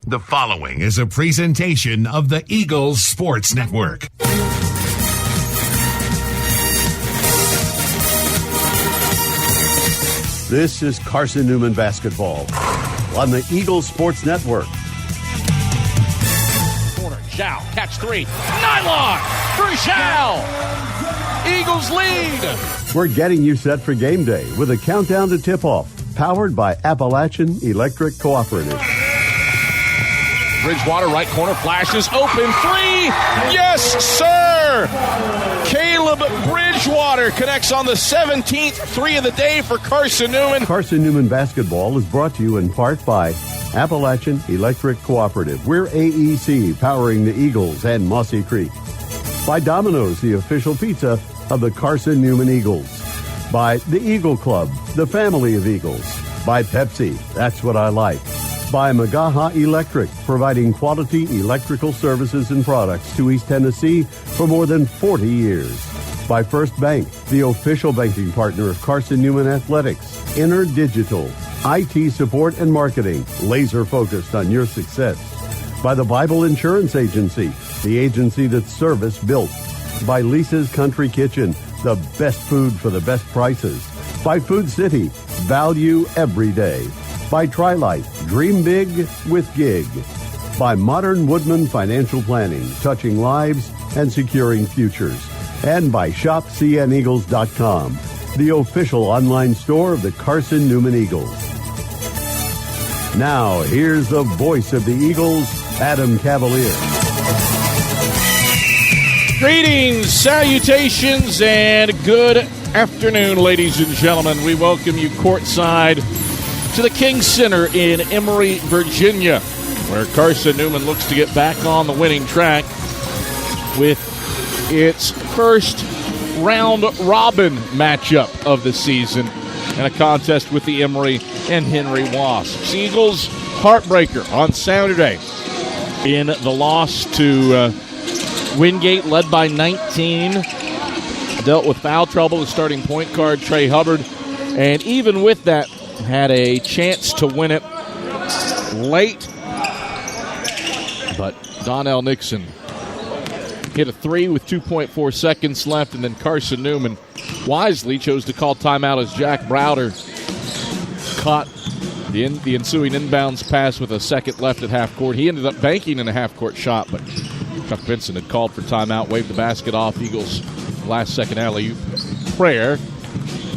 The following is a presentation of the Eagles Sports Network. This is Carson-Newman basketball on the Eagles Sports Network. Corner, Zhao, catch three, nylon for Zhao. Eagles lead. We're getting you set for game day with a countdown to tip-off, powered by Appalachian Electric Cooperative. Bridgewater, right corner, flashes, open, three, yes, sir! Caleb Bridgewater connects on the 17th three of the day for Carson-Newman. Carson-Newman basketball is brought to you in part by Appalachian Electric Cooperative. We're AEC, powering the Eagles and Mossy Creek. By Domino's, the official pizza of the Carson-Newman Eagles. By the Eagle Club, the family of Eagles. By Pepsi, that's what I like. By Magaha Electric, providing quality electrical services and products to East Tennessee for more than 40 years. By First Bank, the official banking partner of Carson-Newman Athletics. InterDigital, IT support and marketing, laser focused on your success. By the Bible Insurance Agency, the agency that's service built. By Lisa's Country Kitchen, the best food for the best prices. By Food City, value every day. By Trilight, dream big with gig. By Modern Woodman Financial Planning, touching lives and securing futures. And by ShopCNEagles.com, the official online store of the Carson-Newman Eagles. Now, here's the voice of the Eagles, Adam Cavalier. Greetings, salutations, and good afternoon, ladies and gentlemen. We welcome you courtside to the King Center in Emory, Virginia, where Carson-Newman looks to get back on the winning track with its first round-robin matchup of the season in a contest with the Emory and Henry Wasps. Eagles heartbreaker on Saturday in the loss to Wingate, led by 19. Dealt with foul trouble with starting point guard Trey Hubbard, and even with that, had a chance to win it late, but Donnell Nixon hit a three with 2.4 seconds left, and then Carson-Newman wisely chose to call timeout as Jack Browder caught the ensuing inbounds pass with a second left at half court. He ended up banking in a half-court shot, but Chuck Benson had called for timeout, waved the basket off. Eagles last-second alley-oop prayer,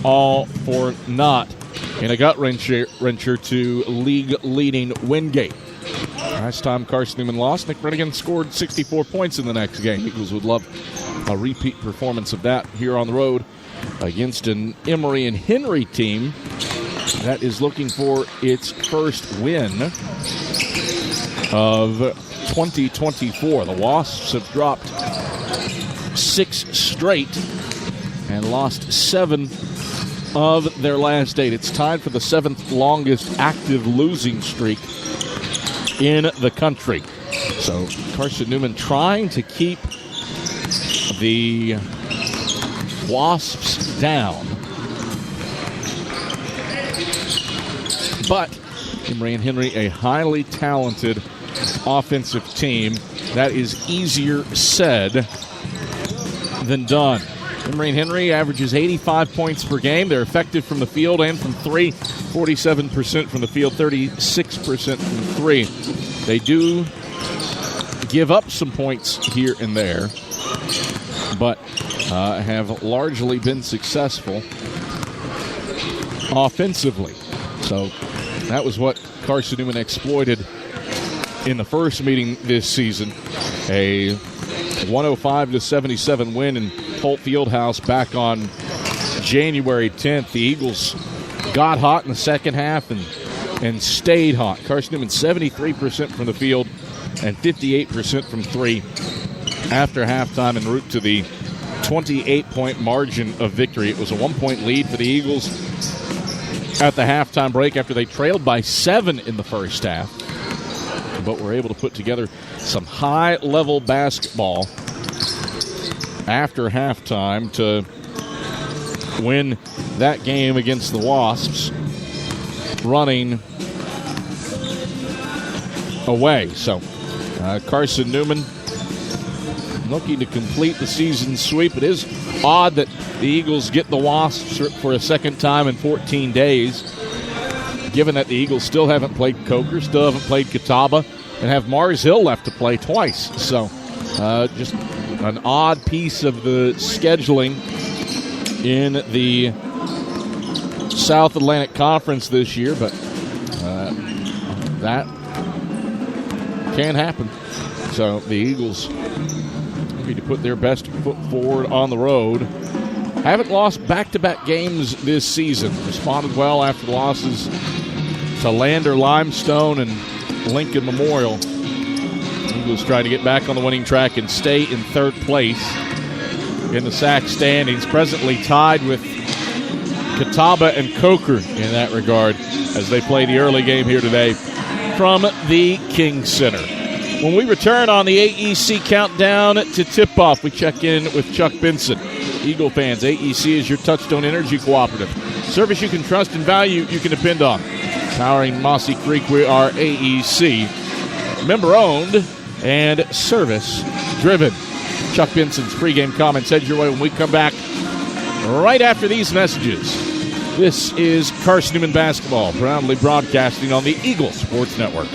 all for naught in a gut-wrencher to league-leading Wingate. Last time Carson-Newman lost, Nick Brennigan scored 64 points in the next game. Eagles would love a repeat performance of that here on the road against an Emory and Henry team that is looking for its first win of 2024. The Wasps have dropped 6 straight and lost 7 of their last 8. It's tied for the 7th longest active losing streak in the country. So Carson-Newman trying to keep the Wasps down. But Emory and Henry, a highly talented offensive team. That is easier said than done. Emory and Henry averages 85 points per game. They're effective from the field and from three. 47% from the field, 36% from three. They do give up some points here and there, but have largely been successful offensively. So that was what Carson-Newman exploited in the first meeting this season. A 105-77 win in Holt Fieldhouse back on January 10th. The Eagles got hot in the second half and stayed hot. Carson-Newman 73% from the field and 58% from three after halftime en route to the 28-point margin of victory. It was a 1-point lead for the Eagles at the halftime break after they trailed by 7 in the first half. But were able to put together some high-level basketball after halftime to win that game against the Wasps, running away. So Carson-Newman looking to complete the season sweep. It is odd that the Eagles get the Wasps for a second time in 14 days, given that the Eagles still haven't played Coker, still haven't played Catawba, and have Mars Hill left to play twice. So just an odd piece of the scheduling in the South Atlantic Conference this year, but that can happen. So the Eagles need to put their best foot forward on the road. Haven't lost back-to-back games this season. Responded well after losses to Lander, Limestone, and Lincoln Memorial. Eagles trying to get back on the winning track and stay in third place in the SAC standings. Presently tied with Catawba and Coker in that regard as they play the early game here today from the King Center. When we return on the AEC Countdown to Tip-Off, we check in with Chuck Benson. Eagle fans, AEC is your Touchstone Energy Cooperative. Service you can trust and value you can depend on. Powering Mossy Creek, we are AEC. Member-owned and service-driven. Chuck Benson's pregame comments head your way when we come back right after these messages. This is Carson-Newman Basketball, proudly broadcasting on the Eagle Sports Network.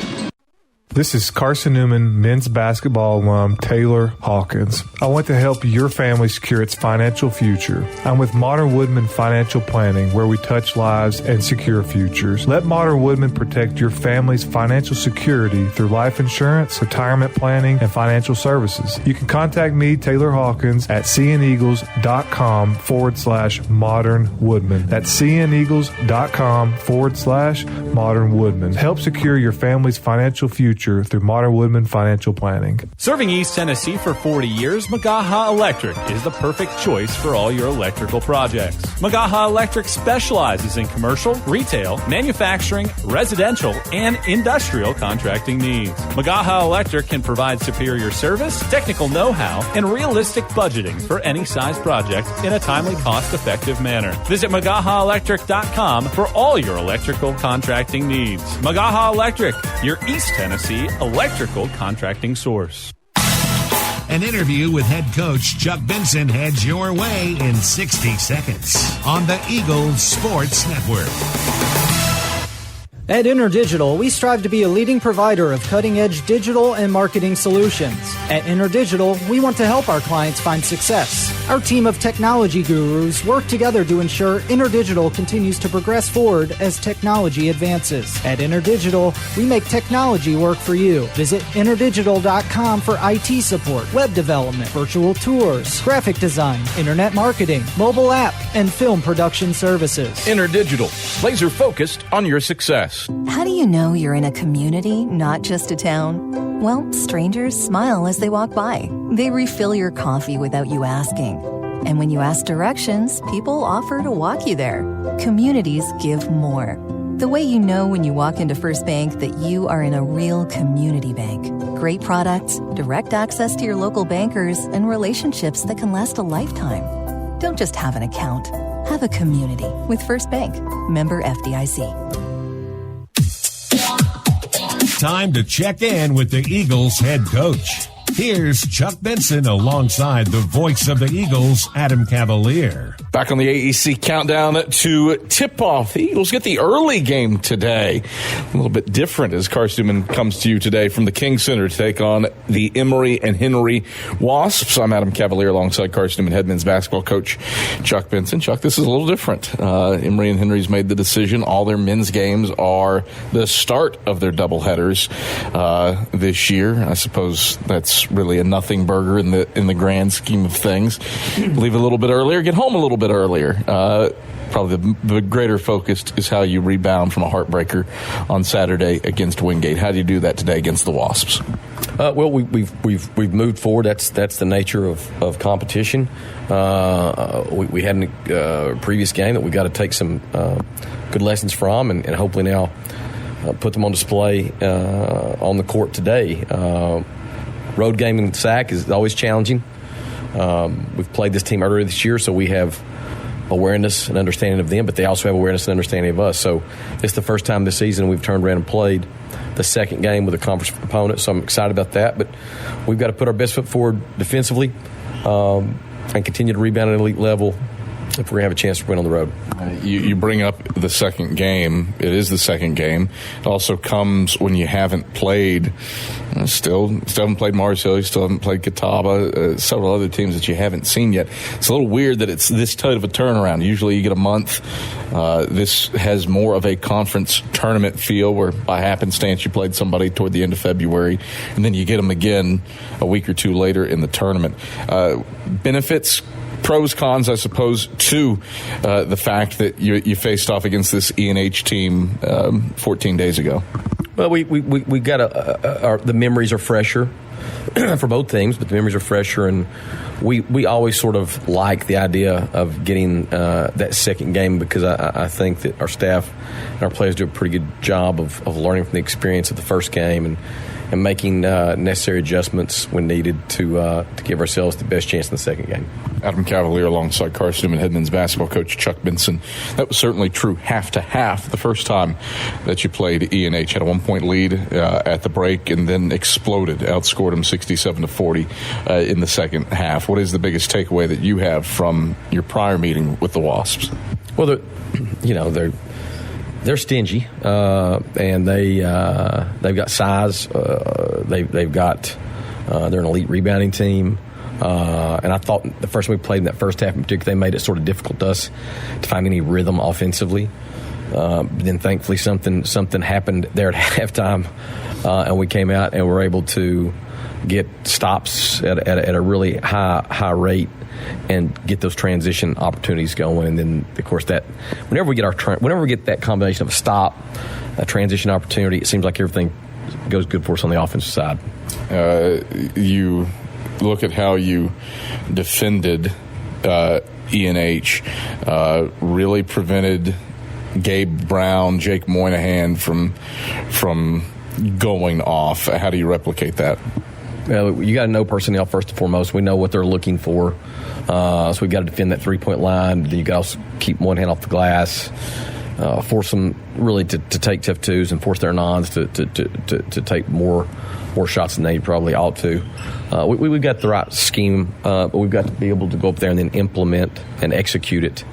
This is Carson-Newman men's basketball alum Taylor Hawkins. I want to help your family secure its financial future. I'm with Modern Woodman Financial Planning, where we touch lives and secure futures. Let Modern Woodman protect your family's financial security through life insurance, retirement planning, and financial services. You can contact me, Taylor Hawkins, at cneagles.com/Modern Woodman. That's cneagles.com/Modern Woodman. Help secure your family's financial future through Modern Woodman Financial Planning. Serving East Tennessee for 40 years, Magaha Electric is the perfect choice for all your electrical projects. Magaha Electric specializes in commercial, retail, manufacturing, residential, and industrial contracting needs. Magaha Electric can provide superior service, technical know-how, and realistic budgeting for any size project in a timely, cost-effective manner. Visit MagahaElectric.com for all your electrical contracting needs. Magaha Electric, your East Tennessee electrical contracting source. An interview with head coach Chuck Benson heads your way in 60 seconds on the Eagles Sports Network. At InterDigital, we strive to be a leading provider of cutting-edge digital and marketing solutions. At InterDigital, we want to help our clients find success. Our team of technology gurus work together to ensure InterDigital continues to progress forward as technology advances. At InterDigital, we make technology work for you. Visit InterDigital.com for IT support, web development, virtual tours, graphic design, internet marketing, mobile app, and film production services. InterDigital, laser-focused on your success. How do you know you're in a community, not just a town? Well, strangers smile as they walk by. They refill your coffee without you asking. And when you ask directions, people offer to walk you there. Communities give more. The way you know when you walk into First Bank that you are in a real community bank. Great products, direct access to your local bankers, and relationships that can last a lifetime. Don't just have an account. Have a community with First Bank. Member FDIC. Time to check in with the Eagles head coach. Here's Chuck Benson alongside the voice of the Eagles, Adam Cavalier. Back on the AEC Countdown to Tip-Off. The Eagles get the early game today. A little bit different as Carson-Newman comes to you today from the King Center to take on the Emory and Henry Wasps. I'm Adam Cavalier alongside Carson-Newman head men's basketball coach Chuck Benson. Chuck, this is a little different. Emory and Henry's made the decision. All their men's games are the start of their doubleheaders this year. I suppose that's really a nothing burger in the grand scheme of things. Leave a little bit earlier, get home a little bit earlier. Probably the greater focus is how you rebound from a heartbreaker on Saturday against Wingate. How do you do that today against the Wasps? Well, we've moved forward. That's the nature of competition. We had a previous game that we got to take some good lessons from, and hopefully now put them on display on the court today. Road game in SAC is always challenging. We've played this team earlier this year, so we have awareness and understanding of them, but they also have awareness and understanding of us. So it's the first time this season we've turned around and played the second game with a conference opponent, so I'm excited about that. But we've got to put our best foot forward defensively and continue to rebound at elite level if we're going to have a chance to win on the road. You bring up the second game. It is the second game. It also comes when you haven't played. Still haven't played Mars-Hill. You still haven't played Catawba. Several other teams that you haven't seen yet. It's a little weird that it's this tight of a turnaround. Usually you get a month. This has more of a conference tournament feel where by happenstance you played somebody toward the end of February, and then you get them again a week or two later in the tournament. Benefits, pros, cons, I suppose, to the fact that you faced off against this E&H team 14 days ago. Well, we got the memories are fresher for both teams, but the memories are fresher, and we always sort of like the idea of getting that second game because I think that our staff and our players do a pretty good job of learning from the experience of the first game and making necessary adjustments when needed to give ourselves the best chance in the second game. Adam Cavalier alongside Carson-Newman head men's basketball coach Chuck Benson. That was certainly true half to half the first time that you played E&H. Had a 1-point lead at the break and then exploded, outscored them 67-40 in the second half. What is the biggest takeaway that you have from your prior meeting with the Wasps? Well, they're stingy, and they've got size. They've got they're an elite rebounding team. And I thought the first time we played in that first half in particular, they made it sort of difficult to us to find any rhythm offensively. Then thankfully something happened there at halftime, and we came out and were able to get stops at a really high rate and get those transition opportunities going. And then, of course, that whenever we get that combination of a stop, a transition opportunity, it seems like everything goes good for us on the offensive side. You look at how you defended E&H, really prevented Gabe Brown, Jake Moynihan from going off. How do you replicate that? Well, you got to know personnel first and foremost. We know what they're looking for, so we've got to defend that 3-point line. Then you got to also keep one hand off the glass, force them really to take tough twos and force their nons to take more shots than they probably ought to. We've got the right scheme, but we've got to be able to go up there and then implement and execute it,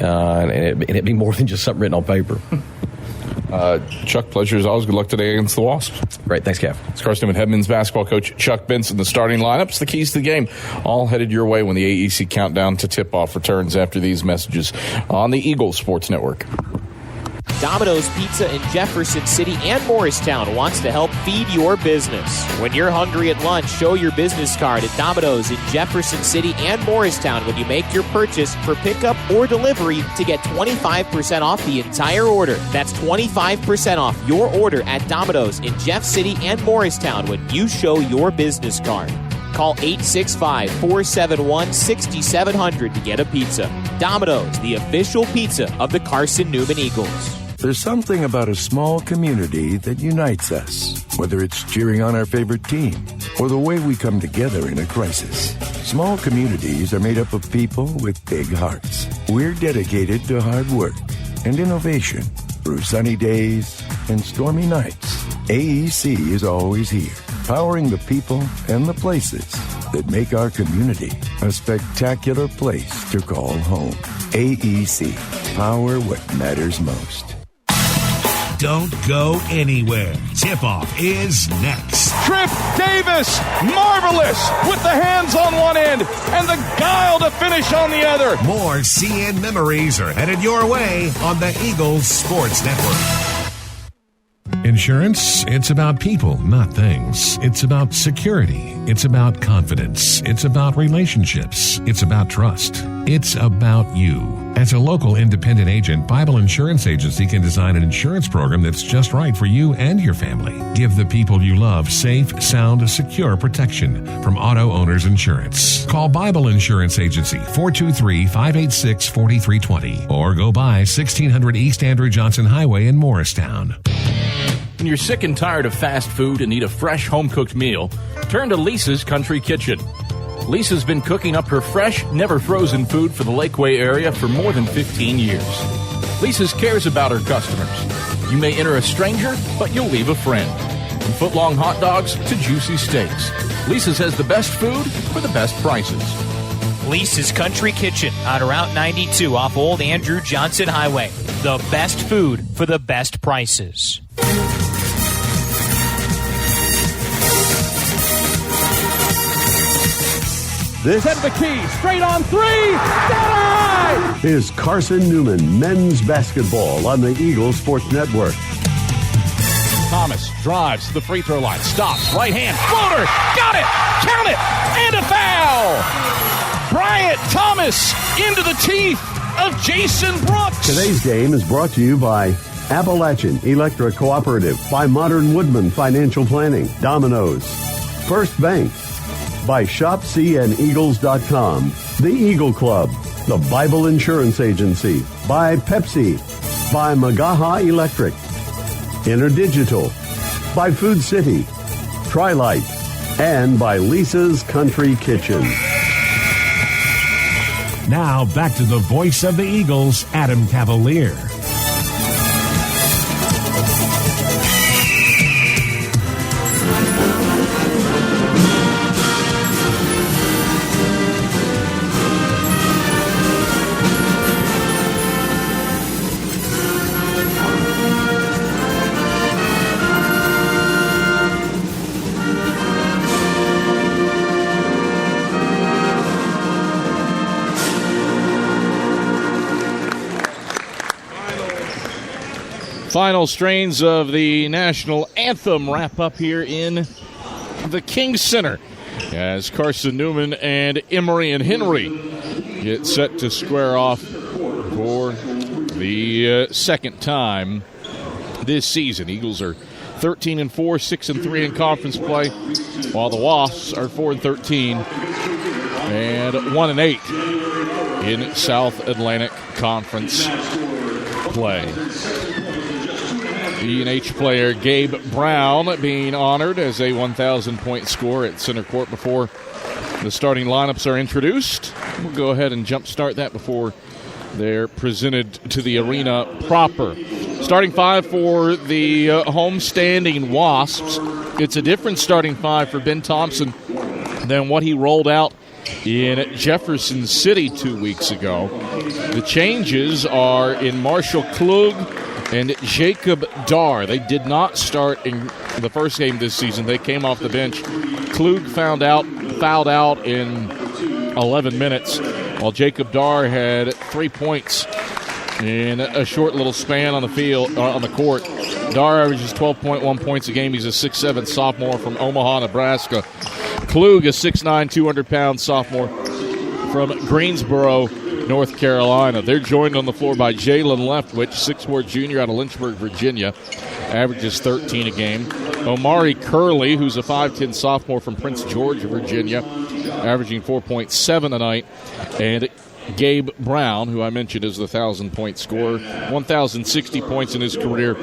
and it be more than just something written on paper. Chuck, pleasure as always. Good luck today against the Wasps. Great. Thanks, Cav. It's Carson-Newman head men's basketball coach Chuck Benson. The starting lineups, the keys to the game, all headed your way when the AEC countdown to tip-off returns after these messages on the Eagles Sports Network. Domino's Pizza in Jefferson City and Morristown wants to help feed your business. When you're hungry at lunch, show your business card at Domino's in Jefferson City and Morristown when you make your purchase for pickup or delivery to get 25% off the entire order. That's 25% off your order at Domino's in Jeff City and Morristown when you show your business card. Call 865-471-6700 to get a pizza. Domino's, the official pizza of the Carson-Newman Eagles. There's something about a small community that unites us, whether it's cheering on our favorite team or the way we come together in a crisis. Small communities are made up of people with big hearts. We're dedicated to hard work and innovation through sunny days and stormy nights. AEC is always here, powering the people and the places that make our community a spectacular place to call home. AEC, power what matters most. Don't go anywhere. Tip-off is next. Trip Davis, marvelous, with the hands on one end and the guile to finish on the other. More CN memories are headed your way on the Eagles Sports Network. Insurance, it's about people, not things. It's about security. It's about confidence. It's about relationships. It's about trust. It's about you. As a local independent agent, Bible Insurance Agency can design an insurance program that's just right for you and your family. Give the people you love safe, sound, secure protection from Auto Owners Insurance. Call Bible Insurance Agency, 423-586-4320, or go by 1600 East Andrew Johnson Highway in Morristown. When you're sick and tired of fast food and need a fresh home-cooked meal, turn to Lisa's Country Kitchen. Lisa's been cooking up her fresh, never-frozen food for the Lakeway area for more than 15 years. Lisa's cares about her customers. You may enter a stranger, but you'll leave a friend. From foot-long hot dogs to juicy steaks, Lisa's has the best food for the best prices. Lisa's Country Kitchen on Route 92 off Old Andrew Johnson Highway. The best food for the best prices. This Set the key, straight on three, got it! is Carson-Newman men's basketball on the Eagles Sports Network. Thomas drives to the free throw line, stops, right hand, floater, got it, count it, and a foul! Bryant Thomas into the teeth of Jason Brooks. Today's game is brought to you by Appalachian Electric Cooperative, by Modern Woodman Financial Planning, Domino's, First Bank, by ShopCNEagles.com, The Eagle Club, the Bible Insurance Agency, by Pepsi, by Magaha Electric, InterDigital, by Food City, Trilite, and by Lisa's Country Kitchen. Now back to the voice of the Eagles, Adam Cavalier. Final strains of the national anthem wrap up here in the King Center as Carson-Newman and Emory and Henry get set to square off for the second time this season. Eagles are 13-4, 6-3 in conference play, while the Wasps are 4-13 and 1-8 in South Atlantic Conference play. E&H player Gabe Brown being honored as a 1,000-point scorer at center court before the starting lineups are introduced. We'll go ahead and jump start that before they're presented to the arena proper. Starting five for the homestanding Wasps. It's a different starting five for Ben Thompson than what he rolled out in Jefferson City 2 weeks ago. The changes are in Marshall Klug and Jacob Dar. They did not start in the first game this season. They came off the bench. Klug fouled out in 11 minutes, while Jacob Dar had 3 points in a short little span on the field, on the court. Dar averages 12.1 points a game. He's a 6'7 sophomore from Omaha, Nebraska. Klug, a 6'9", 200-pound sophomore from Greensboro, North Carolina. They're joined on the floor by Jalen Leftwich, 6'4 junior out of Lynchburg, Virginia. Averages 13 a game. Omari Curley, who's a 5'10 sophomore from Prince George, Virginia, averaging 4.7 a night. And Gabe Brown, who I mentioned is the 1,000-point scorer, 1,060 points in his career.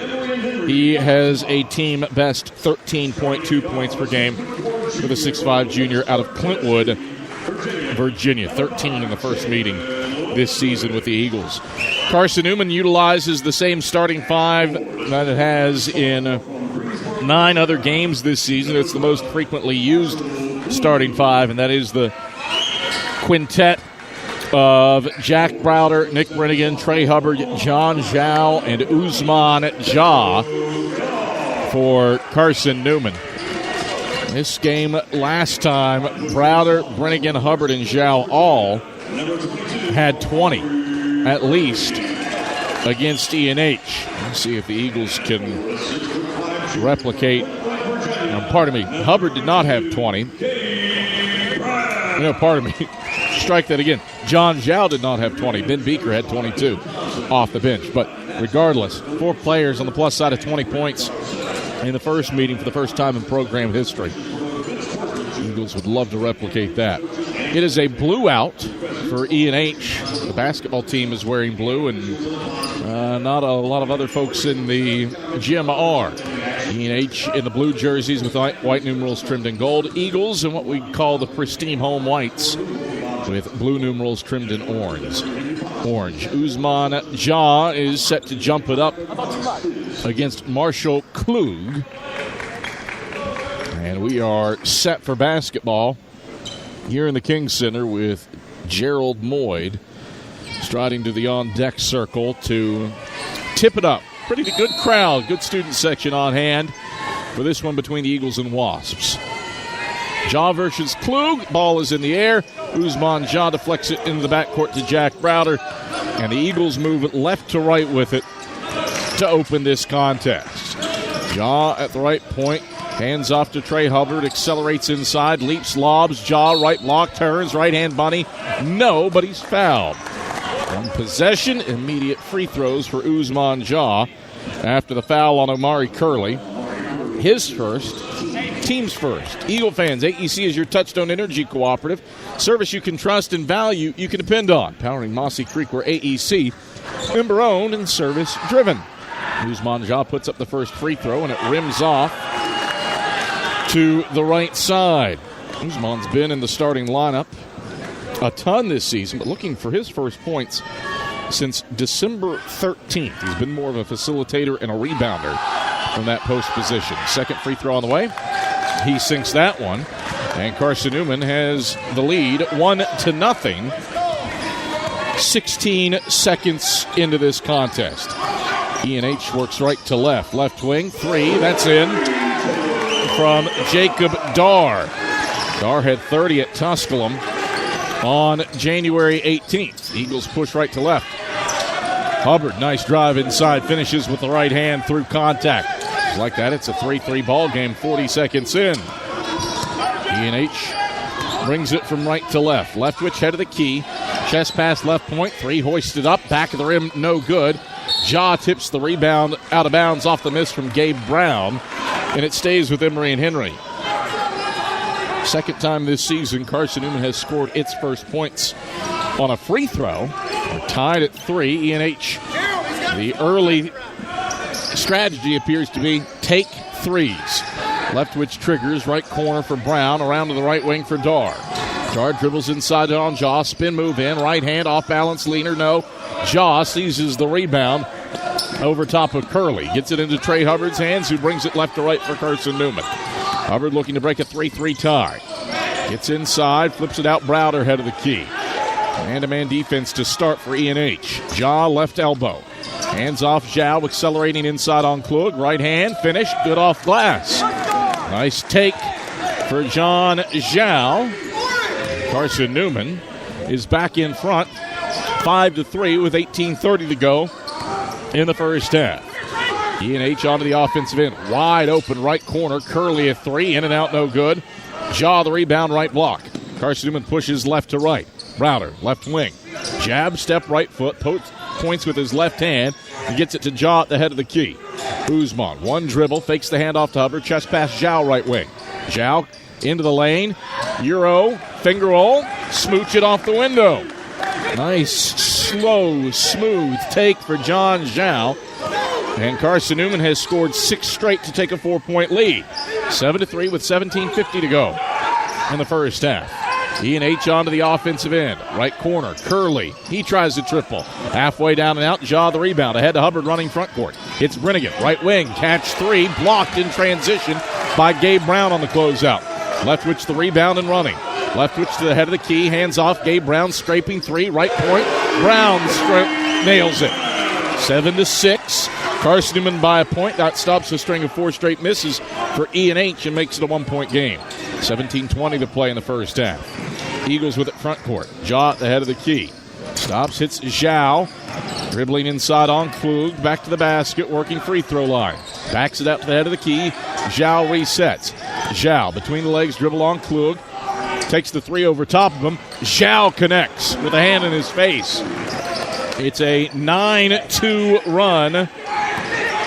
He has a team-best 13.2 points per game with a 6'5 junior out of Clintwood, Virginia. 13 in the first meeting this season with the Eagles. Carson-Newman utilizes the same starting five that it has in 9 other games this season. It's the most frequently used starting five, and that is the quintet of Jack Browder, Nick Brennigan, Trey Hubbard, John Zhao, and Usman Jah for Carson-Newman. This game last time, Browder, Brennigan, Hubbard, and Zhao all had 20 at least against E&H. Let's see if the Eagles can replicate. Pardon me, Hubbard did not have 20. No, pardon me. Strike that again. John Zhao did not have 20. Ben Beaker had 22 off the bench. But regardless, 4 players on the plus side of 20 points in the first meeting for the first time in program history. Eagles would love to replicate that. It is a blue out for E&H. The basketball team is wearing blue, and not a lot of other folks in the gym are. E&H in the blue jerseys with white numerals trimmed in gold. Eagles in what we call the pristine home whites with blue numerals trimmed in orange. orange. Usman Ja is set to jump it up against Marshall Klug. And we are set for basketball here in the King Center with Gerald Moyd striding to the on-deck circle to tip it up. Pretty good crowd, good student section on hand for this one between the Eagles and Wasps. Ja versus Klug. Ball is in the air. Usman Ja deflects it into the backcourt to Jack Browder. And the Eagles move it left to right with it to open this contest. Ja at the right point. Hands off to Trey Hubbard. Accelerates inside. Leaps, lobs. Ja right block. Turns. Right hand bunny. No, but he's fouled. On possession, immediate free throws for Usman Ja after the foul on Omari Curley. His first. Team's first. Eagle fans, AEC is your Touchstone Energy Cooperative. Service you can trust and value you can depend on. Powering Mossy Creek, where AEC, member-owned and service-driven. Usman Ja puts up the first free throw, and it rims off to the right side. Usman's been in the starting lineup a ton this season, but looking for his first points since December 13th. He's been more of a facilitator and a rebounder from that post position. Second free throw on the way. He sinks that one, and Carson-Newman has the lead 1-0. 16 seconds into this contest. E&H works right to left. Left wing, three. That's in from Jacob Darr. Darr had 30 at Tusculum on January 18th. Eagles push right to left. Hubbard, nice drive inside, finishes with the right hand through contact. Like that, it's a 3-3 ball game, 40 seconds in. E&H brings it from right to left. Leftwich head of the key. Chest pass left point, three hoisted up, back of the rim, no good. Ja tips the rebound out of bounds off the miss from Gabe Brown, and it stays with Emory and Henry. Second time this season, Carson-Newman has scored its first points on a free throw. We're tied at 3. E&H, the early strategy appears to be take threes. Leftwich triggers, right corner for Brown, around to the right wing for Darr. Darr dribbles inside on Ja, spin move in, right hand, off balance, leaner, no. Ja seizes the rebound over top of Curley. Gets it into Trey Hubbard's hands, who brings it left to right for Carson-Newman. Hubbard looking to break a 3-3 tie. Gets inside, flips it out, Browder head of the key. Man-to-man defense to start for E&H. Ja left elbow. Hands off Zhao, accelerating inside on Klug. Right hand, finish, good off glass. Nice take for John Zhao. Carson-Newman is back in front, 5-3 with 18:30 to go in the first half. E&H onto the offensive end. Wide open right corner. Curley a three, in and out, no good. Ja the rebound, right block. Carson-Newman pushes left to right. Browder, left wing. Jab, step, right foot, points with his left hand. He gets it to Ja at the head of the key. Usman, one dribble, fakes the handoff to Hubbard, chest pass Zhao right wing. Zhao into the lane, Euro, finger roll, smooch it off the window. Nice, slow, smooth take for John Zhao. And Carson-Newman has scored 6 straight to take a 4-point lead. 7-3 with 17:50 to go in the first half. E&H onto the offensive end. Right corner, Curley. He tries a triple. Halfway down and out, Ja the rebound. Ahead to Hubbard running front court. It's Brennigan, right wing, catch three. Blocked in transition by Gabe Brown on the closeout. Leftwich the rebound and running. Leftwich to the head of the key, hands off. Gabe Brown scraping three, right point. Brown nails it. 7-6. Carson-Newman by a point. That stops a string of 4 straight misses for E&H and makes it a 1-point game. 17:20 to play in the first half. Eagles with it front court. Ja at the head of the key. Stops, hits Zhao. Dribbling inside on Klug. Back to the basket, working free throw line. Backs it up to the head of the key. Zhao resets. Zhao between the legs, dribble on Klug. Takes the three over top of him. Zhao connects with a hand in his face. It's a 9-2 run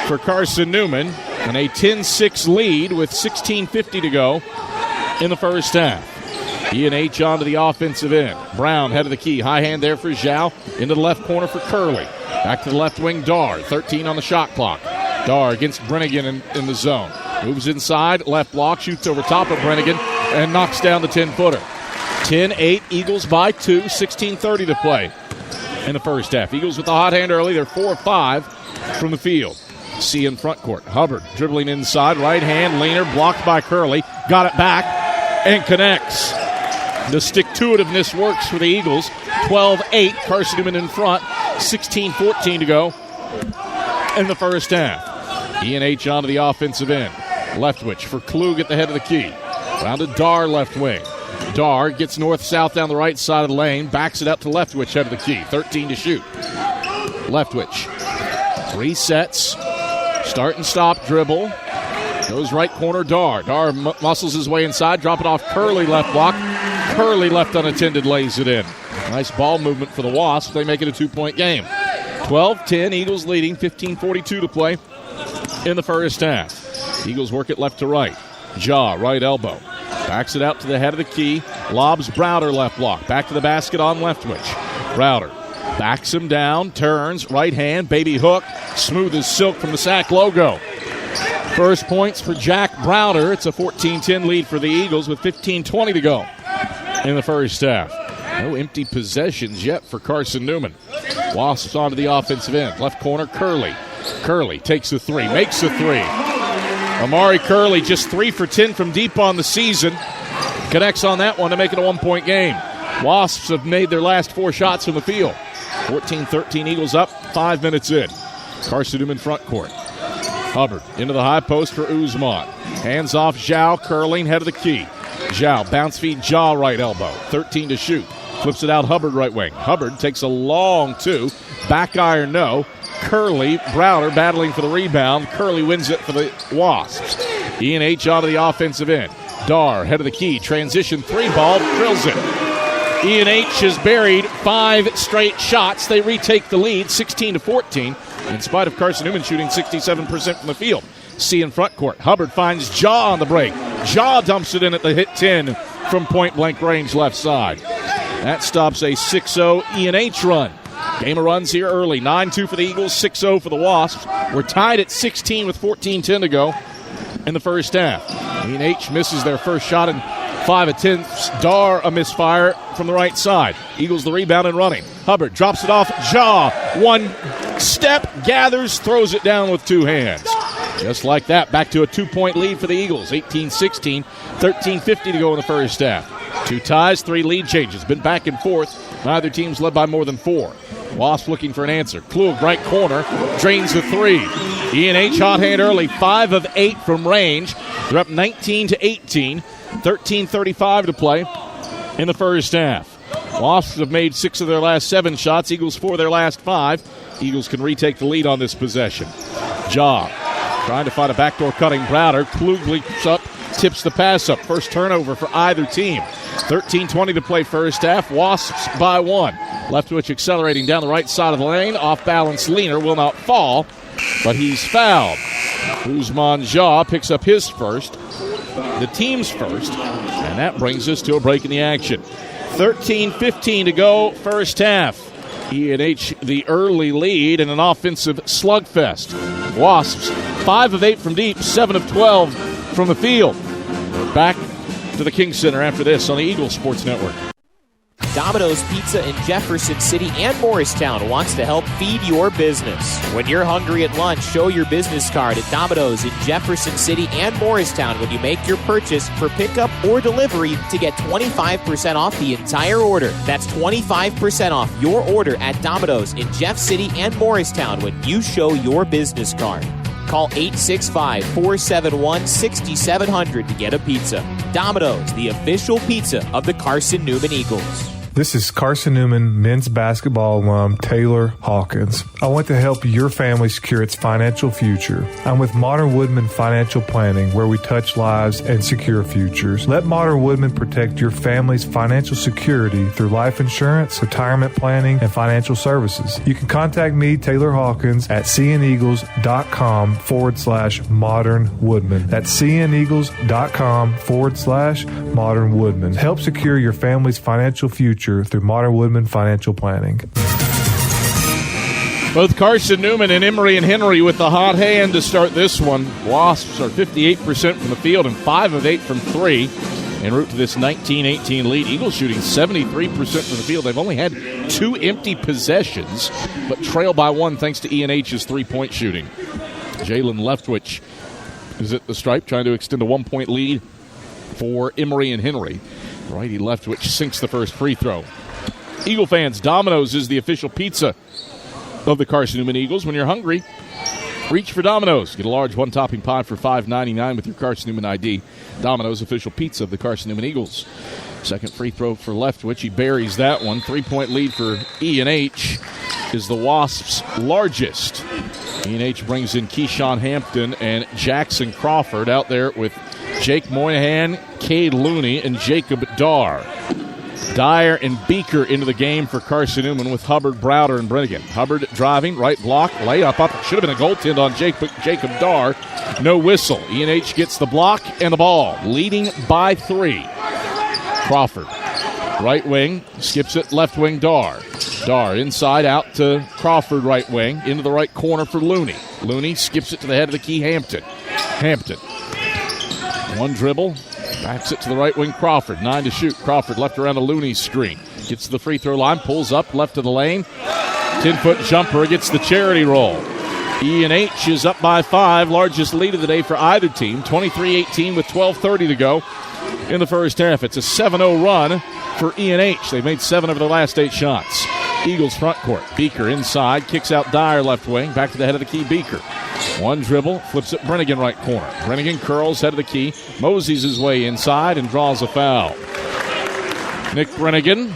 for Carson-Newman and a 10-6 lead with 16:50 to go in the first half. E&H onto the offensive end. Brown, head of the key. High hand there for Zhao. Into the left corner for Curley. Back to the left wing, Darr. 13 on the shot clock. Darr against Brennigan in the zone. Moves inside, left block, shoots over top of Brennigan, and knocks down the 10-footer. 10-8, Eagles by 2, 16:30 to play in the first half. Eagles with the hot hand early. They're 4 of 5 from the field. C in front court. Hubbard dribbling inside. Right hand leaner. Blocked by Curley. Got it back and connects. The stick-to-itiveness works for the Eagles. 12-8. Carson-Newman in front. 16-14 to go in the first half. E&H onto the offensive end. Leftwich for Klug at the head of the key. Down to Dar left wing. Dar gets north-south down the right side of the lane. Backs it up to Leftwich head of the key. 13 to shoot. Leftwich resets. Start and stop dribble. Goes right corner, Dar. Dar muscles his way inside. Drop it off Curley left block. Curley left unattended lays it in. Nice ball movement for the Wasps. They make it a 2-point game. 12-10. Eagles leading. 15:42 to play in the first half. Eagles work it left to right. Jaw, right elbow. Backs it out to the head of the key. Lobs Browder left block. Back to the basket on Leftwich. Browder backs him down. Turns. Right hand. Baby hook. Smooth as silk from the SAC logo. First points for Jack Browder. It's a 14-10 lead for the Eagles with 15:20 to go in the first half. No empty possessions yet for Carson-Newman. Wasps onto the offensive end. Left corner, Curley. Curley takes a three. Makes a three. Amari Curley just 3 for 10 from deep on the season. Connects on that one to make it a 1-point game. Wasps have made their last 4 shots from the field. 14-13 Eagles up, 5 minutes in. Carson-Newman front court. Hubbard into the high post for Uzman. Hands off Zhao, curling, head of the key. Zhao, bounce feed, Jaw right elbow. 13 to shoot. Flips it out, Hubbard right wing. Hubbard takes a long 2. Back iron, no. Curley, Browder battling for the rebound. Curley wins it for the Wasps. E&H onto the offensive end. Dar, head of the key. Transition 3 ball, drills it. E&H has buried 5 straight shots. They retake the lead, 16-14, in spite of Carson-Newman shooting 67% from the field. C in front court. Hubbard finds Jaw on the break. Jaw dumps it in at the hit 10 from point-blank range left side. That stops a 6-0 E&H run. Game of runs here early. 9-2 for the Eagles, 6-0 for the Wasps. We're tied at 16 with 14-10 to go in the first half. E&H misses their first shot in 5 attempts. Dar a misfire from the right side. Eagles the rebound and running. Hubbard drops it off. Jaw, 1 step, gathers, throws it down with 2 hands. Just like that, back to a 2-point lead for the Eagles. 18-16, 13:50 to go in the first half. 2 ties, 3 lead changes. Been back and forth. Neither team's led by more than 4. Wasp looking for an answer. Klug, right corner, drains the 3. E&H hot hand early, 5 of 8 from range. They're up 19-18, 13:35 to play in the first half. Wasps have made 6 of their last 7 shots. Eagles 4 of their last 5. Eagles can retake the lead on this possession. Jaw trying to find a backdoor cutting Browder. Klug leaps up, tips the pass up. First turnover for either team. 13:20 to play first half. Wasps by 1. Leftwich accelerating down the right side of the lane. Off balance leaner will not fall, but he's fouled. Uzman Jaw picks up his first, the team's first, and that brings us to a break in the action. 13:15 to go first half. E&H the early lead in an offensive slugfest. Wasps 5 of 8 from deep, 7 of 12 from the field. We're back to the King Center after this on the Eagle Sports Network. Domino's Pizza in Jefferson City and Morristown wants to help feed your business. When you're hungry at lunch, show your business card at Domino's in Jefferson City and Morristown when you make your purchase for pickup or delivery to get 25% off the entire order. That's 25% off your order at Domino's in Jeff City and Morristown when you show your business card. Call 865-471-6700 to get a pizza. Domino's, the official pizza of the Carson-Newman Eagles. This is Carson-Newman men's basketball alum Taylor Hawkins. I want to help your family secure its financial future. I'm with Modern Woodman Financial Planning, where we touch lives and secure futures. Let Modern Woodman protect your family's financial security through life insurance, retirement planning, and financial services. You can contact me, Taylor Hawkins, at cneagles.com/Modern Woodman. That's cneagles.com/Modern Woodman. Help secure your family's financial future through Modern Woodman Financial Planning. Both Carson-Newman and Emory and Henry with the hot hand to start this one. Wasps are 58% from the field and 5 of 8 from 3. en route to this 19-18 lead. Eagles shooting 73% from the field. They've only had 2 empty possessions, but trail by 1 thanks to E&H's three-point shooting. Jalen Leftwich is at the stripe, trying to extend a 1-point lead for Emory and Henry. Righty Leftwich sinks the first free throw. Eagle fans, Domino's is the official pizza of the Carson-Newman Eagles. When you're hungry, reach for Domino's. Get a large one-topping pie for $5.99 with your Carson-Newman ID. Domino's, official pizza of the Carson-Newman Eagles. Second free throw for Leftwich. He buries that one. 3-point lead for E&H is the Wasps' largest. E&H brings in Keyshawn Hampton and Jackson Crawford out there with Jake Moynihan, Cade Looney, and Jacob Darr. Dyer and Beaker into the game for Carson-Newman with Hubbard, Browder, and Brennigan. Hubbard driving, right block, layup up. Should have been a goaltend on Jacob Darr. No whistle. E&H gets the block and the ball, leading by 3. Crawford, right wing, skips it, left wing, Darr. Darr inside out to Crawford, right wing, into the right corner for Looney. Looney skips it to the head of the key, Hampton. Hampton. One dribble, backs it to the right wing, Crawford. 9 to shoot. Crawford left around a Looney screen. Gets to the free throw line, pulls up, left of the lane. 10-foot jumper, gets the charity roll. E&H is up by 5, largest lead of the day for either team. 23-18 with 12:30 to go in the first half. It's a 7-0 run for E&H. They've made 7 of their last 8 shots. Eagles front court. Beaker inside, kicks out Dyer left wing, back to the head of the key, Beaker. One dribble, flips it Brennigan right corner. Brennigan curls, head of the key, moseys his way inside and draws a foul. Nick Brennigan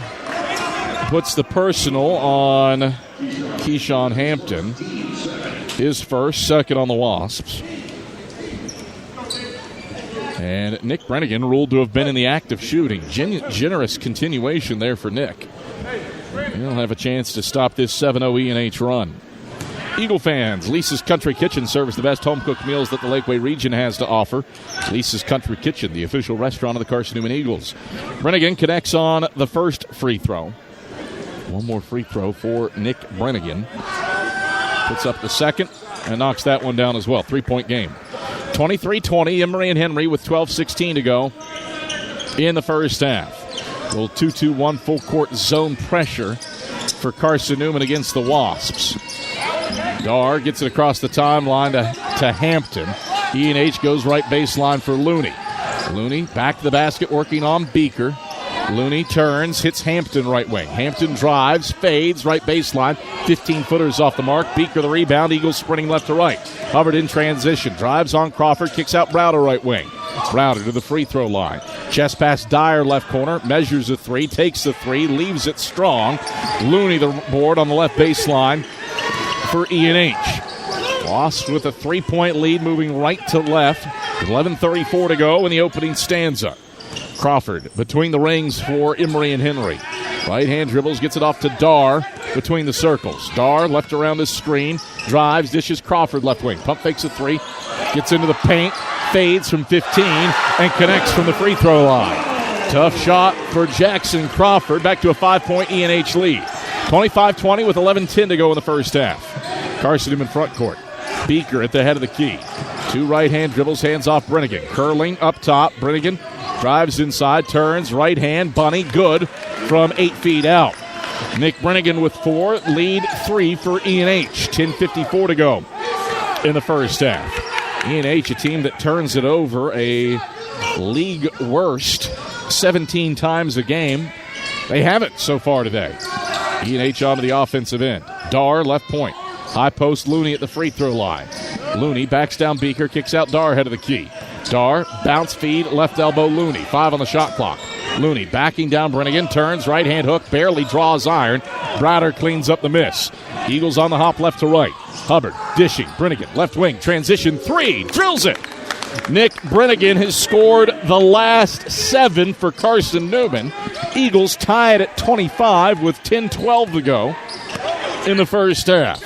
puts the personal on Keyshawn Hampton. His first, second on the Wasps. And Nick Brennigan ruled to have been in the act of shooting. Generous continuation there for Nick. He'll have a chance to stop this 7-0 E&H run. Eagle fans, Lisa's Country Kitchen serves the best home-cooked meals that the Lakeway region has to offer. Lisa's Country Kitchen, the official restaurant of the Carson-Newman Eagles. Brennigan connects on the first free throw. One more free throw for Nick Brennigan. Puts up the second and knocks that one down as well. 3-point game. 23-20, Emory and Henry with 12:16 to go in the first half. A little 2-2-1 full court zone pressure for Carson-Newman against the Wasps. Darr gets it across the timeline to Hampton. E&H goes right baseline for Looney. Looney back to the basket working on Beaker. Looney turns, hits Hampton right wing. Hampton drives, fades, right baseline. 15-footers off the mark. Beaker the rebound. Eagles sprinting left to right. Hubbard in transition. Drives on Crawford, kicks out Browder right wing. Browder to the free throw line. Chest pass Dyer left corner. Measures a 3, takes the 3, leaves it strong. Looney the board on the left baseline for E&H. Wasps with a 3-point lead moving right to left. 11:34 to go in the opening stanza. Crawford between the rings for Emory and Henry. Right hand dribbles, gets it off to Darr between the circles. Darr left around the screen, drives, dishes Crawford left wing. Pump fakes a 3, gets into the paint, fades from 15, and connects from the free throw line. Tough shot for Jackson Crawford, back to a 5-point E&H lead. 25-20 with 11:10 to go in the first half. Carson-Newman front court. Beaker at the head of the key. 2 right-hand dribbles, hands off Brennigan. Curling up top, Brennigan drives inside, turns, right hand, bunny, good from 8 feet out. Nick Brennigan with 4, lead 3 for E&H. 10:54 to go in the first half. E&H, a team that turns it over a league worst 17 times a game. They haven't so far today. E&H onto the offensive end. Darr, left point. High post Looney at the free throw line. Looney backs down Beaker, kicks out Darr head of the key. Darr, bounce feed, left elbow Looney. 5 on the shot clock. Looney backing down Brennigan, turns, right hand hook, barely draws iron. Browder cleans up the miss. Eagles on the hop left to right. Hubbard dishing, Brennigan, left wing, transition 3, drills it. Nick Brennigan has scored the last 7 for Carson-Newman. Eagles tie it at 25 with 10:12 to go in the first half.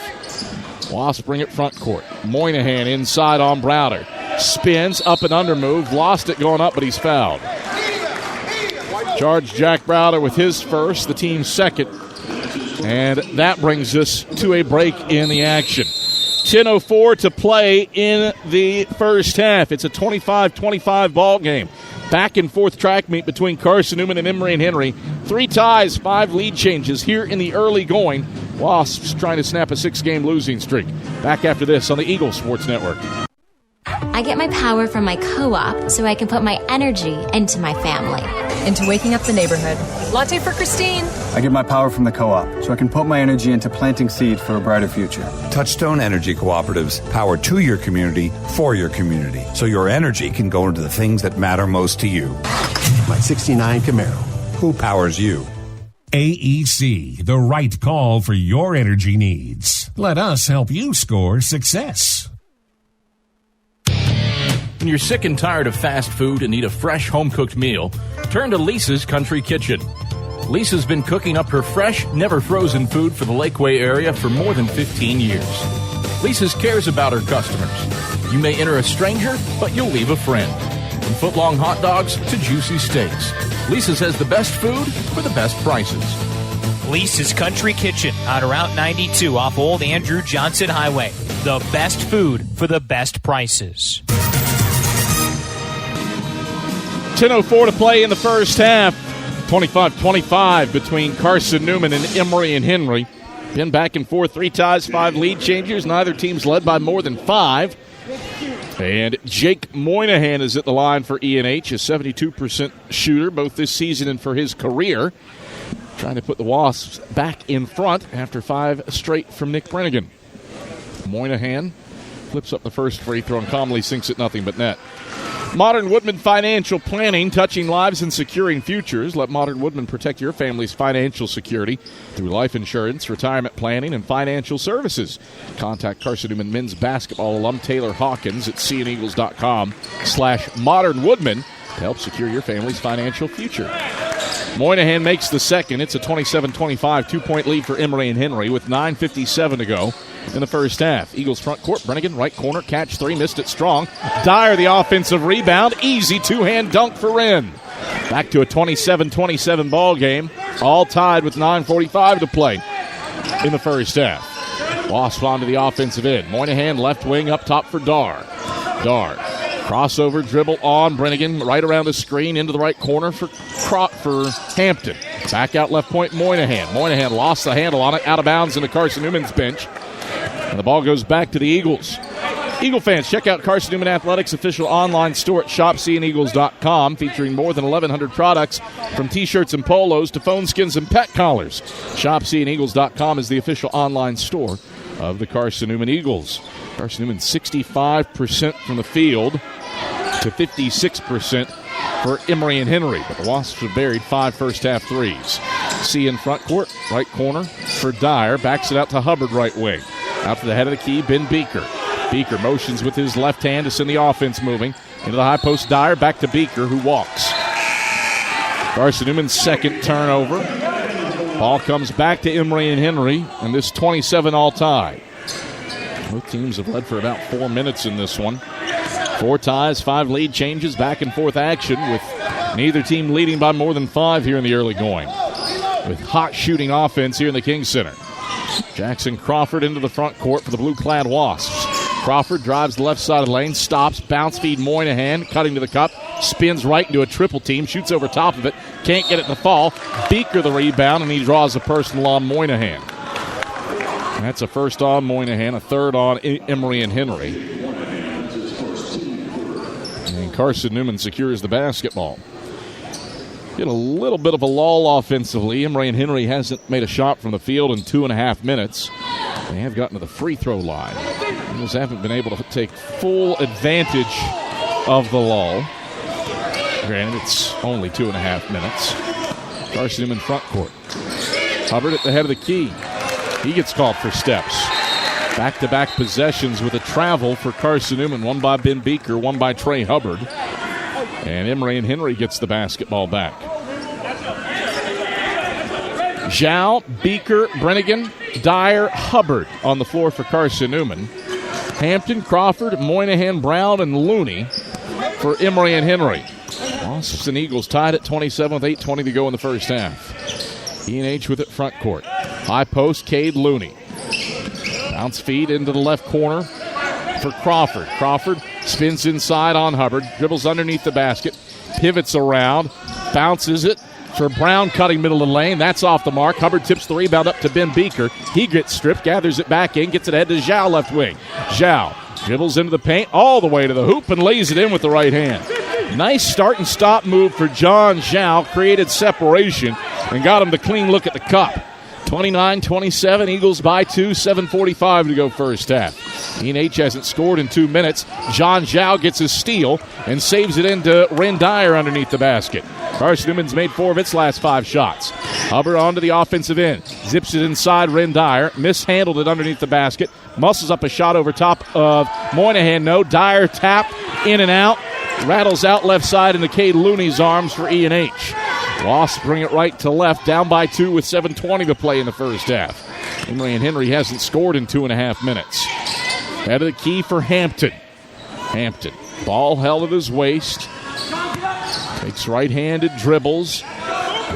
Wasps bring it front court. Moynihan inside on Browder. Spins, up and under move. Lost it going up, but he's fouled. Charge Jack Browder with his first, the team's second. And that brings us to a break in the action. 10:04 to play in the first half. It's a 25-25 ball game. Back and forth track meet between Carson-Newman and Emory and Henry. 3 ties, 5 lead changes here in the early going. Wasps trying to snap a 6-game losing streak. Back after this on the Eagles Sports Network. I get my power from my co-op so I can put my energy into my family. Into waking up the neighborhood. Latte for Christine. I get my power from the co-op so I can put my energy into planting seed for a brighter future. Touchstone Energy Cooperatives, power to your community, for your community, so your energy can go into the things that matter most to you. My 69 Camaro. Who powers you? AEC, the right call for your energy needs. Let us help you score success. When you're sick and tired of fast food and need a fresh home-cooked meal, turn to Lisa's Country Kitchen. Lisa's been cooking up her fresh, never-frozen food for the Lakeway area for more than 15 years. Lisa's cares about her customers. You may enter a stranger, but you'll leave a friend. From foot-long hot dogs to juicy steaks, Lisa's has the best food for the best prices. Lisa's Country Kitchen on Route 92 off Old Andrew Johnson Highway. The best food for the best prices. 10:04 to play in the first half. 25-25 between Carson-Newman and Emory and Henry. Been back and forth, 3 ties, 5 lead changers. Neither team's led by more than 5. And Jake Moynihan is at the line for E&H, a 72% shooter both this season and for his career. Trying to put the Wasps back in front after 5 straight from Nick Brennigan. Moynihan flips up the first free throw and calmly sinks it nothing but net. Modern Woodman Financial Planning, touching lives and securing futures. Let Modern Woodman protect your family's financial security through life insurance, retirement planning, and financial services. Contact Carson-Newman men's basketball alum Taylor Hawkins at seeandeagles.com/modernwoodman to help secure your family's financial future. Moynihan makes the second. It's a 27-25 2-point lead for Emory and Henry with 9:57 to go in the first half. Eagles front court. Brennigan, right corner, catch 3, missed it strong. Dyer, the offensive rebound. Easy two-hand dunk for Wren. Back to a 27-27 ball game. All tied with 9:45 to play in the first half. Wasp onto the offensive end. Moynihan left wing up top for Dar. Dar. Crossover, dribble on Brennigan, right around the screen, into the right corner for Hampton. Back out left point, Moynihan. Moynihan lost the handle on it, out of bounds into Carson-Newman's bench. And the ball goes back to the Eagles. Eagle fans, check out Carson-Newman Athletics' official online store at shopseeandeagles.com, featuring more than 1,100 products from T-shirts and polos to phone skins and pet collars. Shopseeandeagles.com is the official online store of the Carson-Newman Eagles. Carson-Newman 65% from the field to 56% for Emory and Henry. But the Wasps have buried 5 first-half threes. C in front court, right corner for Dyer. Backs it out to Hubbard, right wing. Out to the head of the key, Ben Beeker. Beeker motions with his left hand to send the offense moving. Into the high post, Dyer, back to Beeker, who walks. Carson-Newman's second turnover. Ball comes back to Emory and Henry, and this 27-all tie. Both teams have led for about 4 minutes in this one. 4 ties, 5 lead changes, back and forth action with neither team leading by more than 5 here in the early going. With hot shooting offense here in the King Center. Jackson Crawford into the front court for the blue-clad Wasps. Crawford drives the left side of the lane, stops, bounce feed Moynihan, cutting to the cup, spins right into a triple team, shoots over top of it, can't get it to fall. Beeker the rebound, and he draws a personal on Moynihan. And that's a first on Moynihan, a third on Emory and Henry. And Carson-Newman secures the basketball. Get a little bit of a lull offensively. Emory and Henry hasn't made a shot from the field in 2.5 minutes. They have gotten to the free throw line. Eagles haven't been able to take full advantage of the lull. Granted, it's only 2.5 minutes. Carson-Newman front court. Hubbard at the head of the key. He gets called for steps. Back-to-back possessions with a travel for Carson-Newman. One by Ben Beeker, one by Trey Hubbard. And Emory and Henry gets the basketball back. Zhao, Beeker, Brennigan, Dyer, Hubbard on the floor for Carson-Newman. Hampton, Crawford, Moynihan, Brown, and Looney for Emory and Henry. Wasps and Eagles tied at 27 with 8:20 to go in the first half. E&H with it front court. High post, Cade Looney. Bounce feed into the left corner for Crawford. Crawford spins inside on Hubbard, dribbles underneath the basket, pivots around, bounces it for Brown, cutting middle of the lane. That's off the mark. Hubbard tips the rebound up to Ben Beaker. He gets stripped, gathers it back in, gets it ahead to Zhao, left wing. Zhao dribbles into the paint all the way to the hoop and lays it in with the right hand. Nice start and stop move for John Zhao. Created separation and got him the clean look at the cup. 29-27, Eagles by 2, 7:45 to go first half. E&H hasn't scored in 2 minutes. John Zhao gets his steal and saves it into Ren Dyer underneath the basket. Carson-Newman's made 4 of its last 5 shots. Hubbard onto the offensive end. Zips it inside Ren Dyer. Mishandled it underneath the basket. Muscles up a shot over top of Moynihan. No. Dyer tapped in and out. Rattles out left side into Cade Looney's arms for E&H. Wasps bring it right to left, down by 2 with 7:20 to play in the first half. Emory and Henry hasn't scored in 2.5 minutes. Head of the key for Hampton. Hampton, ball held at his waist. Takes right-handed dribbles.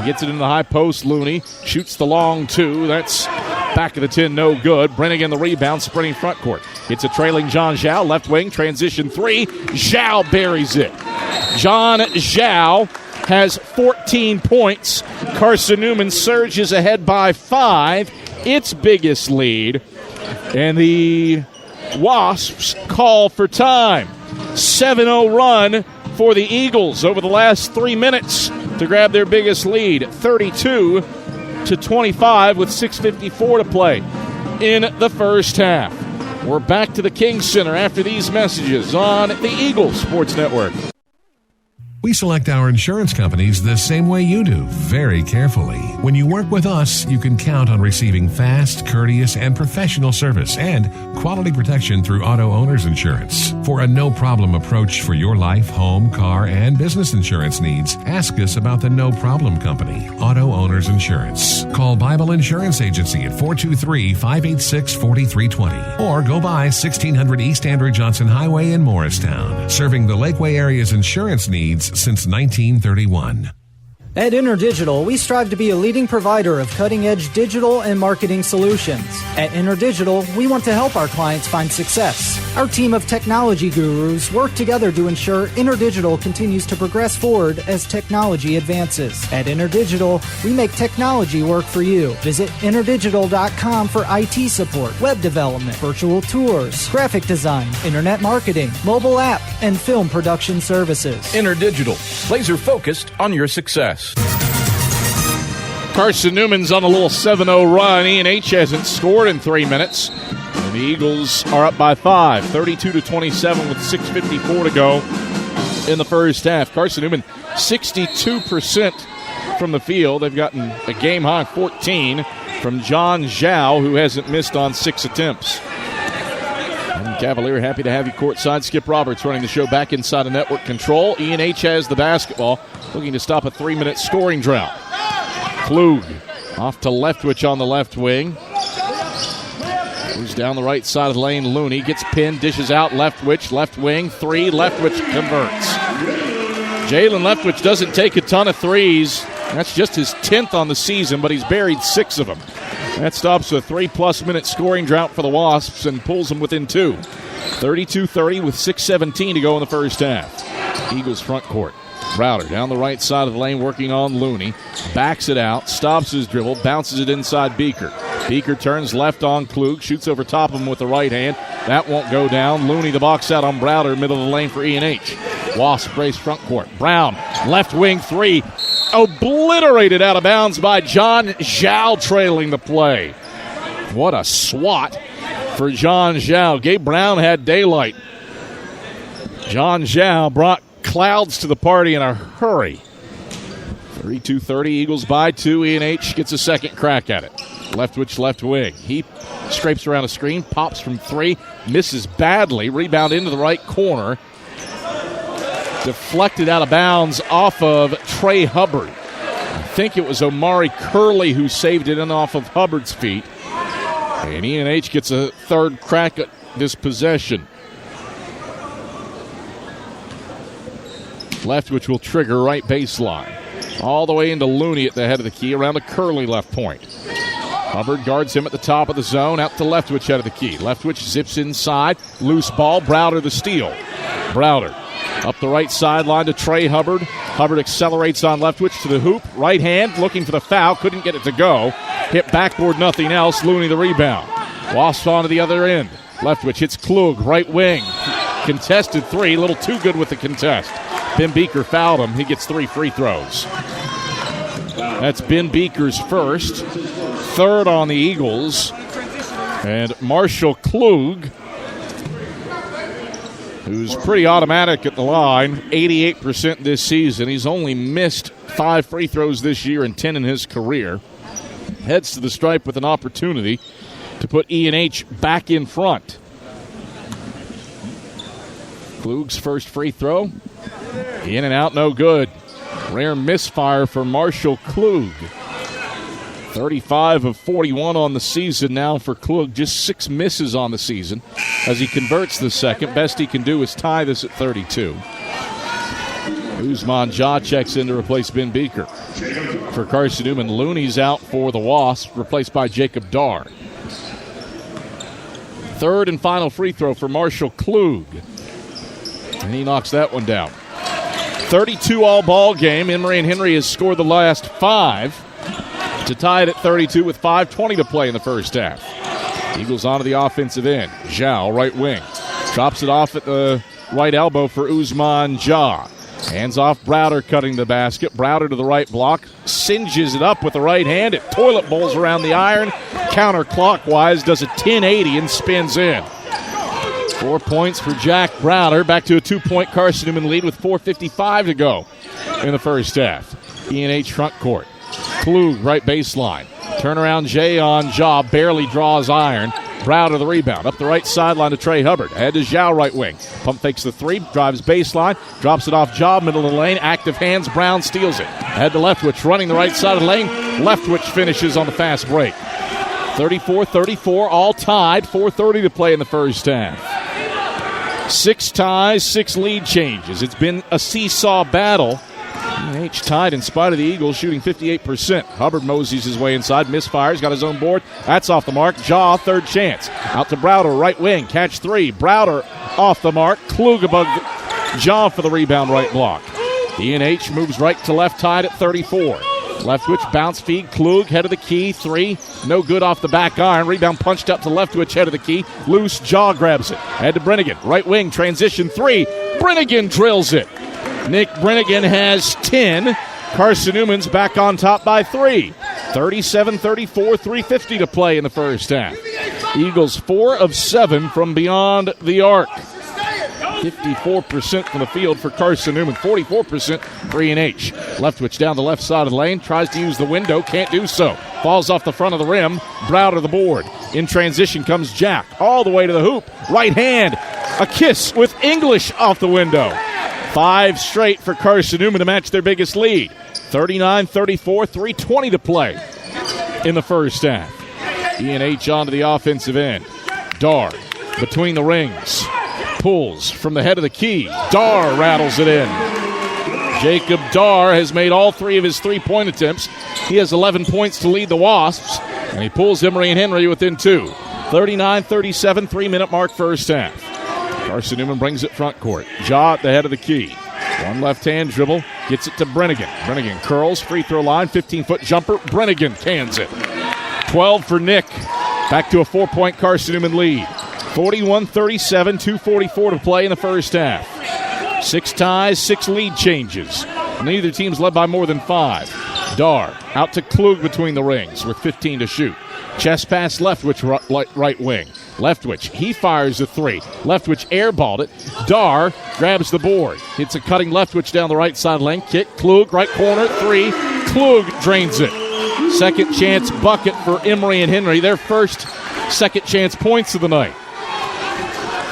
Gets it in the high post, Looney. Shoots the long 2. That's back of the 10, no good. Brennigan the rebound, sprinting front court. It's a trailing John Zhao, left wing, transition 3. Zhao buries it. John Zhao has 14 points. Carson-Newman surges ahead by 5, its biggest lead. And the Wasps call for time. 7-0 run for the Eagles over the last 3 minutes to grab their biggest lead. 32-25 with 6:54 to play in the first half. We're back to the King Center after these messages on the Eagles Sports Network. We select our insurance companies the same way you do, very carefully. When you work with us, you can count on receiving fast, courteous, and professional service and quality protection through Auto Owners Insurance. For a no-problem approach for your life, home, car, and business insurance needs, ask us about the No Problem Company, Auto Owners Insurance. Call Bible Insurance Agency at 423-586-4320 or go by 1600 East Andrew Johnson Highway in Morristown, serving the Lakeway area's insurance needs since 1931. At InterDigital, we strive to be a leading provider of cutting-edge digital and marketing solutions. At InterDigital, we want to help our clients find success. Our team of technology gurus work together to ensure InterDigital continues to progress forward as technology advances. At InterDigital, we make technology work for you. Visit interdigital.com for IT support, web development, virtual tours, graphic design, internet marketing, mobile app, and film production services. InterDigital, laser-focused on your success. Carson-Newman's on a little 7-0 run. E&H hasn't scored in 3 minutes. And the Eagles are up by 5, 32-27 with 6:54 to go in the first half. Carson-Newman, 62% from the field. They've gotten a game-high 14 from John Zhao, who hasn't missed on 6 attempts. And Cavalier, happy to have you courtside. Skip Roberts running the show back inside of network control. E&H has the basketball, looking to stop a 3-minute scoring drought. Klug off to Leftwich on the left wing. Moves down the right side of the lane. Looney gets pinned, dishes out. Leftwich, left wing, 3. Leftwich converts. Jalen Leftwich doesn't take a ton of threes. That's just his 10th on the season, but he's buried 6 of them. That stops a 3+ minute scoring drought for the Wasps and pulls them within 2. 32-30 with 6:17 to go in the first half. Eagles front court. Browder down the right side of the lane working on Looney. Backs it out, stops his dribble, bounces it inside Beaker. Beaker turns left on Klug, shoots over top of him with the right hand. That won't go down. Looney the box out on Browder, middle of the lane for E&H. Wasp brace front court. Brown, left wing 3. Obliterated out of bounds by John Zhao, trailing the play. What a swat for John Zhao. Gabe Brown had daylight. John Zhao brought clouds to the party in a hurry. 32-30, Eagles by 2. E&H gets a second crack at it. Leftwich left wing. He scrapes around a screen, pops from 3, misses badly. Rebound into the right corner. Deflected out of bounds off of Trey Hubbard. I think it was Omari Curley who saved it in off of Hubbard's feet. And E&H gets a third crack at this possession. Leftwich will trigger right baseline. All the way into Looney at the head of the key around the Curley left point. Hubbard guards him at the top of the zone, out to Leftwich out of the key. Leftwich zips inside, loose ball, Browder the steal. Browder up the right sideline to Trey Hubbard. Hubbard accelerates on Leftwich to the hoop. Right hand, looking for the foul, couldn't get it to go. Hit backboard, nothing else. Looney the rebound. Wasps on to the other end. Leftwich hits Klug, right wing. Contested three, a little too good with the contest. Ben Beeker fouled him. He gets 3 free throws. That's Ben Beeker's first. Third on the Eagles. And Marshall Klug, who's pretty automatic at the line, 88% this season. He's only missed 5 free throws this year and 10 in his career. Heads to the stripe with an opportunity to put E&H back in front. Klug's first free throw. In and out, no good. Rare misfire for Marshall Klug. 35 of 41 on the season now for Klug. Just 6 misses on the season as he converts the second. Best he can do is tie this at 32. Usman Ja checks in to replace Ben Beeker. For Carson-Newman, Looney's out for the Wasps, replaced by Jacob Darr. Third and final free throw for Marshall Klug. And he knocks that one down. 32 all ball game. Emory and Henry has scored the last 5 to tie it at 32 with 5:20 to play in the first half. Eagles onto the offensive end. Zhao, right wing. Drops it off at the right elbow for Usman Ja. Hands off, Browder cutting the basket. Browder to the right block. Singes it up with the right hand. It toilet bowls around the iron. Counterclockwise, does a 1080 and spins in. 4 points for Jack Browder. Back to a 2-point Carson-Newman lead with 4:55 to go in the first half. E&H front court. Klug, right baseline. Turnaround Jay on Ja, barely draws iron. Browder the rebound. Up the right sideline to Trey Hubbard. Ahead to Zhao, right wing. Pump fakes the 3, drives baseline, drops it off Ja, middle of the lane. Active hands, Brown steals it. Ahead to Leftwich, running the right side of the lane. Leftwich finishes on the fast break. 34-34, all tied. 4:30 to play in the first half. 6 ties, 6 lead changes. It's been a seesaw battle. E&H tied in spite of the Eagles shooting 58%. Hubbard moseys his way inside, misfires, got his own board. That's off the mark. Ja, third chance. Out to Browder, right wing, catch 3. Browder off the mark. Klug above Ja for the rebound, right block. E&H moves right to left, tied at 34. Leftwich, bounce feed, Klug, head of the key, 3. No good off the back iron. Rebound punched up to Leftwich, head of the key. Loose, Ja grabs it. Head to Brennigan, right wing, transition 3. Brennigan drills it. Nick Brennigan has 10. Carson-Newman's back on top by 3. 37-34, 3:50 to play in the first half. Eagles 4 of 7 from beyond the arc. 54% from the field for Carson-Newman, 44% for E&H. Leftwich down the left side of the lane, tries to use the window, can't do so. Falls off the front of the rim, Browder the board. In transition comes Jack, all the way to the hoop. Right hand, a kiss with English off the window. 5 straight for Carson-Newman to match their biggest lead. 39-34, 3:20 to play in the first half. E&H onto the offensive end. Darr between the rings. Pulls from the head of the key. Darr rattles it in. Jacob Darr has made all 3 of his 3-point attempts. He has 11 points to lead the Wasps, and he pulls Emory and Henry within 2. 39-37, 3-minute mark first half. Carson-Newman brings it front court. Ja at the head of the key. One left-hand dribble, gets it to Brennigan. Brennigan curls, free throw line, 15-foot jumper. Brennigan cans it. 12 for Nick. Back to a 4-point Carson-Newman lead. 41-37, 2:44 to play in the first half. 6 ties, 6 lead changes. Neither team's led by more than 5. Darr out to Klug between the rings with 15 to shoot. Chest pass Leftwich right wing. Leftwich, he fires a 3. Leftwich airballed it. Darr grabs the board. Hits a cutting Leftwich down the right side lane. Kick, Klug, right corner, 3. Klug drains it. Second chance bucket for Emory and Henry. Their first second chance points of the night.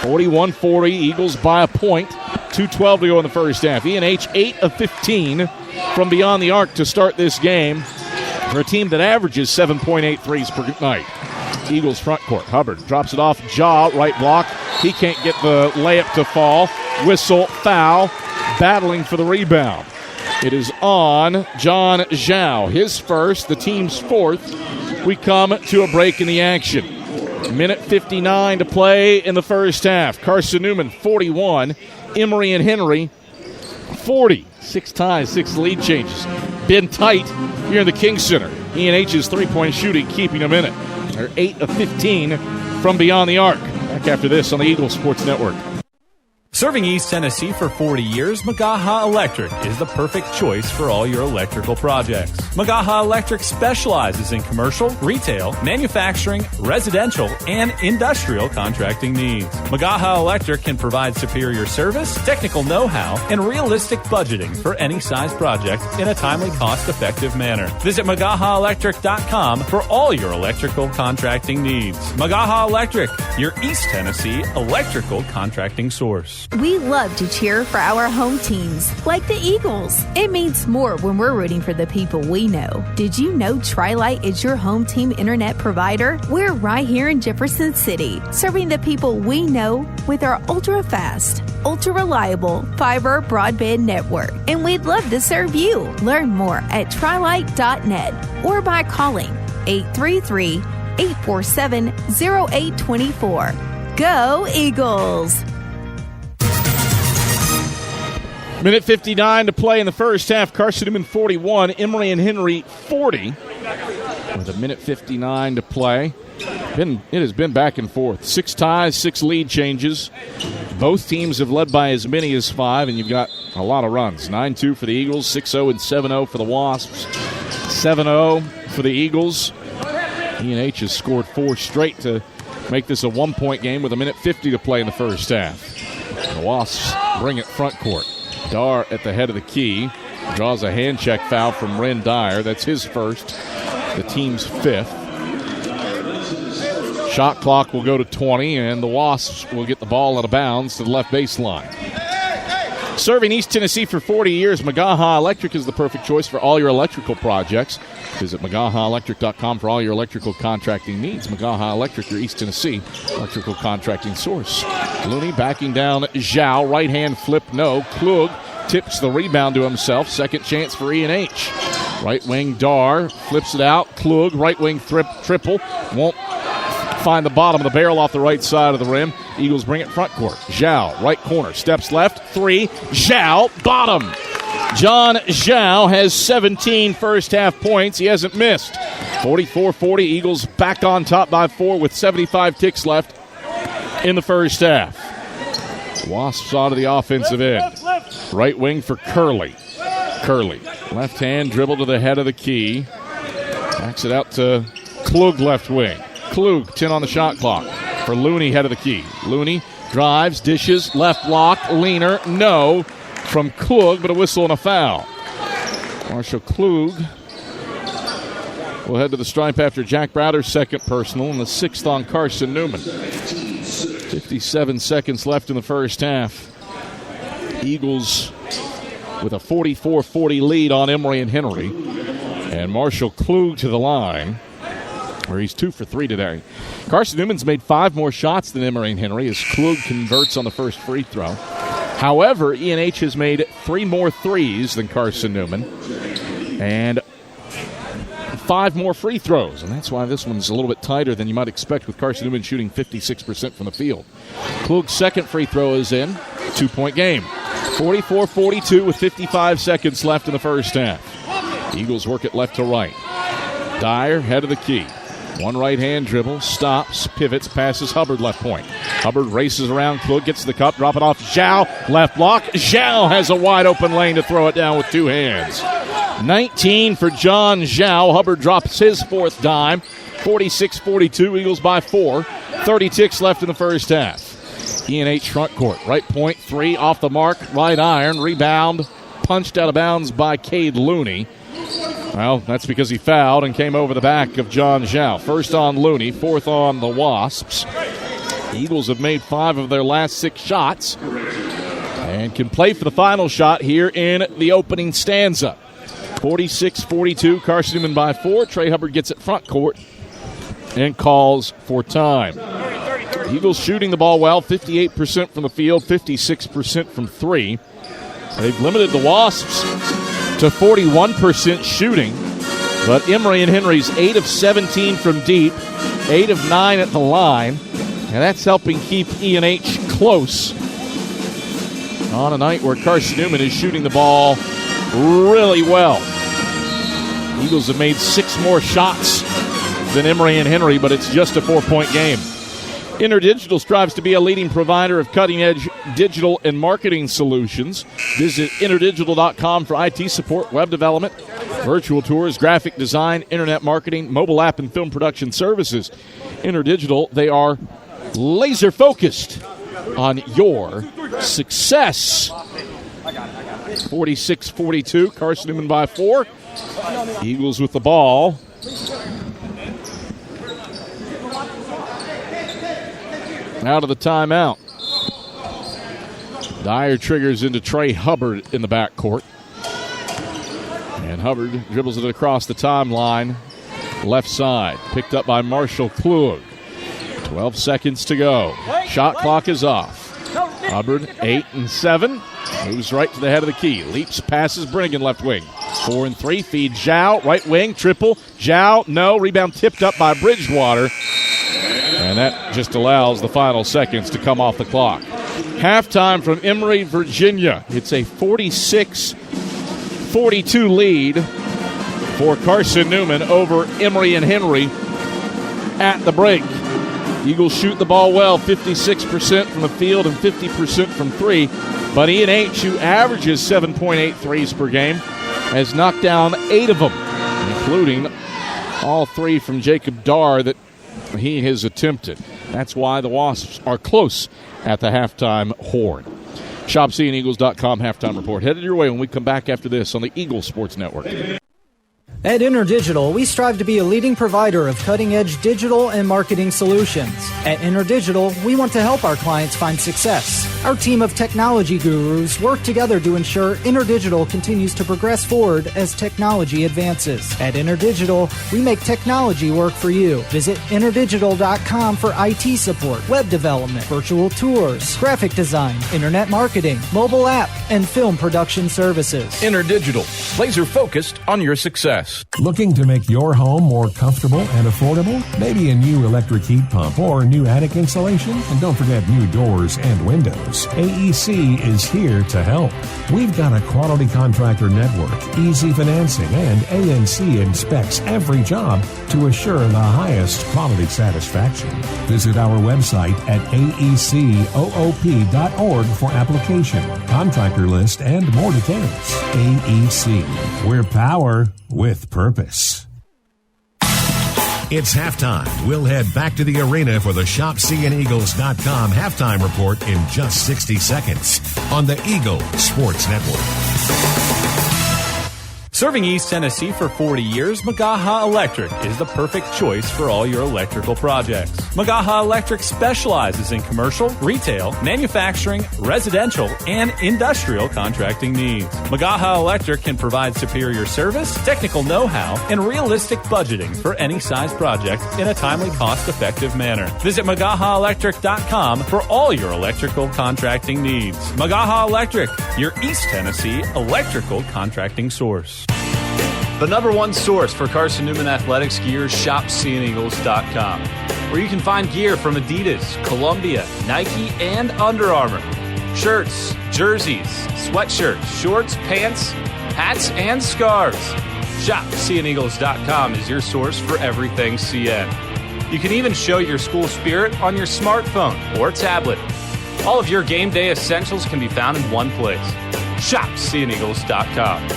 41-40, Eagles by a point. 2:12 to go in the first half. E&H 8 of 15 from beyond the arc to start this game for a team that averages 7.8 threes per night. Eagles front court. Hubbard drops it off Ja, right block. He can't get the layup to fall. Whistle, foul, battling for the rebound. It is on John Zhao. His first, the team's 4th. we come to a break in the action. Minute 59 to play in the first half. Carson-Newman 41, Emory and Henry 40. 6 ties, 6 lead changes. Been tight here in the King Center. E&H's three-point shooting keeping them in it. They're 8 of 15 from beyond the arc. Back after this on the Eagle Sports Network. Serving East Tennessee for 40 years, Magaha Electric is the perfect choice for all your electrical projects. Magaha Electric specializes in commercial, retail, manufacturing, residential, and industrial contracting needs. Magaha Electric can provide superior service, technical know-how, and realistic budgeting for any size project in a timely, cost-effective manner. Visit MagahaElectric.com for all your electrical contracting needs. Magaha Electric, your East Tennessee electrical contracting source. We love to cheer for our home teams, like the Eagles. It means more when we're rooting for the people we know. Did you know Tri-Lite is your home team internet provider? We're right here in Jefferson City, serving the people we know with our ultra-fast, ultra-reliable fiber broadband network. And we'd love to serve you. Learn more at trilite.net or by calling 833-847-0824. Go Eagles! Minute 59 to play in the first half. Carson-Newman 41, Emory and Henry 40. With a minute 59 to play. It has been back and forth. 6 ties, 6 lead changes. Both teams have led by as many as 5, and you've got a lot of runs. 9-2 for the Eagles, 6-0 and 7-0 for the Wasps. 7-0 for the Eagles. E&H has scored 4 straight to make this a 1-point game with a minute 50 to play in the first half. The Wasps bring it front court. Dar at the head of the key. Draws a hand check foul from Ren Dyer. That's his first. The team's 5th. Shot clock will go to 20, and the Wasps will get the ball out of bounds to the left baseline. Serving East Tennessee for 40 years, Magaha Electric is the perfect choice for all your electrical projects. Visit MagahaElectric.com for all your electrical contracting needs. Magaha Electric, your East Tennessee electrical contracting source. Looney backing down Zhao. Right hand flip, no. Klug tips the rebound to himself. Second chance for E&H. Right wing Dar flips it out. Klug, right wing triple. Won't find the bottom of the barrel off the right side of the rim. Eagles bring it front court. Zhao, right corner, steps left, 3. Zhao, bottom. John Zhao has 17 first half points. He hasn't missed. 44-40, Eagles back on top by 4 with 75 ticks left in the first half. Wasps onto the offensive end. Right wing for Curley. Curley, left hand dribble to the head of the key. Backs it out to Klug, left wing. Klug, 10 on the shot clock. For Looney, head of the key. Looney drives, dishes, left block, leaner, no. From Klug, but a whistle and a foul. Marshall Klug will head to the stripe after Jack Browder's second personal and the 6th on Carson-Newman. 57 seconds left in the first half. Eagles with a 44-40 lead on Emory and Henry. And Marshall Klug to the line, where he's 2 for 3 today. Carson-Newman's made 5 more shots than Emory and Henry as Klug converts on the first free throw. However, E&H has made 3 more threes than Carson-Newman and 5 more free throws, and that's why this one's a little bit tighter than you might expect with Carson-Newman shooting 56% from the field. Klug's second free throw is in. 2-point game. 44-42 with 55 seconds left in the first half. Eagles work it left to right. Dyer, head of the key. One right-hand dribble, stops, pivots, passes Hubbard left point. Hubbard races around, Klug gets to the cup, drop it off Zhao, left block. Zhao has a wide-open lane to throw it down with 2 hands. 19 for John Zhao. Hubbard drops his 4th dime. 46-42, Eagles by 4. 30 ticks left in the first half. E&H front court, right point, 3 off the mark, right iron, rebound, punched out of bounds by Cade Looney. Well, that's because he fouled and came over the back of John Zhao. First on Looney, 4th on the Wasps. The Eagles have made 5 of their last 6 shots and can play for the final shot here in the opening stanza. 46-42, Carson-Newman by 4. Trey Hubbard gets it front court and calls for time. The Eagles shooting the ball well, 58% from the field, 56% from 3. They've limited the Wasps to 41% shooting. But Emory and Henry's 8 of 17 from deep, 8 of 9 at the line, and that's helping keep E&H close on a night where Carson-Newman is shooting the ball really well. Eagles have made 6 more shots than Emory and Henry, but it's just a 4-point game. InterDigital strives to be a leading provider of cutting-edge digital and marketing solutions. Visit interdigital.com for IT support, web development, virtual tours, graphic design, internet marketing, mobile app, and film production services. InterDigital, they are laser-focused on your success. 46-42, Carson-Newman by 4. Eagles with the ball. Out of the timeout. Dyer triggers into Trey Hubbard in the backcourt. And Hubbard dribbles it across the timeline. Left side. Picked up by Marshall Klug. 12 seconds to go. Shot clock is off. Hubbard, 8 and 7. Moves right to the head of the key. Leaps, passes Brinnigan left wing. 4 and 3. Feed Zhao, right wing, triple. Zhao, no. Rebound tipped up by Bridgewater. And that just allows the final seconds to come off the clock. Halftime from Emory, Virginia. It's a 46-42 lead for Carson-Newman over Emory and Henry at the break. Eagles shoot the ball well, 56% from the field and 50% from 3. But E&H, who averages 7.8 threes per game, has knocked down 8 of them, including all 3 from Jacob Darr that he has attempted. That's why the Wasps are close at the halftime horn. ShopCNEagles.com halftime report. Headed your way when we come back after this on the Eagles Sports Network. At InterDigital, we strive to be a leading provider of cutting-edge digital and marketing solutions. At InterDigital, we want to help our clients find success. Our team of technology gurus work together to ensure InterDigital continues to progress forward as technology advances. At InterDigital, we make technology work for you. Visit interdigital.com for IT support, web development, virtual tours, graphic design, internet marketing, mobile app, and film production services. InterDigital, laser-focused on your success. Looking to make your home more comfortable and affordable? Maybe a new electric heat pump or new attic insulation? And don't forget new doors and windows. AEC is here to help. We've got a quality contractor network, easy financing, and ANC inspects every job to assure the highest quality satisfaction. Visit our website at aecoop.org for application, contractor list, and more details. AEC, we're power with purpose. It's halftime. We'll head back to the arena for the ShopCNEagles.com halftime report in just 60 seconds on the Eagle Sports Network. Serving East Tennessee for 40 years, Magaha Electric is the perfect choice for all your electrical projects. Magaha Electric specializes in commercial, retail, manufacturing, residential, and industrial contracting needs. Magaha Electric can provide superior service, technical know-how, and realistic budgeting for any size project in a timely, cost-effective manner. Visit MagahaElectric.com for all your electrical contracting needs. Magaha Electric, your East Tennessee electrical contracting source. The number one source for Carson-Newman athletics gear is ShopCNEagles.com, where you can find gear from Adidas, Columbia, Nike, and Under Armour. Shirts, jerseys, sweatshirts, shorts, pants, hats, and scarves. ShopCNEagles.com is your source for everything CN. You can even show your school spirit on your smartphone or tablet. All of your game day essentials can be found in one place. ShopCNEagles.com.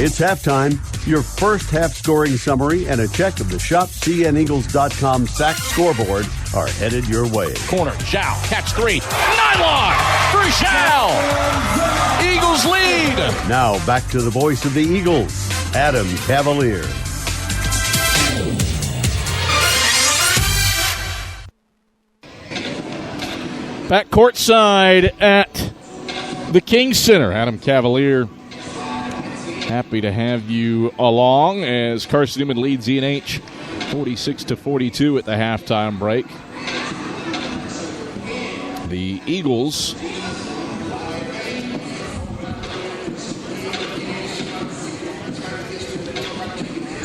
It's halftime. Your first half scoring summary and a check of the ShopCNEagles.com sack scoreboard are headed your way. Corner, Zhao, catch 3. Nylon for Zhao. Eagles lead. Now back to the voice of the Eagles, Adam Cavalier. Back courtside at the King Center. Adam Cavalier, happy to have you along as Carson-Newman leads E&H 46-42 at the halftime break. The Eagles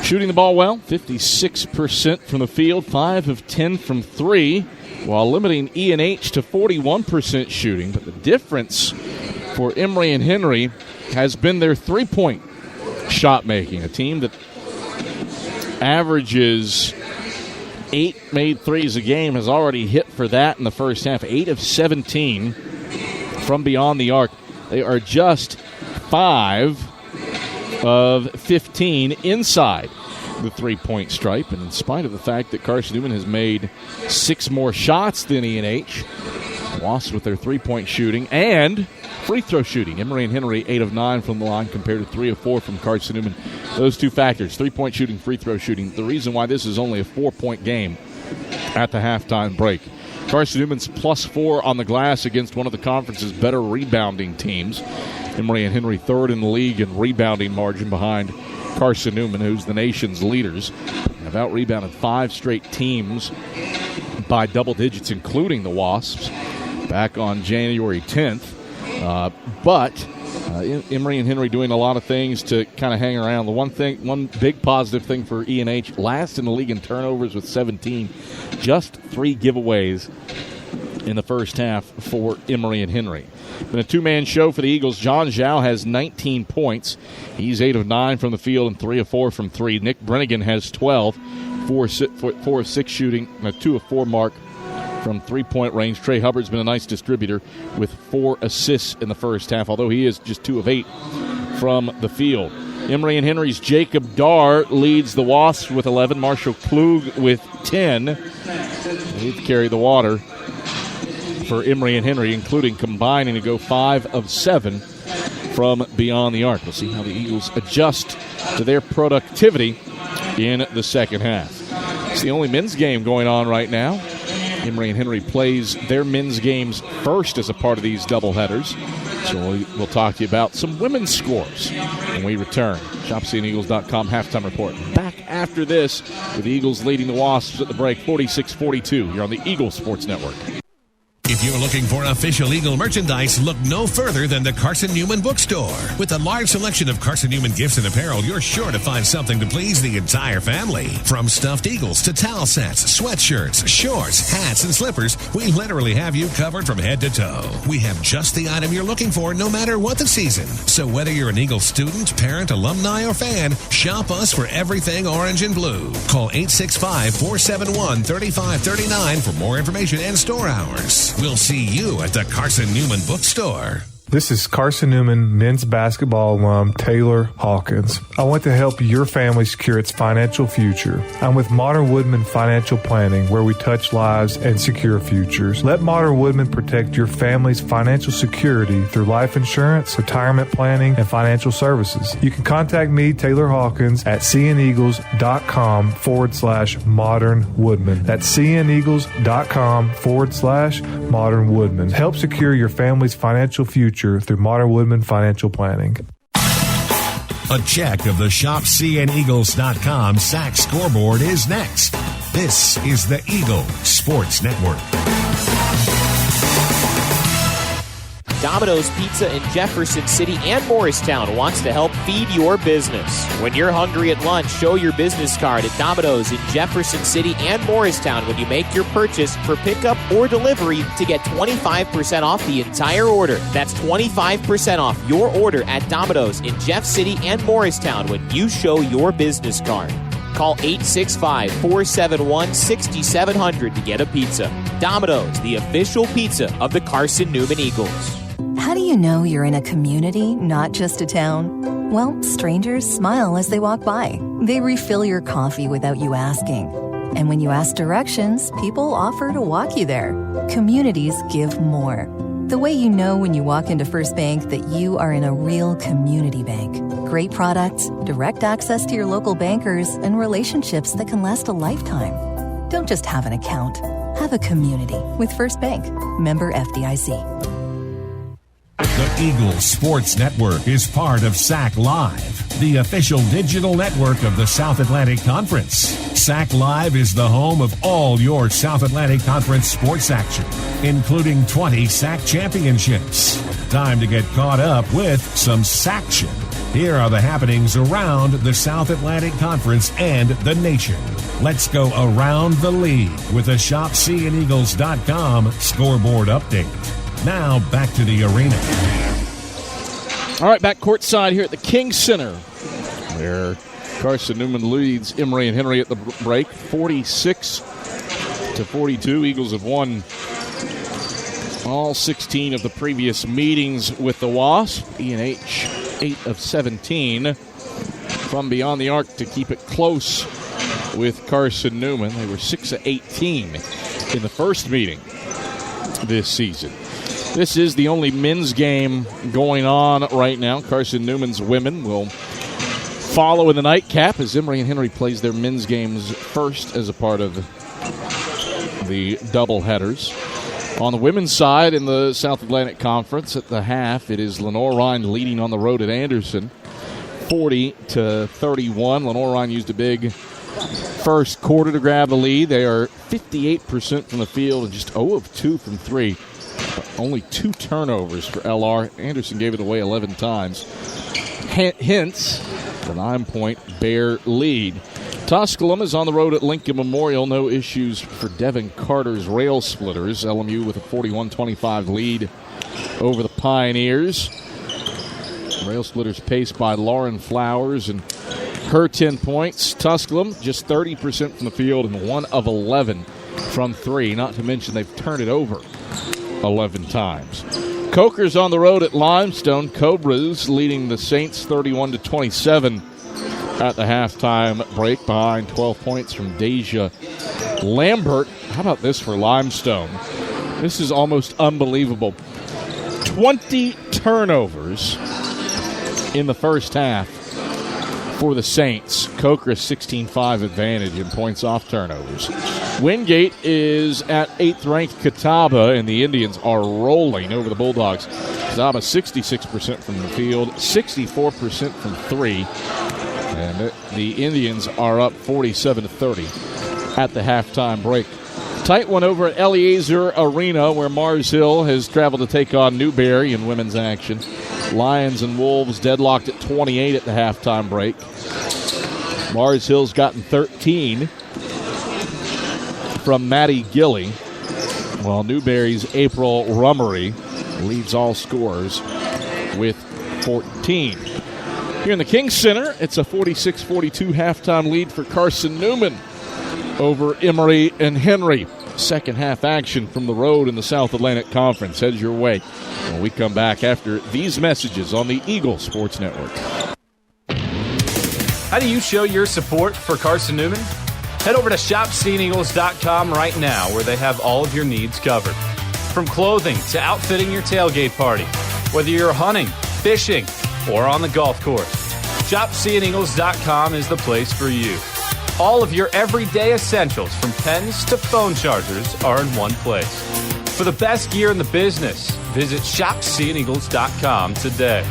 shooting the ball well, 56% from the field, 5 of 10 from 3, while limiting E&H to 41% shooting. But the difference for Emory and Henry has been their three-point shot making, a team that averages 8 made threes a game has already hit for that in the first half, 8 of 17 from beyond the arc. They are just 5 of 15 inside the three-point stripe, and in spite of the fact that Carson-Newman has made 6 more shots than E&H, lost with their three-point shooting and free throw shooting. Emory and Henry 8 of 9 from the line compared to 3 of 4 from Carson-Newman. Those two factors, three-point shooting, free throw shooting, the reason why this is only a 4-point game at the halftime break. Carson-Newman's +4 on the glass against one of the conference's better rebounding teams. Emory and Henry third in the league in rebounding margin behind Carson-Newman, who's the nation's leaders. Have out-rebounded 5 straight teams by double digits, including the Wasps, back on January 10th. But Emory and Henry doing a lot of things to kind of hang around. The one big positive thing for E&H, last in the league in turnovers with 17, just 3 giveaways in the first half for Emory and Henry. Been a two-man show for the Eagles. John Zhao has 19 points. He's 8 of 9 from the field and 3 of 4 from 3. Nick Brennigan has 12, 4 of 6 shooting, and a 2 of 4 mark from three-point range. Trey Hubbard's been a nice distributor with 4 assists in the first half, although he is just 2 of 8 from the field. Emory and Henry's Jacob Darr leads the Wasps with 11. Marshall Klug with 10. He'd carry the water for Emory and Henry, including combining to go 5 of 7 from beyond the arc. We'll see how the Eagles adjust to their productivity in the second half. It's the only men's game going on right now. Emory and Henry plays their men's games first as a part of these doubleheaders. So we'll talk to you about some women's scores when we return. ShopCNEagles.com halftime report. Back after this with the Eagles leading the Wasps at the break 46-42 here on the Eagle Sports Network. If you're looking for official Eagle merchandise, look no further than the Carson-Newman Bookstore. With a large selection of Carson-Newman gifts and apparel, you're sure to find something to please the entire family. From stuffed eagles to towel sets, sweatshirts, shorts, hats, and slippers, we literally have you covered from head to toe. We have just the item you're looking for no matter what the season. So whether you're an Eagle student, parent, alumni, or fan, shop us for everything orange and blue. Call 865-471-3539 for more information and store hours. We'll see you at the Carson-Newman Bookstore. This is Carson-Newman men's basketball alum Taylor Hawkins. I want to help your family secure its financial future. I'm with Modern Woodman Financial Planning, where we touch lives and secure futures. Let Modern Woodman protect your family's financial security through life insurance, retirement planning, and financial services. You can contact me, Taylor Hawkins, at cneagles.com/Modern Woodman. That's cneagles.com/Modern Woodman. Help secure your family's financial future through Modern Woodman Financial Planning. A check of the ShopCNEagles.com sack scoreboard is next. This is the Eagle Sports Network. Domino's Pizza in Jefferson City and Morristown wants to help feed your business. When you're hungry at lunch, show your business card at Domino's in Jefferson City and Morristown when you make your purchase for pickup or delivery to get 25% off the entire order. That's 25% off your order at Domino's in Jeff City and Morristown when you show your business card. Call 865-471-6700 to get a pizza. Domino's, the official pizza of the Carson-Newman Eagles. How do you know you're in a community, not just a town? Well, strangers smile as they walk by. They refill your coffee without you asking. And when you ask directions, people offer to walk you there. Communities give more. The way you know when you walk into First Bank that you are in a real community bank. Great products, direct access to your local bankers, and relationships that can last a lifetime. Don't just have an account. Have a community with First Bank. Member FDIC. The Eagles Sports Network is part of SAC Live, the official digital network of the South Atlantic Conference. SAC Live is the home of all your South Atlantic Conference sports action, including 20 SAC championships. Time to get caught up with some SACtion. Here are the happenings around the South Atlantic Conference and the nation. Let's go around the league with a ShopSeeandEagles.com scoreboard update. Now, back to the arena. All right, back courtside here at the King Center, where Carson-Newman leads Emory and Henry at the break, 46-42. Eagles have won all 16 of the previous meetings with the Wasp. E&H, 8 of 17 from beyond the arc to keep it close with Carson-Newman. They were 6 of 18 in the first meeting this season. This is the only men's game going on right now. Carson-Newman's women will follow in the nightcap as Emory and Henry plays their men's games first as a part of the doubleheaders. On the women's side in the South Atlantic Conference at the half, it is Lenore-Rhine leading on the road at Anderson, 40-31. Lenore-Rhine used a big first quarter to grab the lead. They are 58% from the field and just 0 of 2 from 3. Only 2 turnovers for LR. Anderson gave it away 11 times. Hence, the 9-point Bear lead. Tusculum is on the road at Lincoln Memorial. No issues for Devin Carter's Rail Splitters. LMU with a 41-25 lead over the Pioneers. Rail Splitters paced by Lauren Flowers and her 10 points. Tusculum just 30% from the field and 1 of 11 from 3. Not to mention they've turned it over 11 times. Coker's on the road at Limestone. Cobras leading the Saints 31-27 at the halftime break behind 12 points from Deja Lambert. How about this for Limestone? This is almost unbelievable. 20 turnovers in the first half for the Saints. Coker 16-5 advantage in points off turnovers. Wingate is at 8th-ranked Catawba, and the Indians are rolling over the Bulldogs. Catawba 66% from the field, 64% from 3. And the Indians are up 47-30 at the halftime break. Tight one over at Eliezer Arena, where Mars Hill has traveled to take on Newberry in women's action. Lions and Wolves deadlocked at 28 at the halftime break. Mars Hill's gotten 13 from Maddie Gilly, while Newberry's April Rummery leads all scorers with 14. Here in the King Center, it's a 46-42 halftime lead for Carson-Newman over Emory and Henry. Second half action from the road in the South Atlantic Conference. Heads your way when we come back after these messages on the Eagle Sports Network. How do you show your support for Carson-Newman? Head over to ShopSeeingEagles.com right now, where they have all of your needs covered. From clothing to outfitting your tailgate party, whether you're hunting, fishing, or on the golf course, ShopSeeingEagles.com is the place for you. All of your everyday essentials, from pens to phone chargers, are in one place. For the best gear in the business, visit ShopSeeingEagles.com today.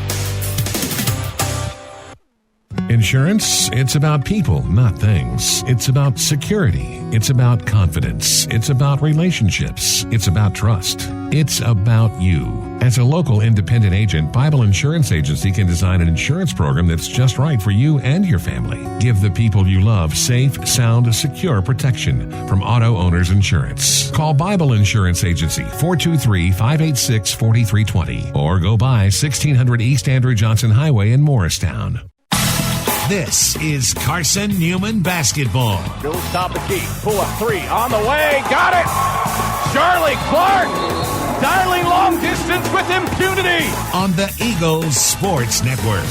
Insurance, it's about people, not things. It's about security. It's about confidence. It's about relationships. It's about trust. It's about you. As a local independent agent, Bible Insurance Agency can design an insurance program that's just right for you and your family. Give the people you love safe, sound, secure protection from Auto Owners Insurance. Call Bible Insurance Agency, 423-586-4320, or go by 1600 East Andrew Johnson Highway in Morristown. This is Carson-Newman basketball. Goes top of key. Pull up 3 on the way. Got it. Charlie Clark dialing long distance with impunity. On the Eagles Sports Network.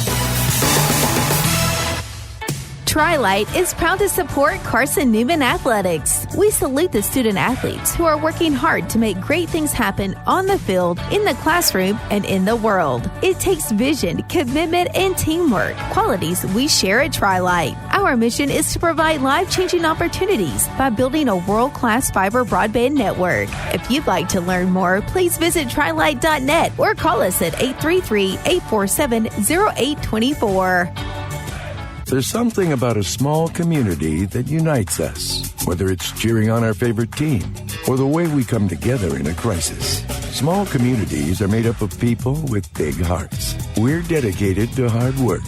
Tri-Light is proud to support Carson-Newman Athletics. We salute the student athletes who are working hard to make great things happen on the field, in the classroom, and in the world. It takes vision, commitment, and teamwork, qualities we share at Tri-Light. Our mission is to provide life-changing opportunities by building a world-class fiber broadband network. If you'd like to learn more, please visit trilight.net or call us at 833-847-0824. There's something about a small community that unites us, whether it's cheering on our favorite team or the way we come together in a crisis. Small communities are made up of people with big hearts. We're dedicated to hard work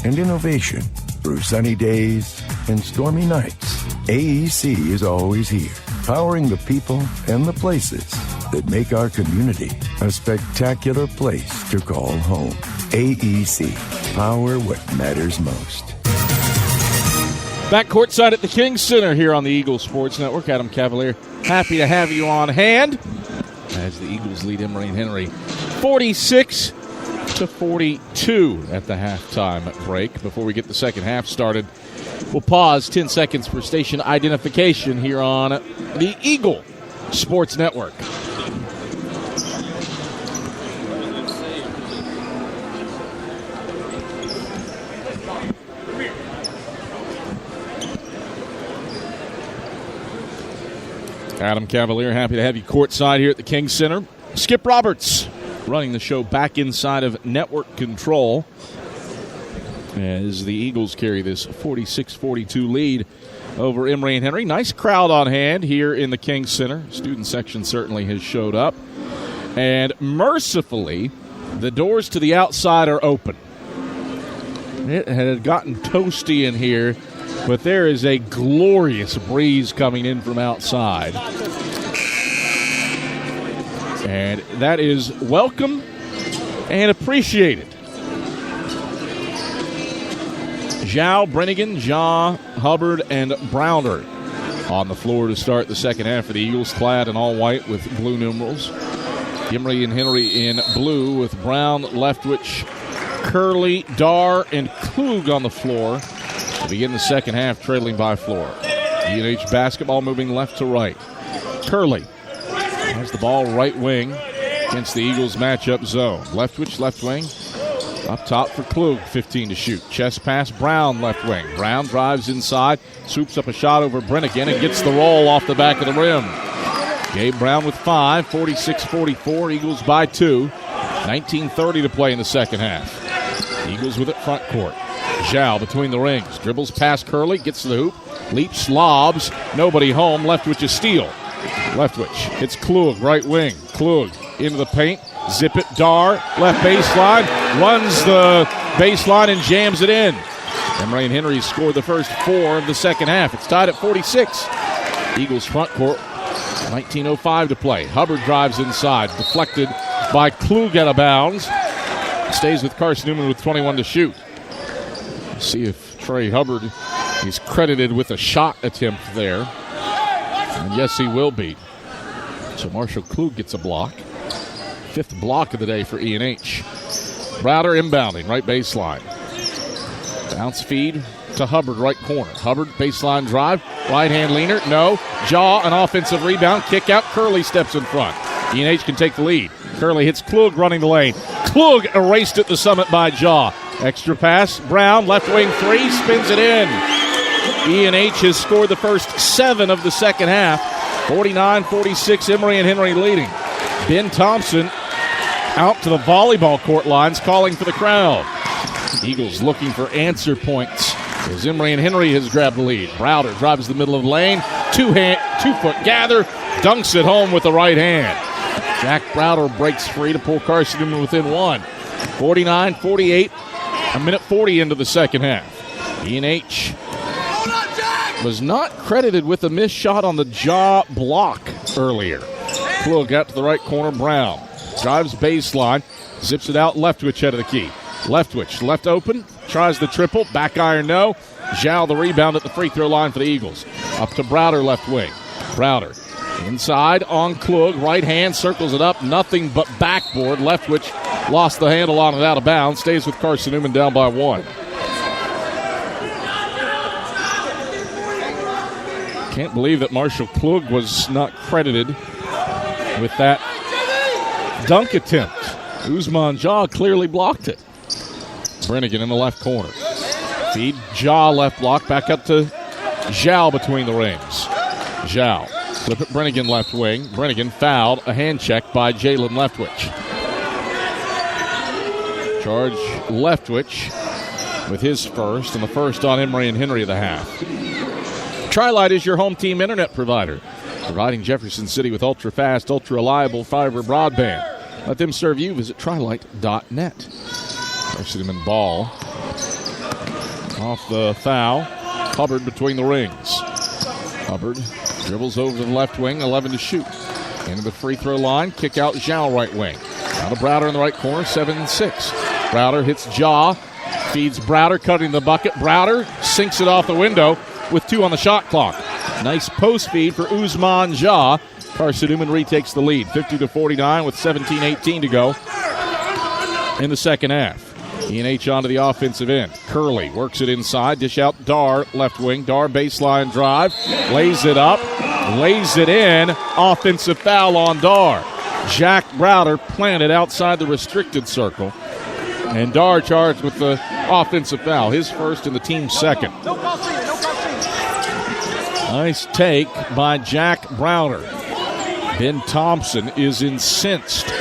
and innovation through sunny days and stormy nights. AEC is always here, powering the people and the places that make our community a spectacular place to call home. AEC, power what matters most. Back courtside at the King Center here on the Eagles Sports Network. Adam Cavalier, happy to have you on hand as the Eagles lead Emory and Henry 46-42 at the halftime break. Before we get the second half started, we'll pause 10 seconds for station identification here on the Eagle Sports Network. Adam Cavalier, happy to have you courtside here at the King Center. Skip Roberts running the show back inside of network control as the Eagles carry this 46-42 lead over Emory and Henry. Nice crowd on hand here in the King Center. Student section certainly has showed up. And mercifully, the doors to the outside are open. It had gotten toasty in here, but there is a glorious breeze coming in from outside. And that is welcome and appreciated. Zhao, Brennigan, Jaw, Hubbard, and Browner on the floor to start the second half for the Eagles, clad in all white with blue numerals. Emory and Henry in blue with Brown, Leftwich, Curley, Dar, and Klug on the floor to begin the second half, trailing by floor. UNH basketball moving left to right. Curley has the ball right wing against the Eagles matchup zone. Leftwich, left wing. Up top for Klug, 15 to shoot. Chest pass, Brown, left wing. Brown drives inside, swoops up a shot over Brennigan and gets the roll off the back of the rim. Gabe Brown with 5, 46-44. Eagles by 2. 19:30 to play in the second half. Eagles with it front court. Zhao between the rings. Dribbles past Curley, gets to the hoop. Leaps, lobs. Nobody home. Leftwich a steal. Leftwich hits Klug, right wing. Klug into the paint. Zip it, Dar, left baseline. Runs the baseline and jams it in. Emory and Henry scored the first 4 of the second half. It's tied at 46. Eagles front court. 19:05 to play. Hubbard drives inside. Deflected by Klug out of bounds. Stays with Carson-Newman with 21 to shoot. See if Trey Hubbard is credited with a shot attempt there. And yes, he will be. So Marshall Klug gets a block. 5th block of the day for E&H. Browder inbounding, right baseline. Bounce feed to Hubbard, right corner. Hubbard, baseline drive. Right-hand leaner, no. Jaw, an offensive rebound. Kick out, Curley steps in front. E&H can take the lead. Curley hits Klug running the lane. Klug erased at the summit by Jaw. Extra pass, Brown, left wing 3, spins it in. E&H has scored the first 7 of the second half. 49-46, Emory and Henry leading. Ben Thompson out to the volleyball court lines, calling for the crowd. Eagles looking for answer points as Emory and Henry has grabbed the lead. Browder drives the middle of the lane, 2-foot gather, dunks it home with the right hand. Jack Browder breaks free to pull Carson-Newman within 1. 49-48, a minute 40 into the second half. E&H was not credited with a missed shot on the Jaw block earlier. Klug out to the right corner, Brown. Drives baseline, zips it out, Leftwich head of the key. Leftwich, left open, tries the triple, back iron no. Zhao the rebound at the free throw line for the Eagles. Up to Browder, left wing. Browder inside on Klug, right hand, circles it up, nothing but backboard. Leftwich lost the handle on it out of bounds, stays with Carson-Newman down by 1. Can't believe that Marshall Klug was not credited with that dunk attempt. Usman Jah clearly blocked it. Brennigan in the left corner. Feed Jah left block back up to Zhao between the rings. Zhao. Flip it Brennigan left wing. Brennigan fouled. A hand check by Jalen Leftwich. Charge Leftwich with his first, and the first on Emory and Henry of the half. Tri-Lite is your home team internet provider, providing Jefferson City with ultra-fast, ultra-reliable fiber broadband. Let them serve you. Visit trilite.net. Carson-Newman ball. Off the foul. Hubbard between the rings. Hubbard dribbles over to the left wing, 11 to shoot. Into the free throw line, kick out Zhao right wing. Now to Browder in the right corner, 7-6. Browder hits Jah, feeds Browder, cutting the bucket. Browder sinks it off the window with 2 on the shot clock. Nice post feed for Usman Jah. Carson-Newman retakes the lead, 50-49 with 17-18 to go in the second half. E&H onto the offensive end. Curley works it inside. Dish out Dar, left wing. Dar baseline drive. Lays it up. Lays it in. Offensive foul on Dar. Jack Browder planted outside the restricted circle. And Dar charged with the offensive foul. His first and the team's second. Nice take by Jack Browder. Ben Thompson is incensed.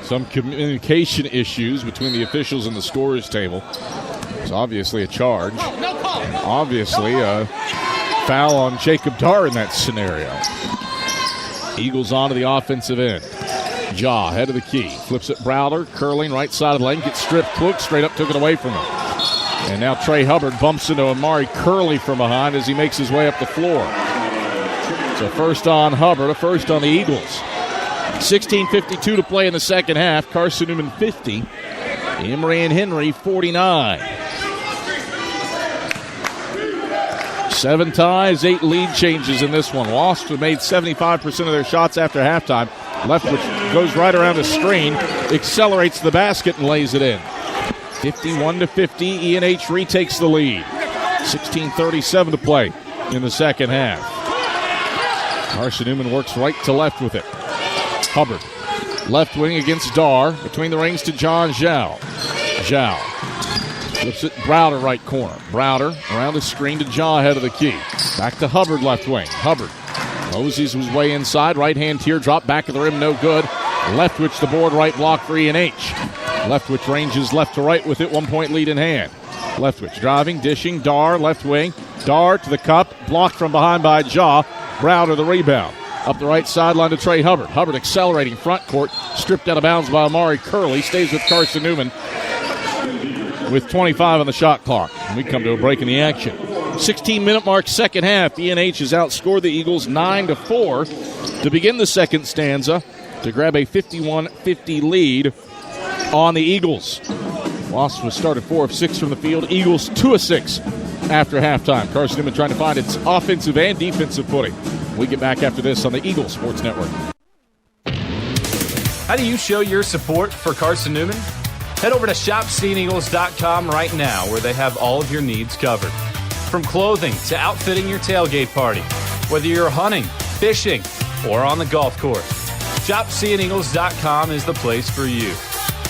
Some communication issues between the officials and the scorers table. It's obviously a charge. Obviously a foul on Jacob Dar in that scenario. Eagles onto the offensive end. Jah, head of the key. Flips it Browder, curling right side of the lane. Gets stripped. Klug straight up, took it away from him. And now Trey Hubbard bumps into Emory Curley from behind as he makes his way up the floor. So first on Hubbard, a first on the Eagles. 16:52 to play in the second half. Carson-Newman 50. Emory and Henry 49. 7 ties, 8 lead changes in this one. Wasps have made 75% of their shots after halftime. Leftwich goes right around the screen, accelerates the basket, and lays it in. 51-50, E&H retakes the lead. 16:37 to play in the second half. Carson-Newman works right to left with it. Hubbard, left wing against Dar, between the rings to John Zhao. Zhao flips it Browder right corner. Browder around the screen to Jah, head of the key. Back to Hubbard left wing. Hubbard moses his way inside, right hand teardrop, back of the rim, no good. Leftwich the board, right block for E&H. Leftwich ranges left to right with it, 1 point lead in hand. Leftwich driving, dishing, Dar left wing. Dar to the cup, blocked from behind by Jah. Browder the rebound. Up the right sideline to Trey Hubbard. Hubbard accelerating front court. Stripped out of bounds by Amari Curley. Stays with Carson-Newman with 25 on the shot clock. And we come to a break in the action. 16-minute mark, second half. E&H has outscored the Eagles 9-4 to begin the second stanza to grab a 51-50 lead on the Eagles. Wasps was started 4 of 6 from the field. Eagles 2 of 6 after halftime. Carson-Newman trying to find its offensive and defensive footing. We get back after this on the Eagles Sports Network. How do you show your support for Carson-Newman? Head over to shopseeandeagles.com right now, where they have all of your needs covered. From clothing to outfitting your tailgate party, whether you're hunting, fishing, or on the golf course, shopseeandeagles.com is the place for you.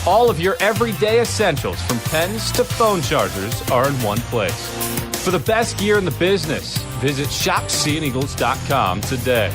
All of your everyday essentials, from pens to phone chargers, are in one place. For the best gear in the business, visit shopseeandeagles.com today.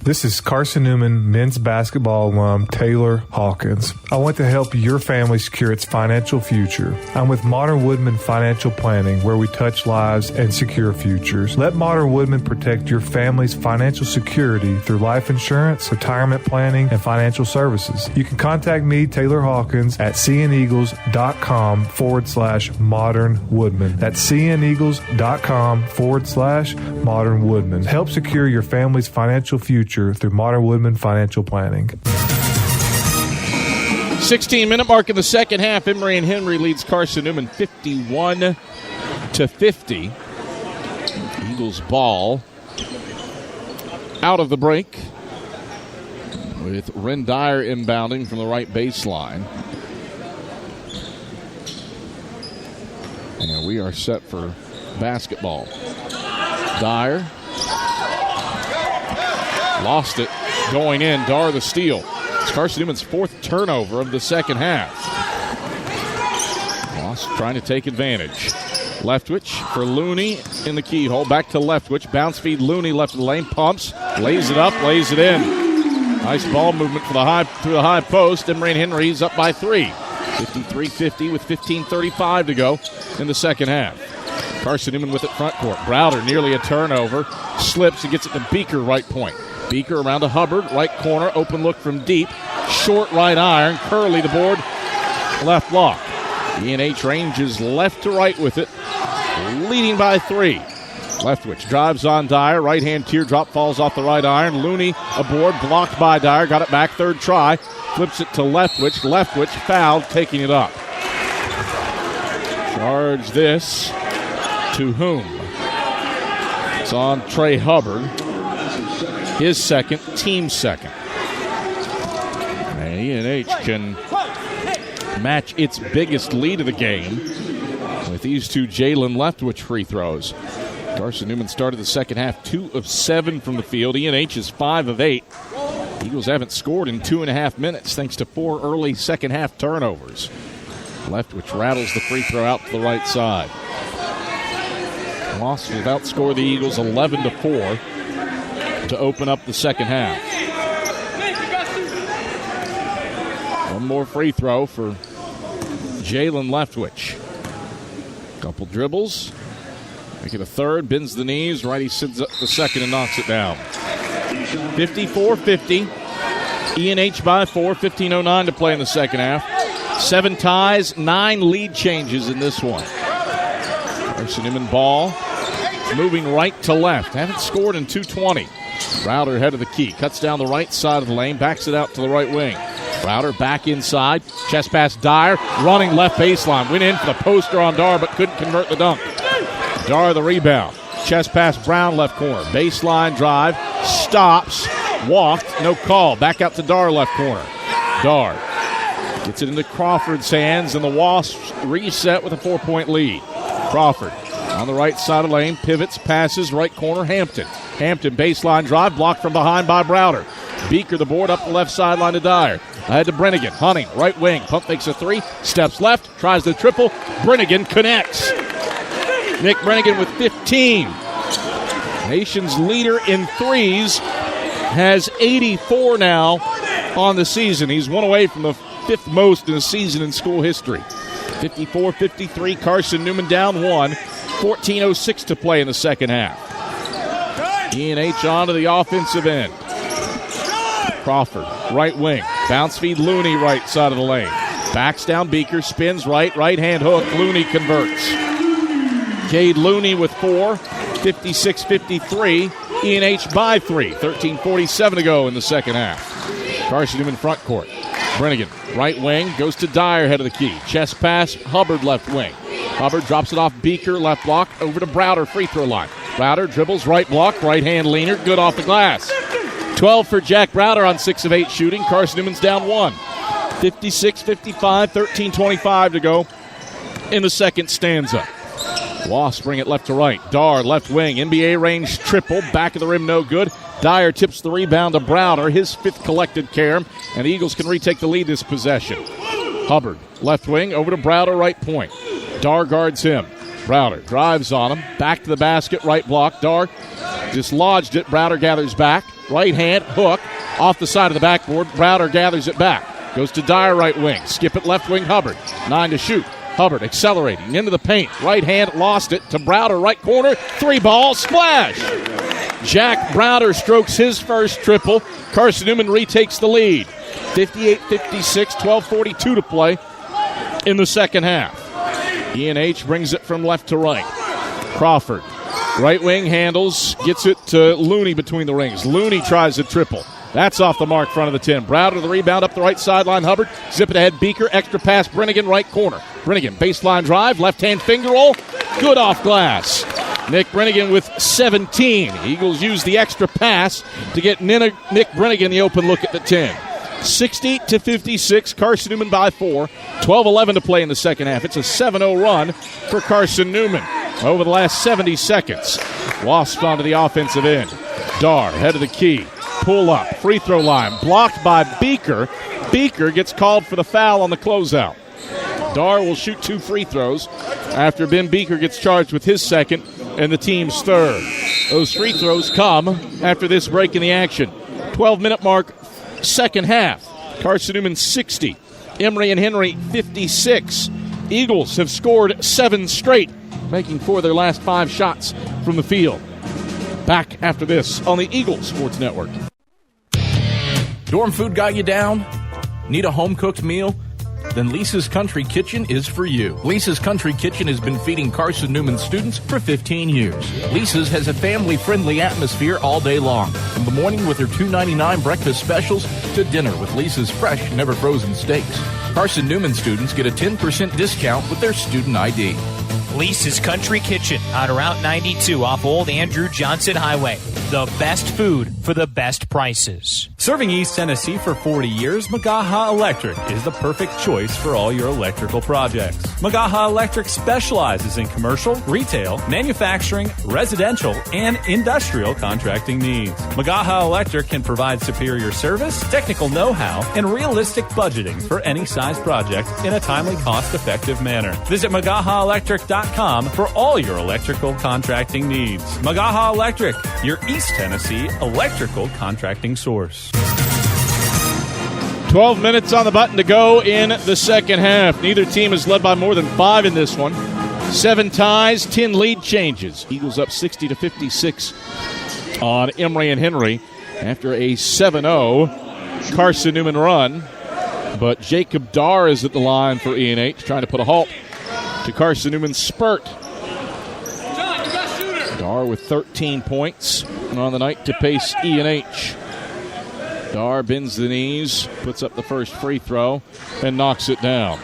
This is Carson-Newman men's basketball alum Taylor Hawkins. I want to help your family secure its financial future. I'm with Modern Woodman Financial Planning, where we touch lives and secure futures. Let Modern Woodman protect your family's financial security through life insurance, retirement planning, and financial services. You can contact me, Taylor Hawkins, at cneagles.com/Modern Woodman. That's cneagles.com/Modern Woodman. Help secure your family's financial future through Modern Woodman Financial Planning. 16-minute mark in the second half. Emory and Henry leads Carson-Newman 51-50. 50. Eagles ball out of the break with Ren Dyer inbounding from the right baseline. And we are set for basketball. Dyer lost it going in. Dar the steal. It's Carson-Newman's 4th turnover of the second half. Ross trying to take advantage. Leftwich for Looney in the keyhole. Back to Leftwich. Bounce feed Looney left of the lane. Pumps. Lays it up. Lays it in. Nice ball movement for through the high post. Emory and Henry's up by 3. 53-50 with 15:35 to go in the second half. Carson-Newman with it front court. Browder nearly a turnover. Slips and gets it to Beaker right point. Beaker around to Hubbard. Right corner. Open look from deep. Short right iron. Curley the board. Left block. E&H ranges left to right with it. Leading by 3. Leftwich drives on Dyer. Right-hand teardrop falls off the right iron. Looney aboard. Blocked by Dyer. Got it back. 3rd try. Flips it to Leftwich. Leftwich fouled. Taking it up. Charge this to whom? It's on Trey Hubbard. His second. Team second. And E&H can match its biggest lead of the game with these 2 Jalen Leftwich free throws. Carson-Newman started the second half 2 of 7 from the field. E&H is 5 of 8. Eagles haven't scored in 2.5 minutes thanks to 4 early second half turnovers. Leftwich rattles the free throw out to the right side. Loss will outscore the Eagles 11-4 to open up the second half. One more free throw for Jalen Leftwich. Couple dribbles. Make it a third. Bends the knees. Righty sends up the second and knocks it down. 54-50. E&H by 4. 15:09 to play in the second half. 7 ties, 9 lead changes in this one. Carson-Newman ball. Moving right to left. Haven't scored in 2:20. Browder head of the key. Cuts down the right side of the lane. Backs it out to the right wing. Browder back inside. Chest pass Dyer. Running left baseline. Went in for the poster on Dar, but couldn't convert the dunk. Dar the rebound. Chest pass Brown left corner. Baseline drive. Stops. Walked. No call. Back out to Dar left corner. Dar gets it into Crawford's hands, and the Wasps reset with a 4-point lead. Crawford on the right side of the lane. Pivots. Passes. Right corner. Hampton. Hampton baseline drive. Blocked from behind by Browder. Beaker the board up the left sideline to Dyer. Ahead to Brennigan. Hunting, right wing. Pump fakes a 3. Steps left. Tries the triple. Brennigan connects. Nick Brennigan with 15. Nation's leader in threes. Has 84 now on the season. He's one away from the 5th most in a season in school history. 54-53. Carson-Newman down 1. 14:06 to play in the second half. E&H on to the offensive end. Crawford, right wing. Bounce feed Looney, right side of the lane. Backs down Beaker, spins right hand hook. Looney converts. Cade Looney with 4. 56-53. E&H by 3. 13:47 to go in the second half. Carson-Newman front court. Brennigan, right wing, goes to Dyer, head of the key. Chest pass, Hubbard left wing. Hubbard drops it off Beaker, left block, over to Browder, free throw line. Browder dribbles, right block, right hand leaner, good off the glass. 12 for Jack Browder on 6 of 8 shooting. Carson-Newman's down 1. 56-55, 13:25 to go in the second stanza. Wasps bring it left to right. Dar, left wing, NBA range triple, back of the rim, no good. Dyer tips the rebound to Browder, his 5th collected care, and the Eagles can retake the lead this possession. Hubbard, left wing, over to Browder, right point. Dar guards him. Browder drives on him, back to the basket, right block. Dar dislodged it. Browder gathers back. Right hand, hook, off the side of the backboard. Browder gathers it back. Goes to Dyer, right wing. Skip it, left wing, Hubbard. 9 to shoot. Hubbard accelerating into the paint. Right hand, lost it to Browder, right corner. 3-ball, splash. Jack Browder strokes his first triple. Carson-Newman retakes the lead. 58-56, 12:42 to play in the second half. E&H brings it from left to right. Crawford, right wing handles, gets it to Looney between the rings. Looney tries a triple. That's off the mark, front of the 10. Browder to the rebound up the right sideline. Hubbard, zip it ahead. Beaker, extra pass. Brennigan, right corner. Brennigan, baseline drive, left-hand finger roll. Good off glass. Nick Brennigan with 17. Eagles use the extra pass to get Nick Brennigan the open look at the 10. 60-56, Carson-Newman by 4. 12-11 to play in the second half. It's a 7-0 run for Carson-Newman over the last 70 seconds. Wasps onto the offensive end. Dar, head of the key. Pull up, free throw line, blocked by Beaker. Beaker gets called for the foul on the closeout. Dar will shoot 2 free throws after Ben Beaker gets charged with his second and the team's third. Those free throws come after this break in the action. 12-minute mark, second half. Carson-Newman 60. Emory and Henry 56. Eagles have scored 7 straight, making 4 of their last 5 shots from the field. Back after this on the Eagles Sports Network. Dorm food got you down? Need a home-cooked meal? Then Lisa's Country Kitchen is for you. Lisa's Country Kitchen has been feeding Carson-Newman students for 15 years. Lisa's has a family-friendly atmosphere all day long. From the morning with their $2.99 breakfast specials to dinner with Lisa's fresh, never-frozen steaks. Carson-Newman students get a 10% discount with their student ID. Lisa's Country Kitchen on Route 92 off Old Andrew Johnson Highway. The best food for the best prices. Serving East Tennessee for 40 years, Magaha Electric is the perfect choice for all your electrical projects. Magaha Electric specializes in commercial, retail, manufacturing, residential, and industrial contracting needs. Magaha Electric can provide superior service, technical know-how, and realistic budgeting for any size project in a timely, cost-effective manner. Visit MagahaElectric.com for all your electrical contracting needs. Magaha Electric, your East Tennessee electrical contracting source. 12 minutes on the button to go in the second half. Neither team has led by more than 5 in this one. 7 ties, 10 lead changes. Eagles up 60-56 on Emory and Henry after a 7-0 Carson-Newman run. But Jacob Dar is at the line for E&H, trying to put a halt to Carson-Newman's spurt. Dar with 13 points on the night to pace E&H. Dar bends the knees, puts up the first free throw, and knocks it down.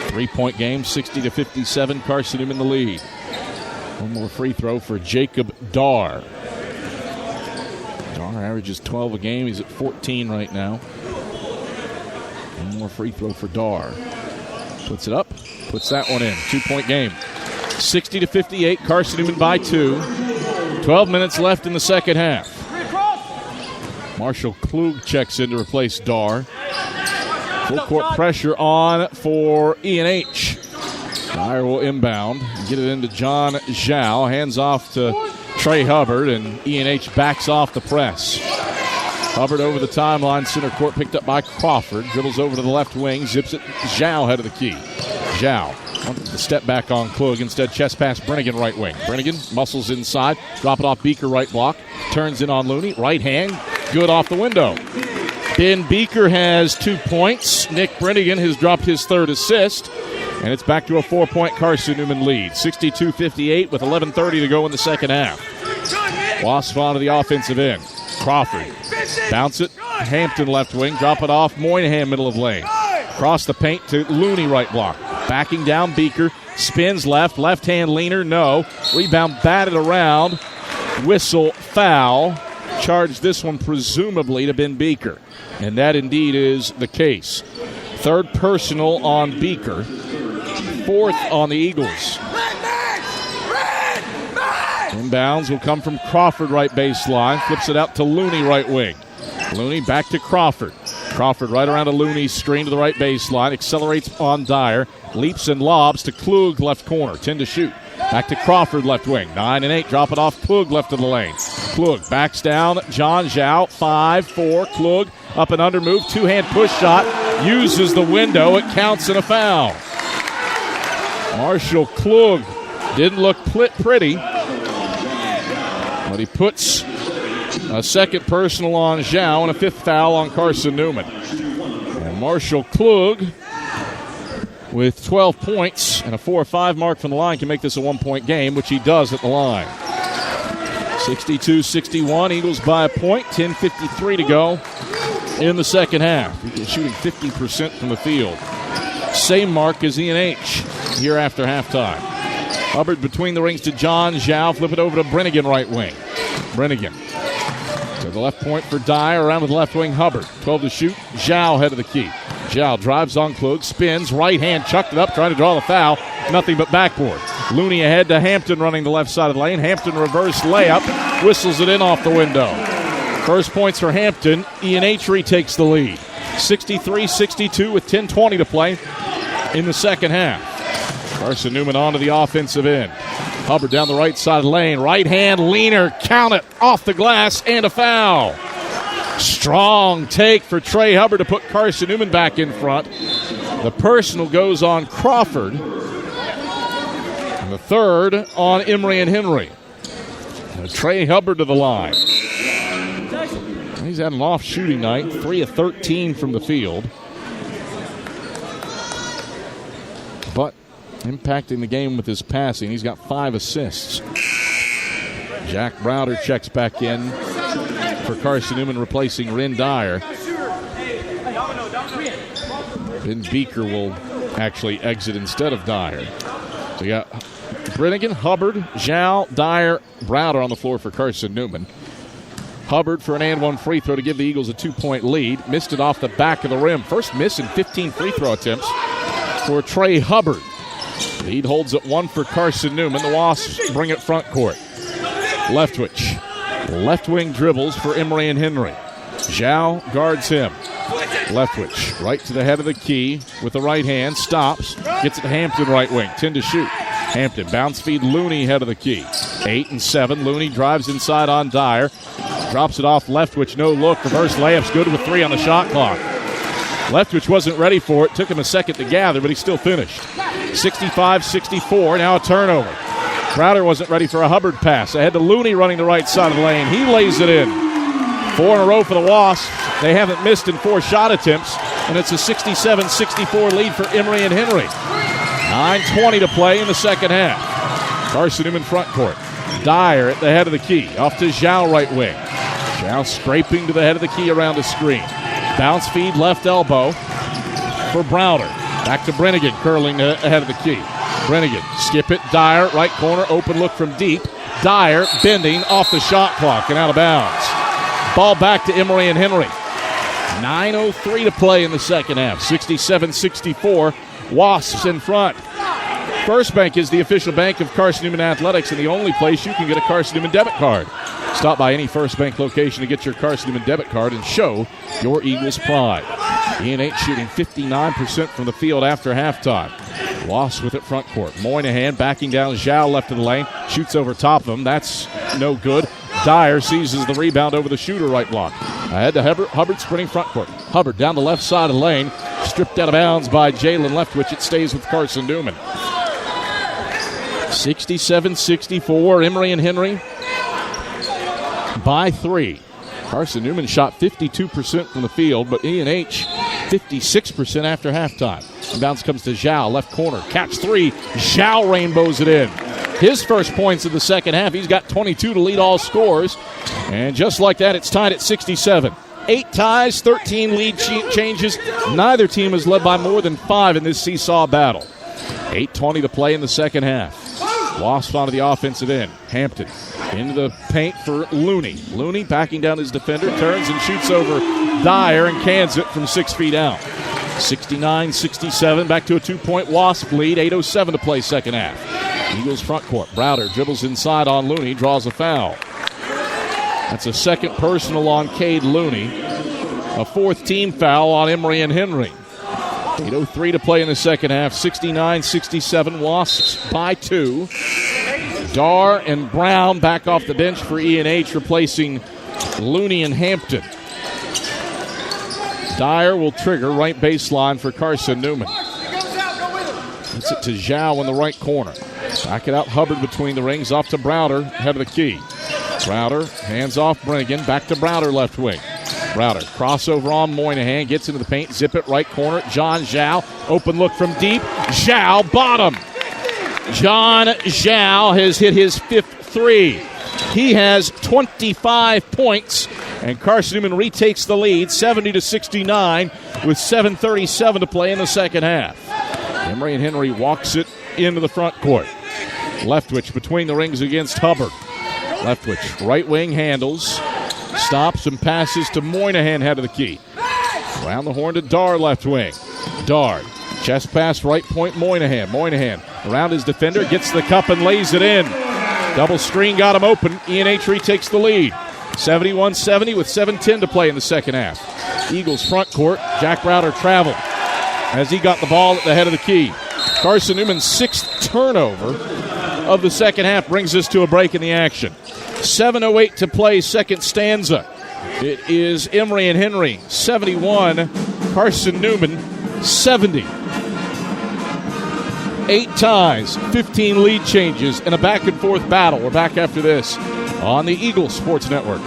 3-point game, 60-57, Carson-Newman the lead. One more free throw for Jacob Dar. Dar averages 12 a game. He's at 14 right now. One more free throw for Dar. Puts it up, puts that one in. 2-point game. 60-58, Carson-Newman by 2. 12 minutes left in the second half. Marshall Klug checks in to replace Dar. Full court pressure on for E&H. Dyer will inbound, get it into John Zhao. Hands off to Trey Hubbard, and E&H backs off the press. Hubbard over the timeline, center court picked up by Crawford. Dribbles over to the left wing, zips it. Zhao head of the key. Zhao wanted to step back on Klug. Instead, chest pass Brennigan right wing. Brennigan muscles inside. Drop it off Beaker right block. Turns in on Looney. Right hand. Good off the window. Ben Beaker has 2 points. Nick Brennigan has dropped his third assist. And it's back to a 4-point Carson-Newman lead. 62-58 with 11:30 to go in the second half. Wasp onto the offensive end. Crawford. Bounce it. Hampton left wing. Drop it off. Moynihan middle of lane. Cross the paint to Looney right block. Backing down Beaker. Spins left. Left hand leaner. No. Rebound batted around. Whistle foul. Charged this one presumably to Ben Beaker. And that indeed is the case. Third personal on Beaker. Fourth on the Eagles. Inbounds will come from Crawford right baseline. Flips it out to Looney right wing. Looney back to Crawford. Crawford right around a Looney screen to the right baseline. Accelerates on Dyer. Leaps and lobs to Klug left corner. 10 to shoot. Back to Crawford left wing. 9 and 8. Drop it off Klug left of the lane. Klug backs down. John Zhao. 5-4. Klug up and under move. 2-hand push shot. Uses the window. It counts in a foul. Marshall Klug didn't look pretty, but he puts a second personal on Zhao and a 5th foul on Carson-Newman. And Marshall Klug, with 12 points and a 4 or 5 mark from the line, can make this a 1-point game, which he does at the line. 62-61, Eagles by a point, 10:53 to go in the second half. Eagles shooting 50% from the field. Same mark as E&H here after halftime. Hubbard between the rings to John Zhao. Flip it over to Brennigan, right wing. Brennigan to the left point for Dyer. Around to the left wing, Hubbard. 12 to shoot. Zhao head of the key. Zhao drives on Klug, spins, right hand, chucked it up, trying to draw the foul. Nothing but backboard. Looney ahead to Hampton running the left side of the lane. Hampton reverse layup. Whistles it in off the window. First points for Hampton. E&H retakes the lead. 63-62 with 10:20 to play in the second half. Carson-Newman onto the offensive end. Hubbard down the right side of the lane. Right hand leaner. Count it. Off the glass and a foul. Strong take for Trey Hubbard to put Carson-Newman back in front. The personal goes on Crawford. And the third on Emory and Henry. Trey Hubbard to the line. He's had an off shooting night. 3 of 13 from the field. But impacting the game with his passing. He's got 5 assists. Jack Browder checks back in for Carson-Newman, replacing Ren Dyer. Ben Beaker will actually exit instead of Dyer. So you got Brennigan, Hubbard, Zhao, Dyer, Browder on the floor for Carson-Newman. Hubbard for an and one free throw to give the Eagles a 2-point lead. Missed it off the back of the rim. First miss in 15 free throw attempts for Trey Hubbard. Lead holds at 1 for Carson-Newman. The Wasps bring it front court. Leftwich. Left wing dribbles for Emory and Henry. Zhao guards him. Leftwich right to the head of the key with the right hand. Stops. Gets it to Hampton right wing. 10 to shoot. Hampton bounce feed Looney head of the key. 8 and 7. Looney drives inside on Dyer. Drops it off Leftwich. No look. Reverse layup's good with 3 on the shot clock. Leftwich wasn't ready for it. Took him a second to gather, but he still finished. 65-64. Now a turnover. Browder wasn't ready for a Hubbard pass. Ahead to Looney running the right side of the lane. He lays it in. 4 in a row for the Wasps. They haven't missed in 4 shot attempts, and it's a 67-64 lead for Emory and Henry. 9:20 to play in the second half. Carson-Newman front court. Dyer at the head of the key. Off to Zhao right wing. Zhao scraping to the head of the key around the screen. Bounce feed left elbow for Browder. Back to Brennigan curling ahead of the key. Brennigan, skip it, Dyer, right corner, open look from deep. Dyer bending off the shot clock and out of bounds. Ball back to Emory and Henry. 9:03 to play in the second half. 67-64, Wasps in front. First Bank is the official bank of Carson-Newman Athletics and the only place you can get a Carson-Newman debit card. Stop by any First Bank location to get your Carson-Newman debit card and show your Eagles pride. E&H shooting 59% from the field after halftime. Wasps with it front court. Moynihan backing down Zhao left of the lane. Shoots over top of him. That's no good. Dyer seizes the rebound over the shooter right block. Ahead to Hubbard sprinting front court. Hubbard down the left side of the lane. Stripped out of bounds by Jalen Leftwich. It stays with Carson-Newman. 67-64. Emory and Henry by 3. Carson-Newman shot 52% from the field, but E&H 56% after halftime. Bounce comes to Zhao, left corner. Catch 3. Zhao rainbows it in. His first points of the second half. He's got 22 to lead all scores. And just like that, it's tied at 67. 8 ties, 13 lead changes. Neither team has led by more than 5 in this seesaw battle. 8:20 to play in the second half. Wasps onto the offensive end. Hampton into the paint for Looney. Looney backing down his defender, turns and shoots over Dyer and cans it from 6 feet out. 69-67, back to a 2-point Wasp lead. 8:07 to play second half. Eagles front court. Browder dribbles inside on Looney, draws a foul. That's a second personal on Cade Looney. A 4th team foul on Emory and Henry. 8:03 to play in the second half. 69-67, Wasps by 2. Dar and Brown back off the bench for E&H, replacing Looney and Hampton. Dyer will trigger right baseline for Carson-Newman. Gets it to Zhao in the right corner. Back it out, Hubbard between the rings, off to Browder, head of the key. Browder, hands off Brennigan, back to Browder left wing. Browder, crossover on Moynihan, gets into the paint, zip it, right corner, John Zhao, open look from deep, Zhao, bottom. John Zhao has hit his 5th 3. He has 25 points, and Carson-Newman retakes the lead, 70-69, with 7:37 to play in the second half. Emory and Henry walks it into the front court. Leftwich between the rings against Hubbard. Leftwich, right wing handles, stops and passes to Moynihan, head of the key. Around the horn to Dar, left wing. Dar, chest pass, right point, Moynihan. Moynihan around his defender, gets the cup and lays it in. Double screen got him open. E&H retakes the lead. 71-70 with 7:10 to play in the second half. Eagles front court. Jack Browder traveled as he got the ball at the head of the key. Carson-Newman's sixth turnover of the second half brings us to a break in the action. 7:08 to play, second stanza. It is Emory and Henry 71, Carson-Newman 70. 8 ties, 15 lead changes, and a back-and-forth battle. We're back after this on the Eagles Sports Network.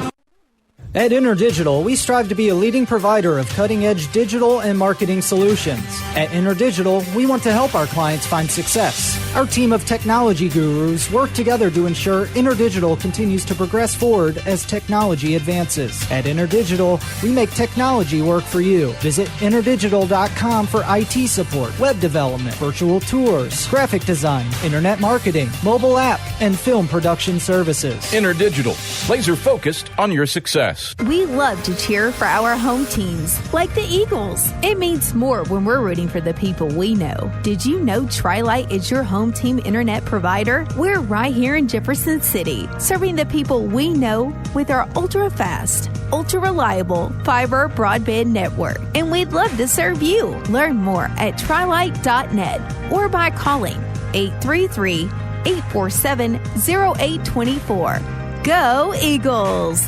At InterDigital, we strive to be a leading provider of cutting-edge digital and marketing solutions. At InterDigital, we want to help our clients find success. Our team of technology gurus work together to ensure InterDigital continues to progress forward as technology advances. At InterDigital, we make technology work for you. Visit interdigital.com for IT support, web development, virtual tours, graphic design, internet marketing, mobile app, and film production services. InterDigital, laser focused on your success. We love to cheer for our home teams, like the Eagles. It means more when we're rooting for the people we know. Did you know Tri-Lite is your home team internet provider? We're right here in Jefferson City, serving the people we know with our ultra-fast, ultra-reliable fiber broadband network. And we'd love to serve you. Learn more at trilite.net or by calling 833-847-0824. Go Eagles!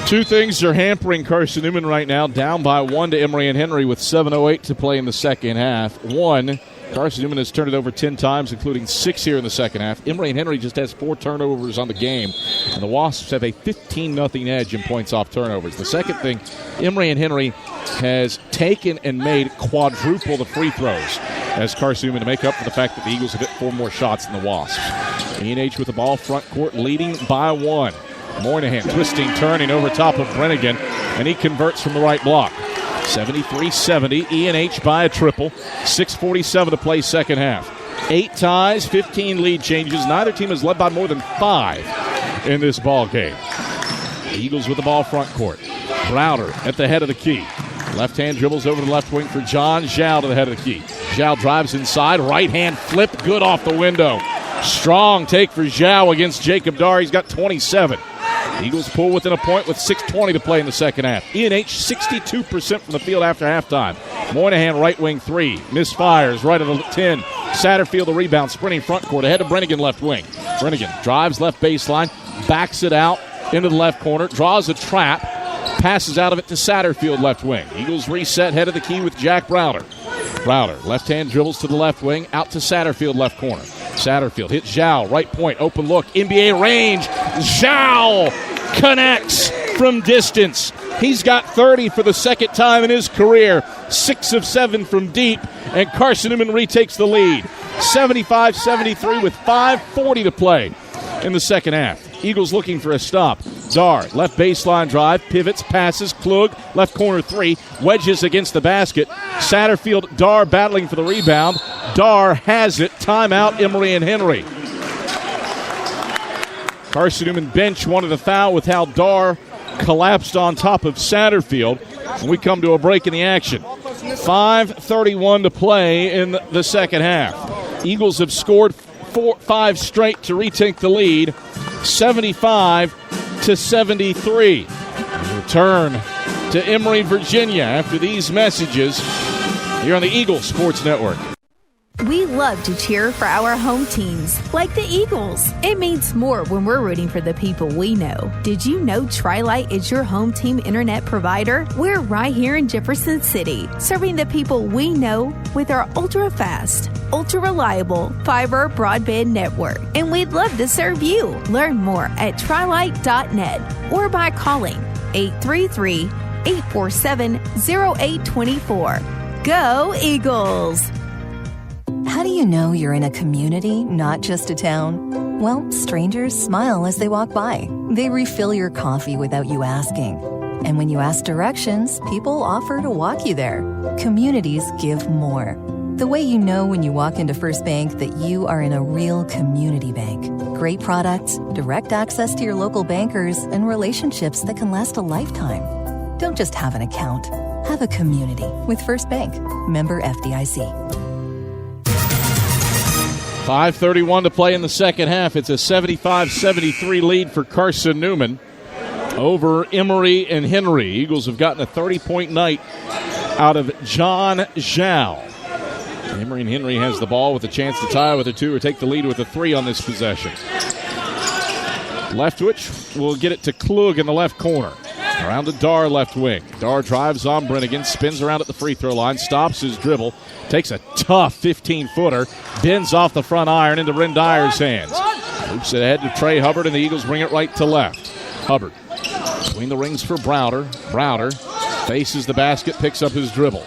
Two things are hampering Carson-Newman right now, down by 1 to Emory and Henry with 7:08 to play in the second half. One, Carson-Newman has turned it over 10 times, including 6 here in the second half. Emory and Henry just has 4 turnovers on the game, and the Wasps have a 15-0 edge in points off turnovers. The second thing, Emory and Henry has taken and made quadruple the free throws as Carson-Newman to make up for the fact that the Eagles have hit 4 more shots than the Wasps. E&H with the ball, front court, leading by 1. Moynihan twisting, turning over top of Brennigan, and he converts from the right block. 73-70, E&H by a triple. 6:47 to play second half. 8 ties, 15 lead changes. Neither team has led by more than 5 in this ball game. The Eagles with the ball front court. Browder at the head of the key. Left hand dribbles over the left wing for John Zhao to the head of the key. Zhao drives inside, right hand flip, good off the window. Strong take for Zhao against Jacob Dar. He's got 27. Eagles pull within a point with 6:20 to play in the second half. E&H 62% from the field after halftime. Moynihan right wing 3. Misfires right at the 10. Satterfield the rebound, sprinting front court ahead of Brennigan left wing. Brennigan drives left baseline, backs it out into the left corner, draws a trap, passes out of it to Satterfield left wing. Eagles reset head of the key with Jack Browder. Browder left hand dribbles to the left wing, out to Satterfield left corner. Satterfield hits Zhao, right point, open look, NBA range. Zhao connects from distance. He's got 30 for the second time in his career. 6 of 7 from deep, and Carson-Newman retakes the lead. 75-73 with 5:40 to play in the second half. Eagles looking for a stop. Dar, left baseline drive, pivots, passes, Klug, left corner 3, wedges against the basket. Satterfield, Dar battling for the rebound. Dar has it. Timeout, Emory and Henry. Carson-Newman bench wanted a foul with how Dar collapsed on top of Satterfield. And we come to a break in the action. 5:31 to play in the second half. Eagles have scored 5 straight to retake the lead. 75-73. Return to Emory, Virginia after these messages here on the Eagles Sports Network. We love to cheer for our home teams, like the Eagles. It means more when we're rooting for the people we know. Did you know Tri-Lite is your home team internet provider? We're right here in Jefferson City, serving the people we know with our ultra-fast, ultra-reliable fiber broadband network. And we'd love to serve you. Learn more at trilite.net or by calling 833-847-0824. Go Eagles! How do you know you're in a community, not just a town? Well, strangers smile as they walk by. They refill your coffee without you asking. And when you ask directions, people offer to walk you there. Communities give more. The way you know when you walk into First Bank that you are in a real community bank. Great products, direct access to your local bankers, and relationships that can last a lifetime. Don't just have an account. Have a community with First Bank. Member FDIC. 5:31 to play in the second half. It's a 75-73 lead for Carson-Newman over Emory and Henry. Eagles have gotten a 30-point night out of John Zhao. Emory and Henry has the ball with a chance to tie with a 2 or take the lead with a 3 on this possession. Leftwich will get it to Klug in the left corner. Around to Dar, left wing. Dar drives on Brennigan, spins around at the free throw line, stops his dribble, takes a tough 15-footer, bends off the front iron into Ren Dyer's hands. Loops it ahead to Trey Hubbard, and the Eagles bring it right to left. Hubbard between the rings for Browder. Browder faces the basket, picks up his dribble.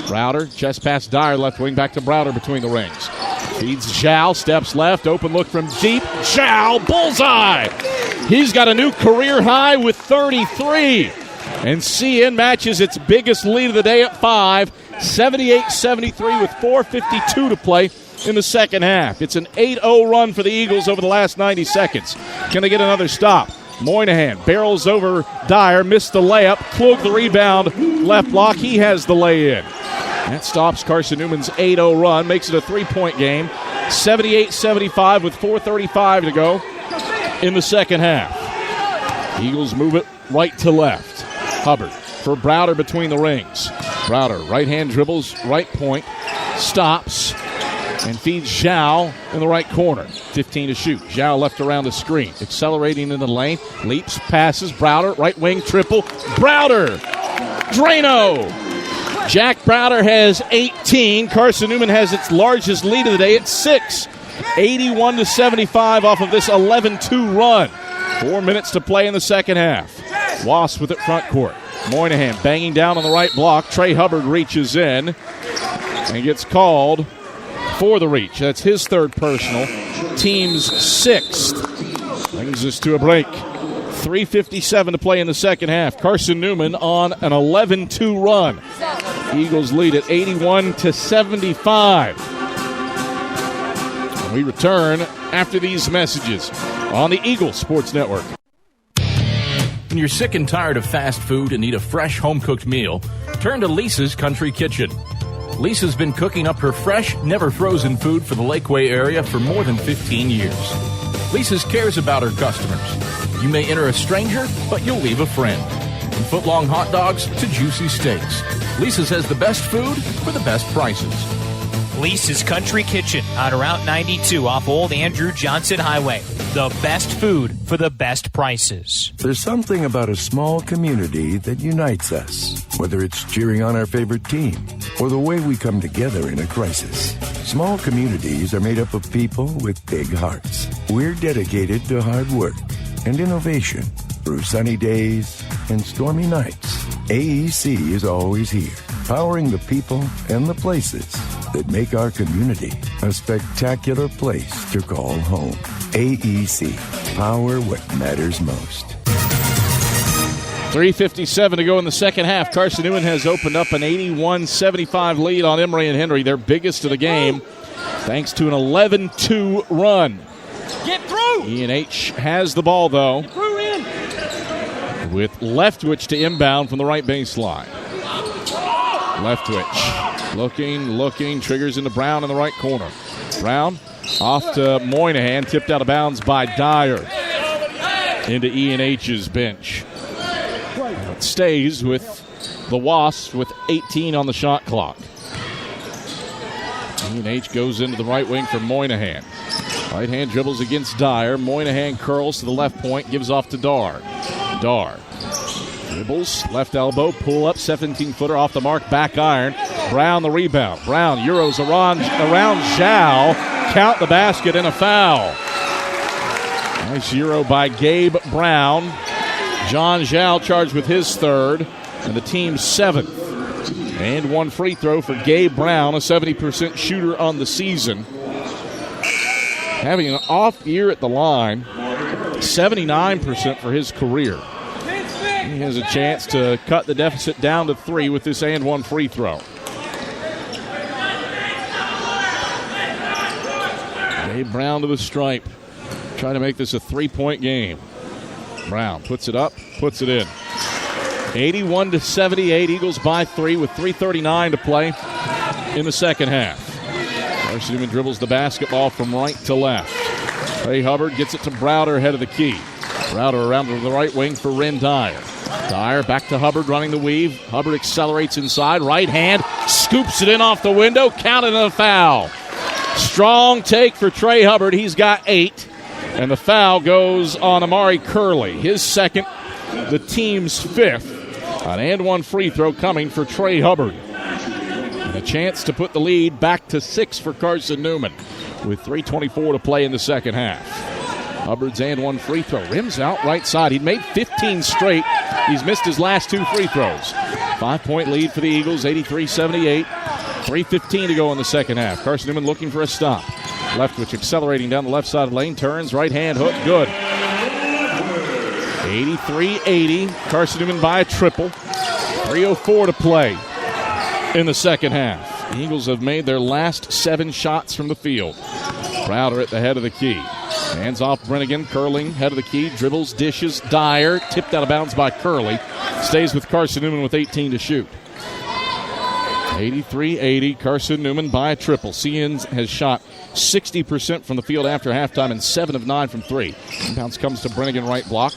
Browder, chest pass Dyer, left wing, back to Browder between the rings. Feeds Zhao, steps left, open look from deep. Zhao, bullseye! He's got a new career high with 33. And CN matches its biggest lead of the day at 5, 78-73 with 4:52 to play in the second half. It's an 8-0 run for the Eagles over the last 90 seconds. Can they get another stop? Moynihan barrels over Dyer, missed the layup. Klug the rebound, left block. He has the lay-in. That stops Carson-Newman's 8-0 run, makes it a 3-point game. 78-75 with 4:35 to go in the second half. Eagles move it right to left. Hubbard for Browder between the rings. Browder, right-hand dribbles, right point, stops, and feeds Zhao in the right corner. 15 to shoot. Zhao left around the screen. Accelerating in the lane. Leaps, passes. Browder, right wing, triple. Browder! Drano! Jack Browder has 18. Carson-Newman has its largest lead of the day at 6. 81-75 off of this 11-2 run. 4 minutes to play in the second half. Wasp with it front court. Moynihan banging down on the right block. Trey Hubbard reaches in and gets called for the reach. That's his third personal. Team's sixth. Brings us to a break. 3:57 to play in the second half. Carson-Newman on an 11-2 run. Eagles lead at 81-75. We return after these messages on the Eagles Sports Network. When you're sick and tired of fast food and need a fresh home-cooked meal, turn to Lisa's Country Kitchen. Lisa's been cooking up her fresh, never-frozen food for the Lakeway area for more than 15 years. Lisa's cares about her customers. You may enter a stranger, but you'll leave a friend. From foot-long hot dogs to juicy steaks, Lisa's has the best food for the best prices. Lisa's Country Kitchen on Route 92 off Old Andrew Johnson Highway. The best food for the best prices. There's something about a small community that unites us, whether it's cheering on our favorite team or the way we come together in a crisis. Small communities are made up of people with big hearts. We're dedicated to hard work and innovation through sunny days and stormy nights. AEC is always here, powering the people and the places that make our community a spectacular place to call home. AEC, power what matters most. 3:57 to go in the second half. Carson-Newman has opened up an 81-75 lead on Emory and Henry, their biggest of the game, thanks to an 11-2 run. Get through! E&H has the ball, though, with Leftwich to inbound from the right baseline. Leftwich looking, triggers into Brown in the right corner. Brown off to Moynihan, tipped out of bounds by Dyer into E&H's bench. It stays with the Wasps with 18 on the shot clock. E&H goes into the right wing for Moynihan. Right hand dribbles against Dyer. Moynihan curls to the left point, gives off to Dar. Dar dribbles, left elbow, pull up, 17-footer off the mark, back iron. Brown the rebound. Brown euros around Zhao. Count the basket and a foul. Nice euro by Gabe Brown. John Zhao charged with his third and the team's seventh. And one free throw for Gabe Brown, a 70% shooter on the season. having an off year at the line, 79% for his career. He has a chance to cut the deficit down to 3 with this and one free throw. Dave Brown to the stripe. Trying to make this a 3-point game. Brown puts it up, puts it in. 81-78, Eagles by 3 with 3:39 to play in the second half. Carson-Newman dribbles the basketball from right to left. Trey Hubbard gets it to Browder ahead of the key. Browder around to the right wing for Ren Dyer. Dyer back to Hubbard running the weave. Hubbard accelerates inside. Right hand, scoops it in off the window. Counted a foul. Strong take for Trey Hubbard. He's got 8. And the foul goes on Emory Curley. His second, the team's 5th. An and one free throw coming for Trey Hubbard. And a chance to put the lead back to 6 for Carson-Newman with 3:24 to play in the second half. Hubbard's and one free throw. Rims out right side. He'd made 15 straight. He's missed his last 2 free throws. 5-point lead for the Eagles, 83-78. 3:15 to go in the second half. Carson-Newman looking for a stop. Leftwich accelerating down the left side of the lane. Turns, right hand hook, good. 83-80. Carson-Newman by a triple. 3:04 to play in the second half. The Eagles have made their last 7 shots from the field. Browder at the head of the key. Hands off Brennigan, curling, head of the key, dribbles, dishes, Dyer, tipped out of bounds by Curley. Stays with Carson-Newman with 18 to shoot. 83-80, Carson-Newman by a triple. Cians has shot 60% from the field after halftime and 7 of 9 from 3. Bounce comes to Brennigan, right block.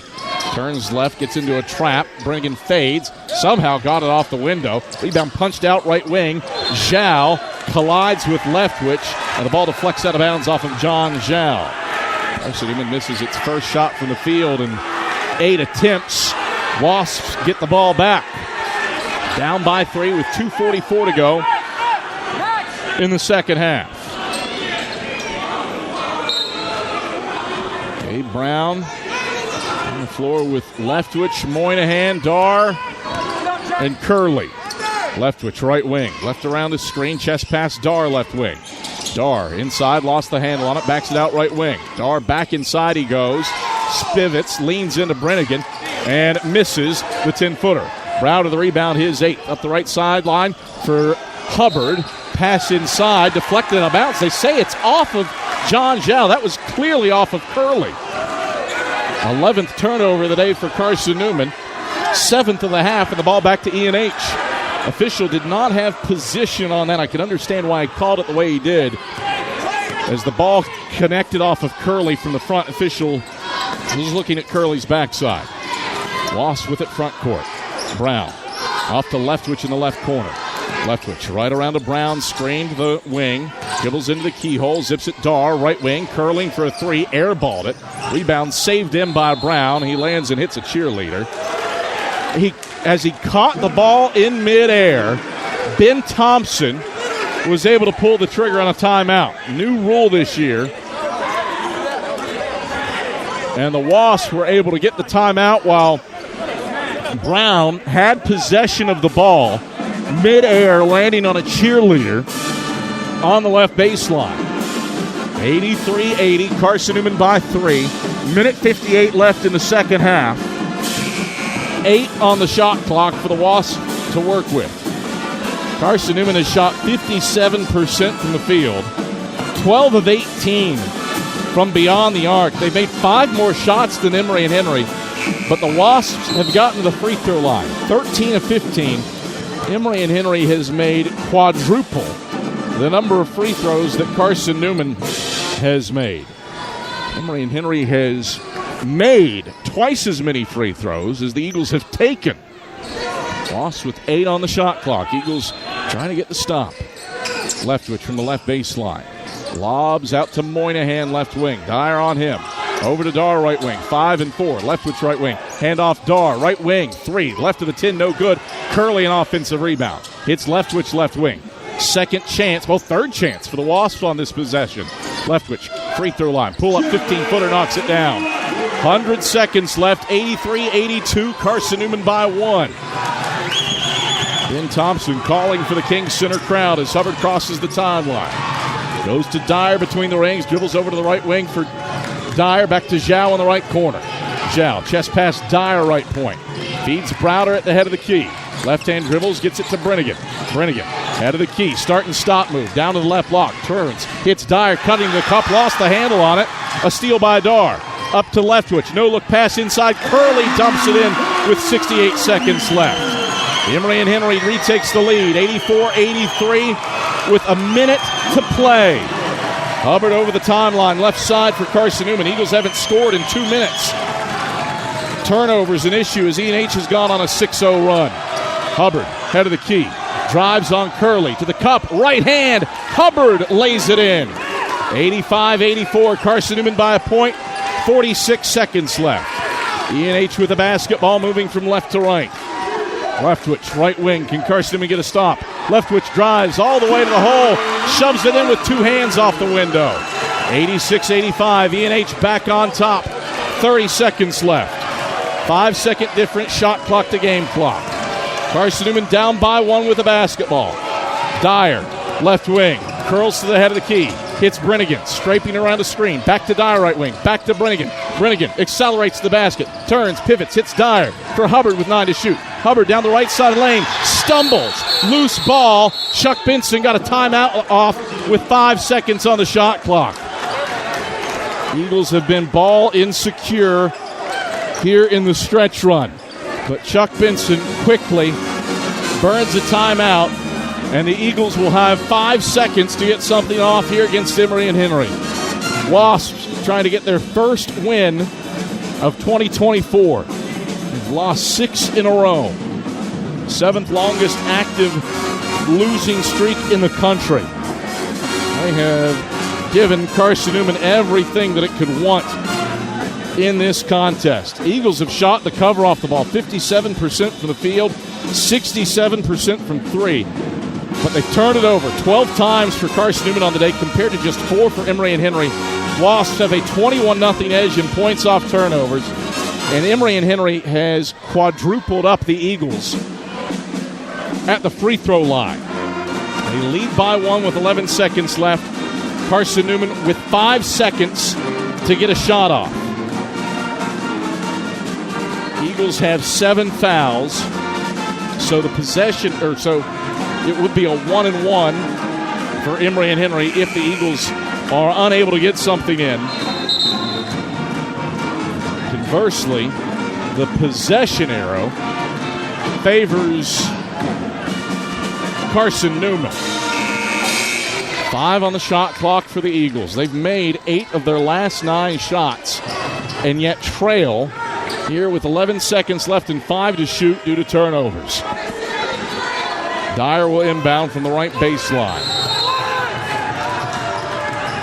Turns left, gets into a trap. Brennigan fades, somehow got it off the window. Rebound punched out right wing. Zhao collides with Leftwich, and the ball deflects out of bounds off of John Zhao. Carson-Newman misses its first shot from the field in 8 attempts. Wasps get the ball back. Down by 3 with 2:44 to go in the second half. Dave Brown on the floor with Leftwich, Moynihan, Dar, and Curley. Leftwich, right wing. Left around the screen, chest pass, Dar, left wing. Dar inside, lost the handle on it, backs it out right wing. Dar back inside he goes. Spivets, leans into Brennigan, and misses the 10-footer. Browder the rebound, his 8th. Up the right sideline for Hubbard. Pass inside, deflected on a bounce. They say it's off of John Zhao. That was clearly off of Curley. 11th turnover of the day for Carson-Newman. 7th of the half, and the ball back to E&H. Official did not have position on that. I can understand why he called it the way he did. As the ball connected off of Curley from the front, official was looking at Curley's backside. Wasp with it front court. Brown off to Leftwich in the left corner. Leftwich right around to Brown, screened the wing. Dribbles into the keyhole, zips it Dar, right wing, curling for a 3, airballed it. Rebound saved in by Brown. He lands and hits a cheerleader. As he caught the ball in midair, Ben Thompson was able to pull the trigger on a timeout. New rule this year. And the Wasps were able to get the timeout while Brown had possession of the ball midair, landing on a cheerleader on the left baseline. 83-80, Carson-Newman by 3. Minute 58 left in the second half. 8 on the shot clock for the Wasps to work with. Carson-Newman has shot 57% from the field, 12 of 18 from beyond the arc. They've made 5 more shots than Emory and Henry, but the Wasps have gotten to the free throw line, 13 of 15. Emory and Henry has made quadruple the number of free throws that Carson-Newman has made. Emory and Henry has made twice as many free throws as the Eagles have taken. Wasps with 8 on the shot clock. Eagles trying to get the stop. Leftwich from the left baseline. Lobs out to Moynihan, left wing. Dyer on him. Over to Dar, right wing. 5 and 4. Leftwich, right wing. Handoff Dar, right wing. 3. Left of the 10, no good. Curley, an offensive rebound. Hits Leftwich, left wing. Second chance, well, third chance for the Wasps on this possession. Leftwich, free throw line. Pull up 15-footer, knocks it down. 100 seconds left. 83-82. Carson-Newman by 1. Ben Thompson calling for the King Center crowd as Hubbard crosses the timeline. Goes to Dyer between the rings. Dribbles over to the right wing for Dyer. Back to Zhao in the right corner. Zhao, chest pass Dyer right point. Feeds Browder at the head of the key. Left-hand dribbles, gets it to Brennigan. Brennigan, head of the key. Start and stop move. Down to the left block. Turns. Hits Dyer, cutting the cup. Lost the handle on it. A steal by Dar. Up to Leftwich. No-look pass inside. Curley dumps it in with 68 seconds left. Emory and Henry retakes the lead. 84-83 with a minute to play. Hubbard over the timeline. Left side for Carson-Newman. Eagles haven't scored in 2 minutes. Turnovers an issue as E&H has gone on a 6-0 run. Hubbard, head of the key. Drives on Curley to the cup. Right hand. Hubbard lays it in. 85-84. Carson-Newman by a point. 46 seconds left. E&H with the basketball moving from left to right. Leftwich, right wing. Can Carson-Newman get a stop? Leftwich drives all the way to the hole. Shoves it in with 2 hands off the window. 86-85. E&H back on top. 30 seconds left. 5-second difference. Shot clock to game clock. Carson-Newman down by 1 with the basketball. Dyer, left wing. Curls to the head of the key. Hits Brennigan, scraping around the screen. Back to Dyer, right wing. Back to Brennigan. Brennigan accelerates the basket. Turns, pivots, hits Dyer for Hubbard with 9 to shoot. Hubbard down the right side of the lane. Stumbles. Loose ball. Chuck Benson got a timeout off with 5 seconds on the shot clock. Eagles have been ball insecure here in the stretch run. But Chuck Benson quickly burns a timeout. And the Eagles will have 5 seconds to get something off here against Emory and Henry. Wasps trying to get their first win of 2024. They've lost 6 in a row. 7th longest active losing streak in the country. They have given Carson-Newman everything that it could want in this contest. Eagles have shot the cover off the ball 57% from the field, 67% from 3. But they turned it over 12 times for Carson-Newman on the day compared to just 4 for Emory and Henry. Wasps have a 21-0 edge in points off turnovers. And Emory and Henry has quadrupled up the Eagles at the free throw line. They lead by 1 with 11 seconds left. Carson-Newman with 5 seconds to get a shot off. Eagles have 7 fouls. So the possession, it would be a 1-and-1 for Emory and Henry if the Eagles are unable to get something in. Conversely, the possession arrow favors Carson-Newman. 5 on the shot clock for the Eagles. They've made 8 of their last 9 shots and yet trail here with 11 seconds left and 5 to shoot due to turnovers. Dyer will inbound from the right baseline.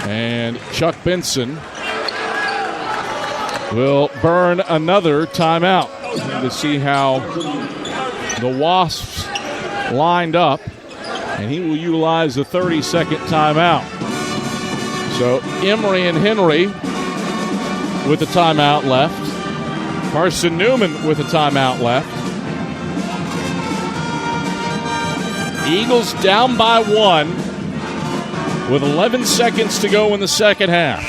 And Chuck Benson will burn another timeout to see how the Wasps lined up. And he will utilize the 30-second timeout. So Emory and Henry with the timeout left. Carson-Newman with a timeout left. Eagles down by 1 with 11 seconds to go in the second half.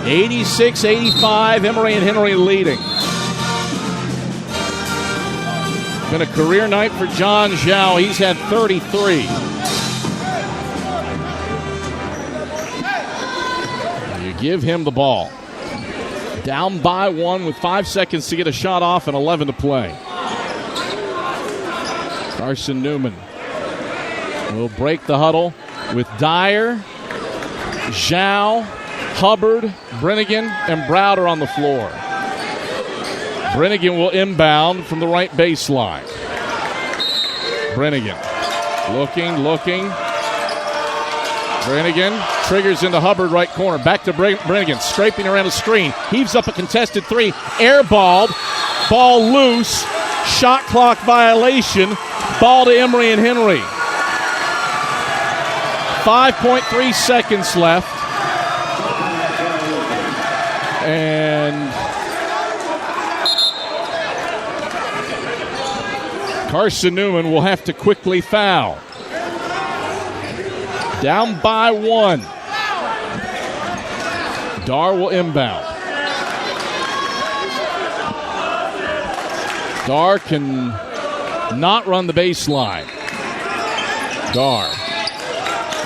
86-85, Emory and Henry leading. Been a career night for John Zhao. He's had 33. You give him the ball. Down by 1 with 5 seconds to get a shot off and 11 to play. Carson-Newman will break the huddle with Dyer, Zhao, Hubbard, Brennigan, and Browder on the floor. Brennigan will inbound from the right baseline. Brennigan looking. Brennigan triggers into Hubbard right corner. Back to Brennigan, scraping around the screen. Heaves up a contested 3. Airballed. Ball loose. Shot clock violation. Ball to Emory and Henry. 5.3 seconds left. And Carson-Newman will have to quickly foul. Down by 1. Dar will inbound. Dar can not run the baseline. Dar.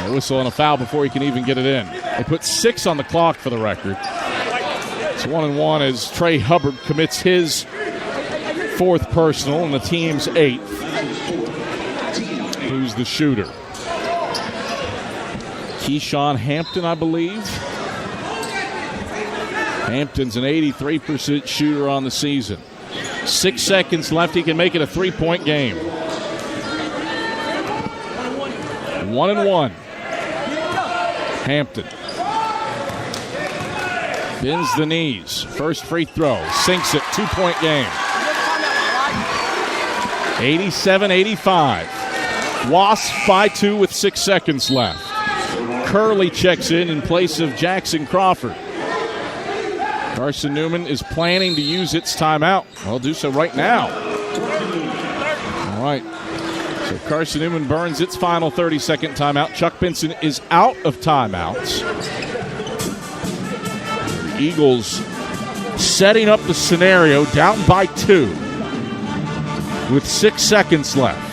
A whistle and a foul before he can even get it in. They put 6 on the clock for the record. It's 1-1 as Trey Hubbard commits his 4th personal and the team's 8th. Who's the shooter? Keyshawn Hampton, I believe. Hampton's an 83% shooter on the season. 6 seconds left. He can make it a 3-point game. 1-1. Hampton bends the knees. First free throw. Sinks it. 2-point game. 87-85. Wasps by 2 with 6 seconds left. Curley checks in place of Jackson Crawford. Carson-Newman is planning to use its timeout. I'll do so right now. All right. So Carson-Newman burns its final 30-second timeout. Chuck Benson is out of timeouts. The Eagles setting up the scenario down by 2 with 6 seconds left.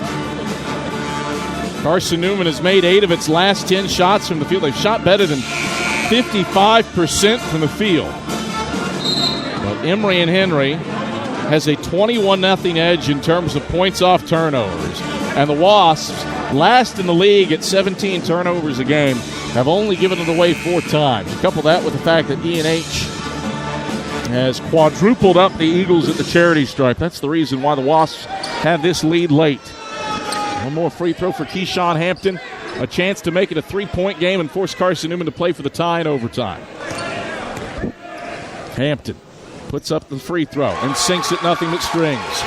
Carson-Newman has made 8 of its last 10 shots from the field. They've shot better than 55% from the field. But Emory and Henry has a 21-0 edge in terms of points off turnovers. And the Wasps, last in the league at 17 turnovers a game, have only given it away 4 times. Couple that with the fact that E&H has quadrupled up the Eagles at the charity stripe. That's the reason why the Wasps have this lead late. One more free throw for Keyshawn Hampton. A chance to make it a 3-point game and force Carson-Newman to play for the tie in overtime. Hampton puts up the free throw and sinks it nothing but strings.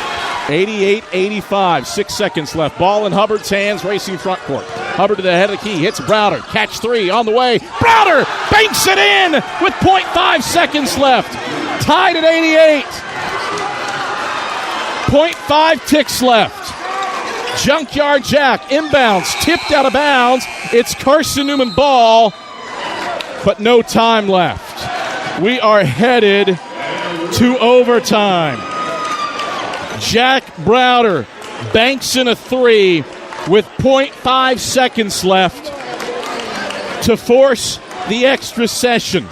88-85, 6 seconds left. Ball in Hubbard's hands, racing front court. Hubbard to the head of the key, hits Browder. Catch 3 on the way. Browder banks it in with 0.5 seconds left. Tied at 88. 0.5 ticks left. Junkyard Jack inbounds, tipped out of bounds. It's Carson-Newman ball, but no time left. We are headed to overtime. Jack Browder banks in a 3 with 0.5 seconds left to force the extra session.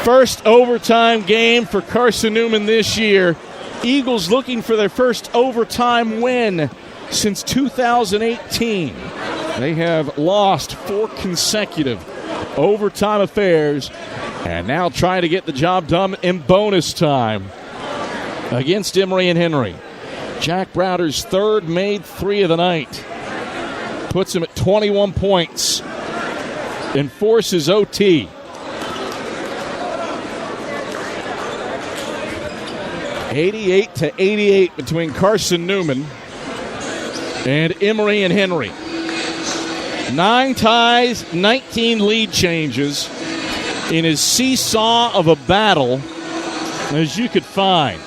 First overtime game for Carson-Newman this year. Eagles looking for their first overtime win since 2018. They have lost 4 consecutive overtime affairs and now trying to get the job done in bonus time against Emory and Henry. Jack Browder's 3rd made 3 of the night puts him at 21 points and forces OT. (88-88) between Carson-Newman and Emory and Henry. 9 ties, 19 lead changes in as seesaw of a battle as you could find.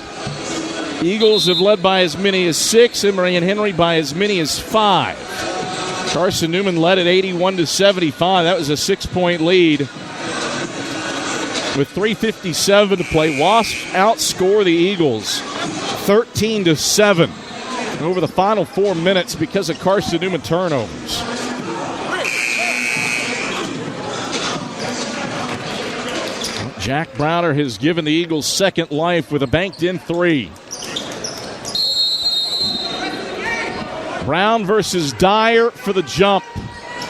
Eagles have led by as many as 6, Emory and Henry by as many as 5. Carson-Newman led at 81-75. That was a 6-point lead. With 3:57 to play, Wasps outscore the Eagles 13-7 over the final 4 minutes because of Carson-Newman turnovers. Jack Browder has given the Eagles second life with a banked-in 3. Brown versus Dyer for the jump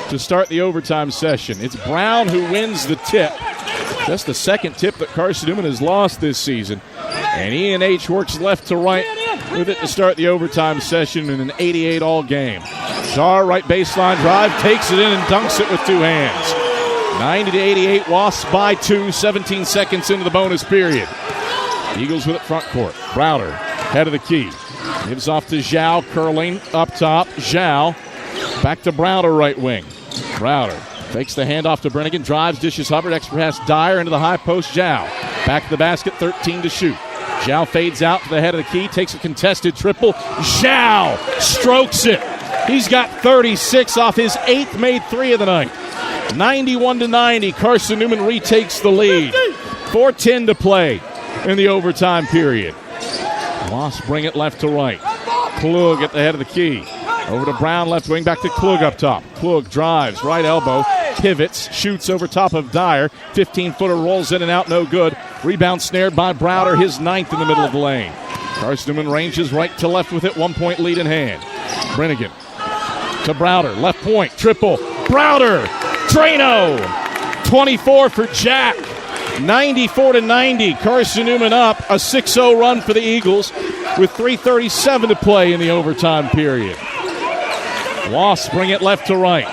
to start the overtime session. It's Brown who wins the tip. Just the second tip that Carson-Newman has lost this season. And E&H works left to right with it to start the overtime session in an 88-all game. Dar, right baseline drive, takes it in and dunks it with 2 hands. 90-88, Wasps by 2, 17 seconds into the bonus period. Eagles with it front court. Browder, head of the key. Gives off to Zhao, curling up top. Zhao, back to Browder, right wing. Browder takes the handoff to Brennigan, drives, dishes Hubbard, extra pass Dyer into the high post. Zhao back to the basket, 13 to shoot. Zhao fades out to the head of the key, takes a contested triple. Zhao strokes it. He's got 36 off his 8th made three of the night. 91-90. Carson-Newman retakes the lead. 4:10 to play in the overtime period. Wasps bring it left to right. Klug at the head of the key. Over to Brown, left wing, back to Klug up top. Klug drives, right elbow, pivots, shoots over top of Dyer. 15-footer rolls in and out, no good. Rebound snared by Browder, his 9th in the middle of the lane. Carson-Newman ranges right to left with it, 1-point lead in hand. Brennigan to Browder, left point, triple. Browder, Trano, 24 for Jack. 94-90. Carson-Newman up, a 6-0 run for the Eagles with 3:37 to play in the overtime period. Wasps bring it left to right.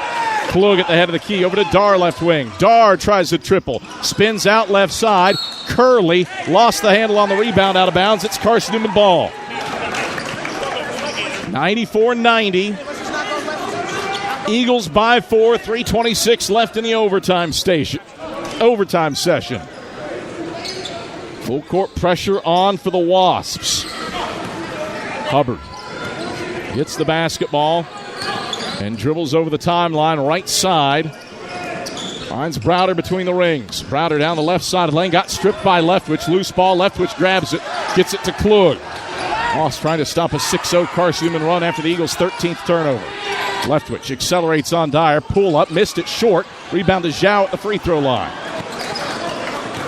Klug at the head of the key, over to Dar, left wing. Dar tries a triple, spins out left side. Curley lost the handle on the rebound, out of bounds. It's Carson-Newman ball. 94-90. Eagles by 4, 3:26 left in the overtime session. Full court pressure on for the Wasps. Hubbard gets the basketball and dribbles over the timeline right side. Finds Browder between the rings. Browder down the left side of the lane. Got stripped by Leftwich. Loose ball. Leftwich grabs it. Gets it to Klug. Wasps trying to stop a 6-0 Carson-Newman run after the Eagles' 13th turnover. Leftwich accelerates on Dyer. Pull up. Missed it short. Rebound to Zhao at the free throw line.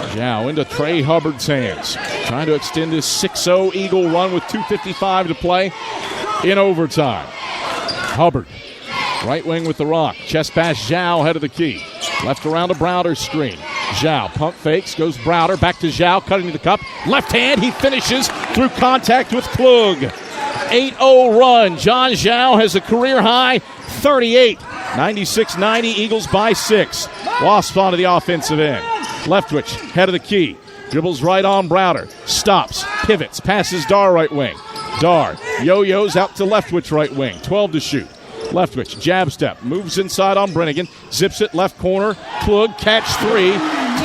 Zhao into Trey Hubbard's hands. Trying to extend his 6-0 Eagle run with 2:55 to play in overtime. Hubbard, right wing with the rock. Chest pass Zhao, head of the key. Left around to Browder's screen. Zhao pump fakes, goes Browder, back to Zhao, cutting to the cup. Left hand, he finishes through contact with Klug. 8-0 run. John Zhao has a career high 38. 96-90, Eagles by 6. Wasps onto the offensive end. Leftwich, head of the key. Dribbles right on Browder. Stops, pivots, passes Dar right wing. Dar yo-yos out to Leftwich right wing. 12 to shoot. Leftwich, jab step, moves inside on Brennigan. Zips it left corner. Klug, catch three.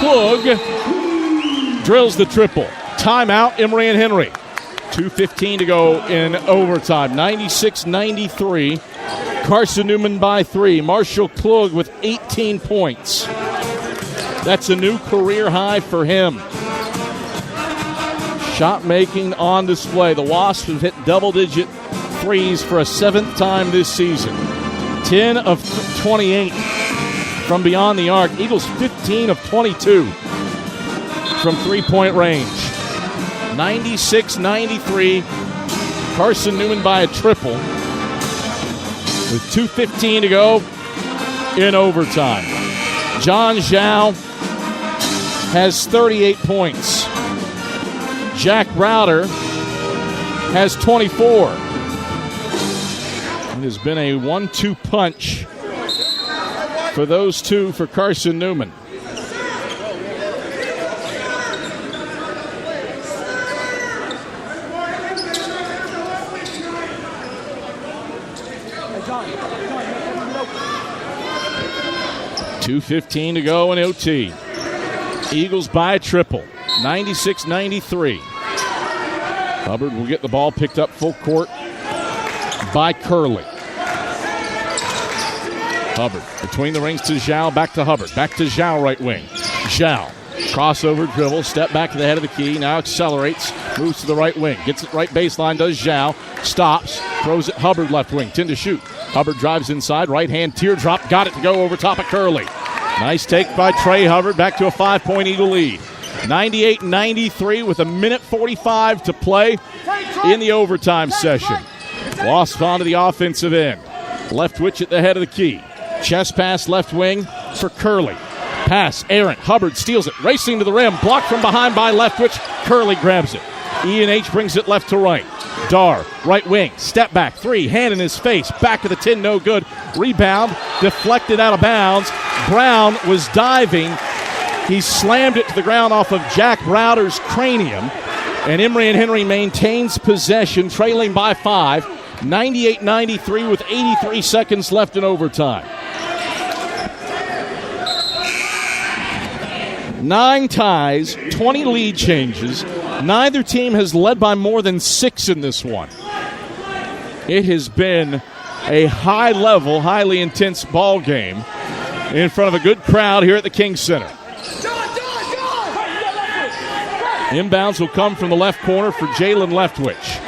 Klug drills the triple. Timeout, Emory and Henry. 2:15 to go in overtime. 96-93. Carson-Newman by 3. Marshall Klug with 18 points. That's a new career high for him. Shot making on display. The Wasps have hit double-digit threes for a 7th time this season. 10 of 28 from beyond the arc. Eagles 15 of 22 from three-point range. 96-93. Carson-Newman by a triple with 2:15 to go in overtime. John Zhao has 38 points. Jack Browder has 24. It has been a 1-2 punch for those two for Carson-Newman. $2:15 to go in OT. Eagles by a triple. 96-93. Hubbard will get the ball picked up full court by Curley. Hubbard between the rings to Zhao, back to Hubbard. Back to Zhao right wing. Zhao, crossover dribble, step back to the head of the key, now accelerates, moves to the right wing, gets it right baseline, does Zhao, stops, throws it Hubbard left wing, 10 to shoot. Hubbard drives inside, right hand teardrop, got it to go over top of Curley. Nice take by Trey Hubbard, back to a 5-point Eagle lead. 98-93 with 1:45 to play in the overtime session. Wasps onto the offensive end. Leftwich at the head of the key. Chest pass left wing for Curley. Pass, errant. Hubbard steals it, racing to the rim. Blocked from behind by Leftwich. Curley grabs it. E&H brings it left to right. Dar, right wing, step back, three, hand in his face, back of the 10, no good. Rebound, deflected out of bounds. Brown was diving. He slammed it to the ground off of Jack Browder's cranium. And Emory and Henry maintains possession, trailing by 5. 98-93 with 83 seconds left in overtime. 9 ties, 20 lead changes. Neither team has led by more than 6 in this one. It has been a high-level, highly intense ball game in front of a good crowd here at the King Center. Inbounds will come from the left corner for Jalen Leftwich.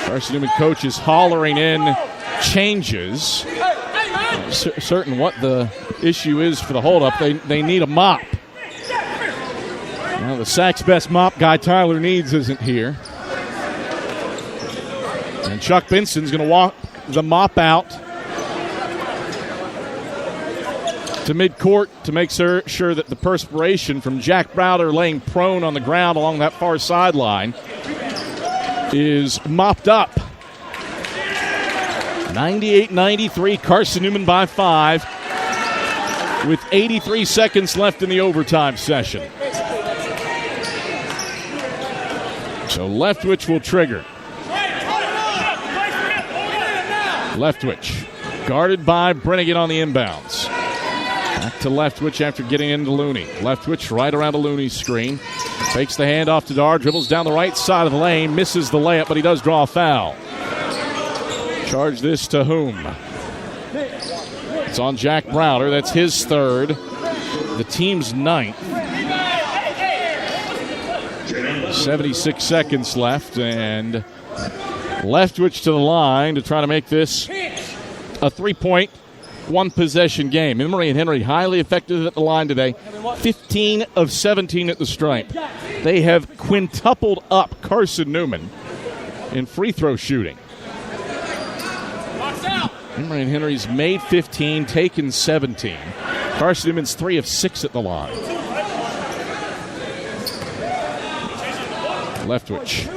Carson-Newman coach is hollering in changes. Certain what the issue is for the holdup. They need a mop. Now the Sack's best mop guy, Tyler Needs, isn't here. And Chuck Benson's going to walk the mop out to midcourt to make sure that the perspiration from Jack Browder laying prone on the ground along that far sideline is mopped up. 98-93, Carson-Newman by 5 with 83 seconds left in the overtime session. So Leftwich will trigger. Leftwich guarded by Brennigan on the inbounds. Back to Leftwich after getting into Looney. Leftwich right around a Looney screen. Takes the handoff to Dar, dribbles down the right side of the lane, misses the layup, but he does draw a foul. Charge this to whom? It's on Jack Browder. That's his third. The team's ninth. 76 seconds left, and Leftwich to the line to try to make this a 3-point, one-possession game. Emory and Henry highly effective at the line today. 15 of 17 at the stripe. They have quintupled up Carson-Newman in free throw shooting. Emory and Henry's made 15, taken 17. Carson-Newman's 3 of 6 at the line. Leftwich.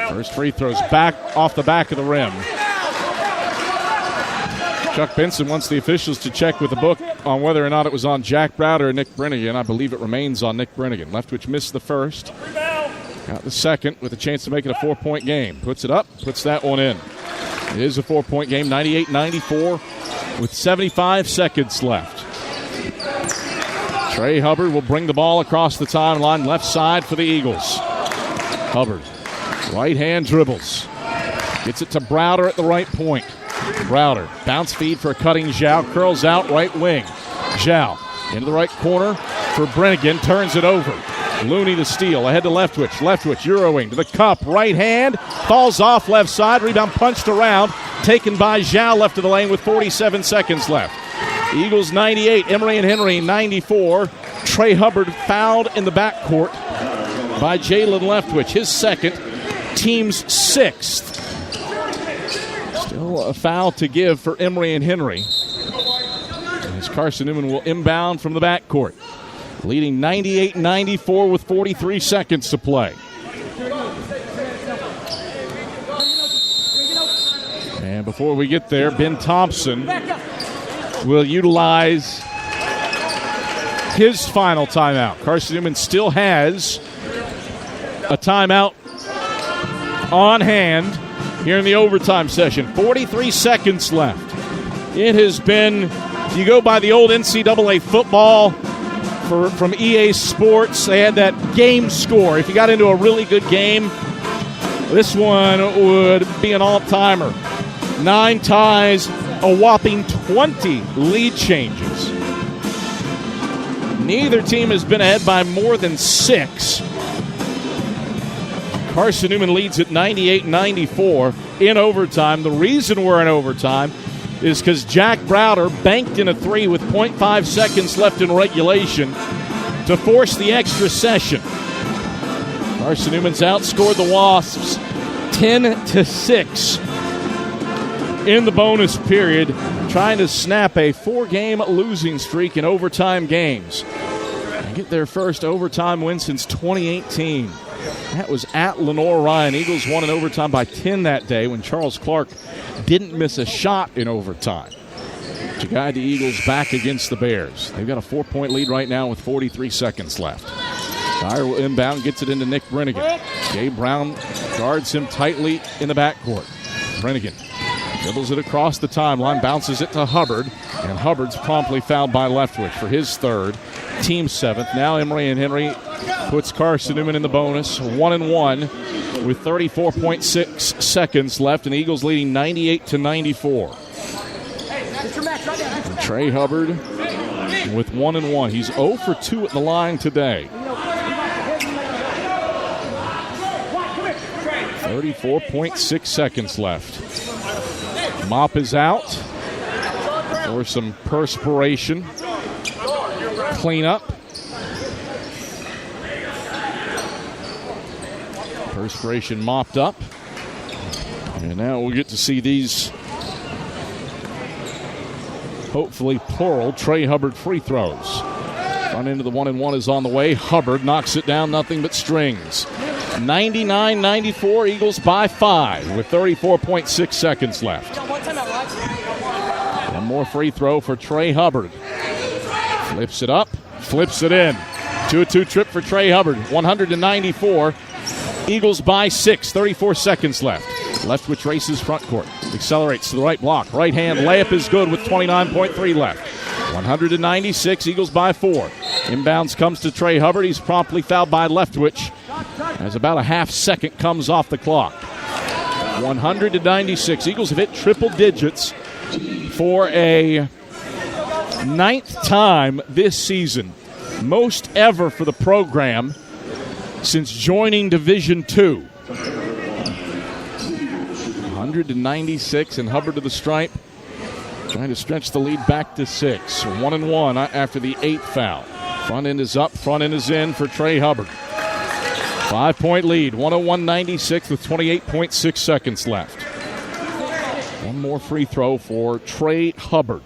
First free throws back off the back of the rim. Chuck Benson wants the officials to check with the book on whether or not it was on Jack Browder or Nick Brennigan. I believe it remains on Nick Brennigan. Leftwich missed the first. Got the second with a chance to make it a 4-point game. Puts it up, puts that one in. It is a 4-point game, 98-94 with 75 seconds left. Trey Hubbard will bring the ball across the timeline, left side for the Eagles. Hubbard, right hand dribbles. Gets it to Browder at the right point. Browder, bounce feed for a cutting Zhao, curls out right wing. Zhao into the right corner for Brennigan, turns it over. Looney to steal, ahead to Leftwich. Leftwich Euroing to the cup, right hand, falls off left side, rebound punched around, taken by Zhao left of the lane with 47 seconds left. Eagles 98, Emory and Henry 94. Trey Hubbard fouled in the backcourt by Jalen Leftwich, his second, team's sixth. Still a foul to give for Emory and Henry, as Carson-Newman will inbound from the backcourt, leading 98-94 with 43 seconds to play. And before we get there, Ben Thompson will utilize his final timeout. Carson-Newman still has a timeout on hand here in the overtime session. 43 seconds left. It has been, if you go by the old NCAA football from EA Sports, they had that game score. If you got into a really good game, this one would be an all-timer. 9 ties, a whopping 20 lead changes. Neither team has been ahead by more than 6. Carson-Newman leads at 98-94 in overtime. The reason we're in overtime is because Jack Browder banked in a 3 with 0.5 seconds left in regulation to force the extra session. Carson-Newman's outscored the Wasps 10-6 in the bonus period, trying to snap a 4-game losing streak in overtime games and get their first overtime win since 2018. That was at Lenore Ryan. Eagles won in overtime by 10 that day when Charles Clark didn't miss a shot in overtime to guide the Eagles back against the Bears. They've got a 4-point lead right now with 43 seconds left. Dyer will inbound, gets it into Nick Brennigan. Gabe Brown guards him tightly in the backcourt. Brennigan dribbles it across the timeline, bounces it to Hubbard, And Hubbard's promptly fouled by Leftwich for his third, team seventh. Now Emory and Henry puts Carson-Newman in the bonus, 1-1 with 34.6 seconds left, and Eagles leading 98-94. And Trey Hubbard with 1-1. He's 0 for 2 at the line today. 34.6 seconds left. Mop is out for some perspiration. Cleanup. Perspiration mopped up. And now we'll get to see these, hopefully plural, Trey Hubbard free throws. Front end of the 1-1 is on the way. Hubbard knocks it down, nothing but strings. 99-94, Eagles by 5 with 34.6 seconds left. One more free throw for Trey Hubbard. Flips it up, flips it in. 2-2 trip for Trey Hubbard, 100-94. Eagles by 6, 34 seconds left. Leftwich races front court. Accelerates to the right block. Right hand layup is good with 29.3 left. 100-96, Eagles by 4. Inbounds comes to Trey Hubbard. He's promptly fouled by Leftwich as about a half second comes off the clock. 100-96. Eagles have hit triple digits for a 9th time this season. Most ever for the program since joining Division II. 100-96, and Hubbard to the stripe, trying to stretch the lead back to 6. 1-1 after the 8th foul. Front end is up, front end is in for Trey Hubbard. 5-point lead, 101-96 with 28.6 seconds left. One more free throw for Trey Hubbard.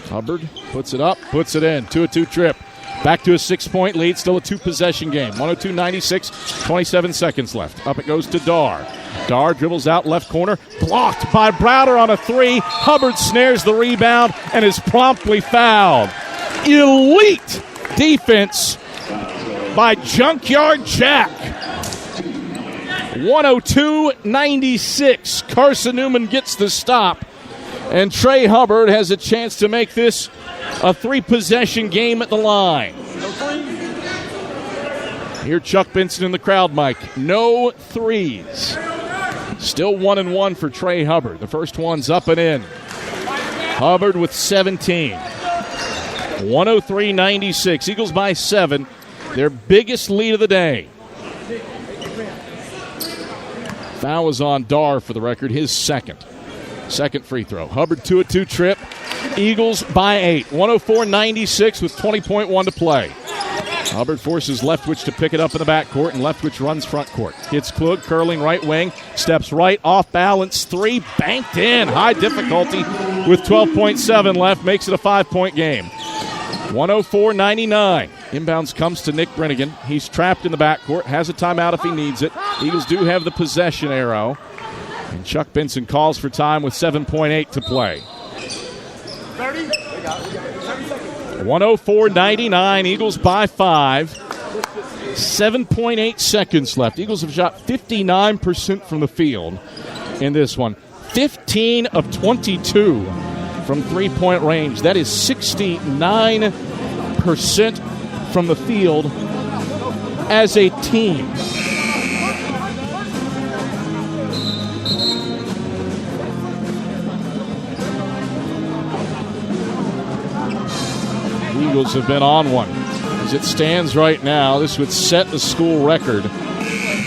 Hubbard puts it up, puts it in. 2-2 trip. Back to a 6-point lead, still a 2-possession game. 102-96, 27 seconds left. Up it goes to Dar. Dar dribbles out left corner, blocked by Browder on a 3. Hubbard snares the rebound and is promptly fouled. Elite defense by Junkyard Jack. 102-96. Carson-Newman gets the stop, and Trey Hubbard has a chance to make this a 3-possession game at the line. Here Chuck Benson in the crowd mic. No threes. Still 1-1 for Trey Hubbard. The first one's up and in. Hubbard with 17. 103-96. Eagles by 7. Their biggest lead of the day. Foul was on Dar for the record, his second. Second free throw. Hubbard 2-2 trip. Eagles by 8. 104-96 with 20.1 to play. Hubbard forces Leftwich to pick it up in the backcourt, and Leftwich runs front court. Hits Klug, curling right wing, steps right, off balance, 3, banked in. High difficulty with 12.7 left, makes it a 5-point game. 104-99. Inbounds comes to Nick Brennigan. He's trapped in the backcourt, has a timeout if he needs it. Eagles do have the possession arrow. And Chuck Benson calls for time with 7.8 to play. 104-99, Eagles by 5. 7.8 seconds left. Eagles have shot 59% from the field in this one. 15 of 22 from three-point range. That is 69% from the field as a team. Eagles have been on one. As it stands right now, this would set the school record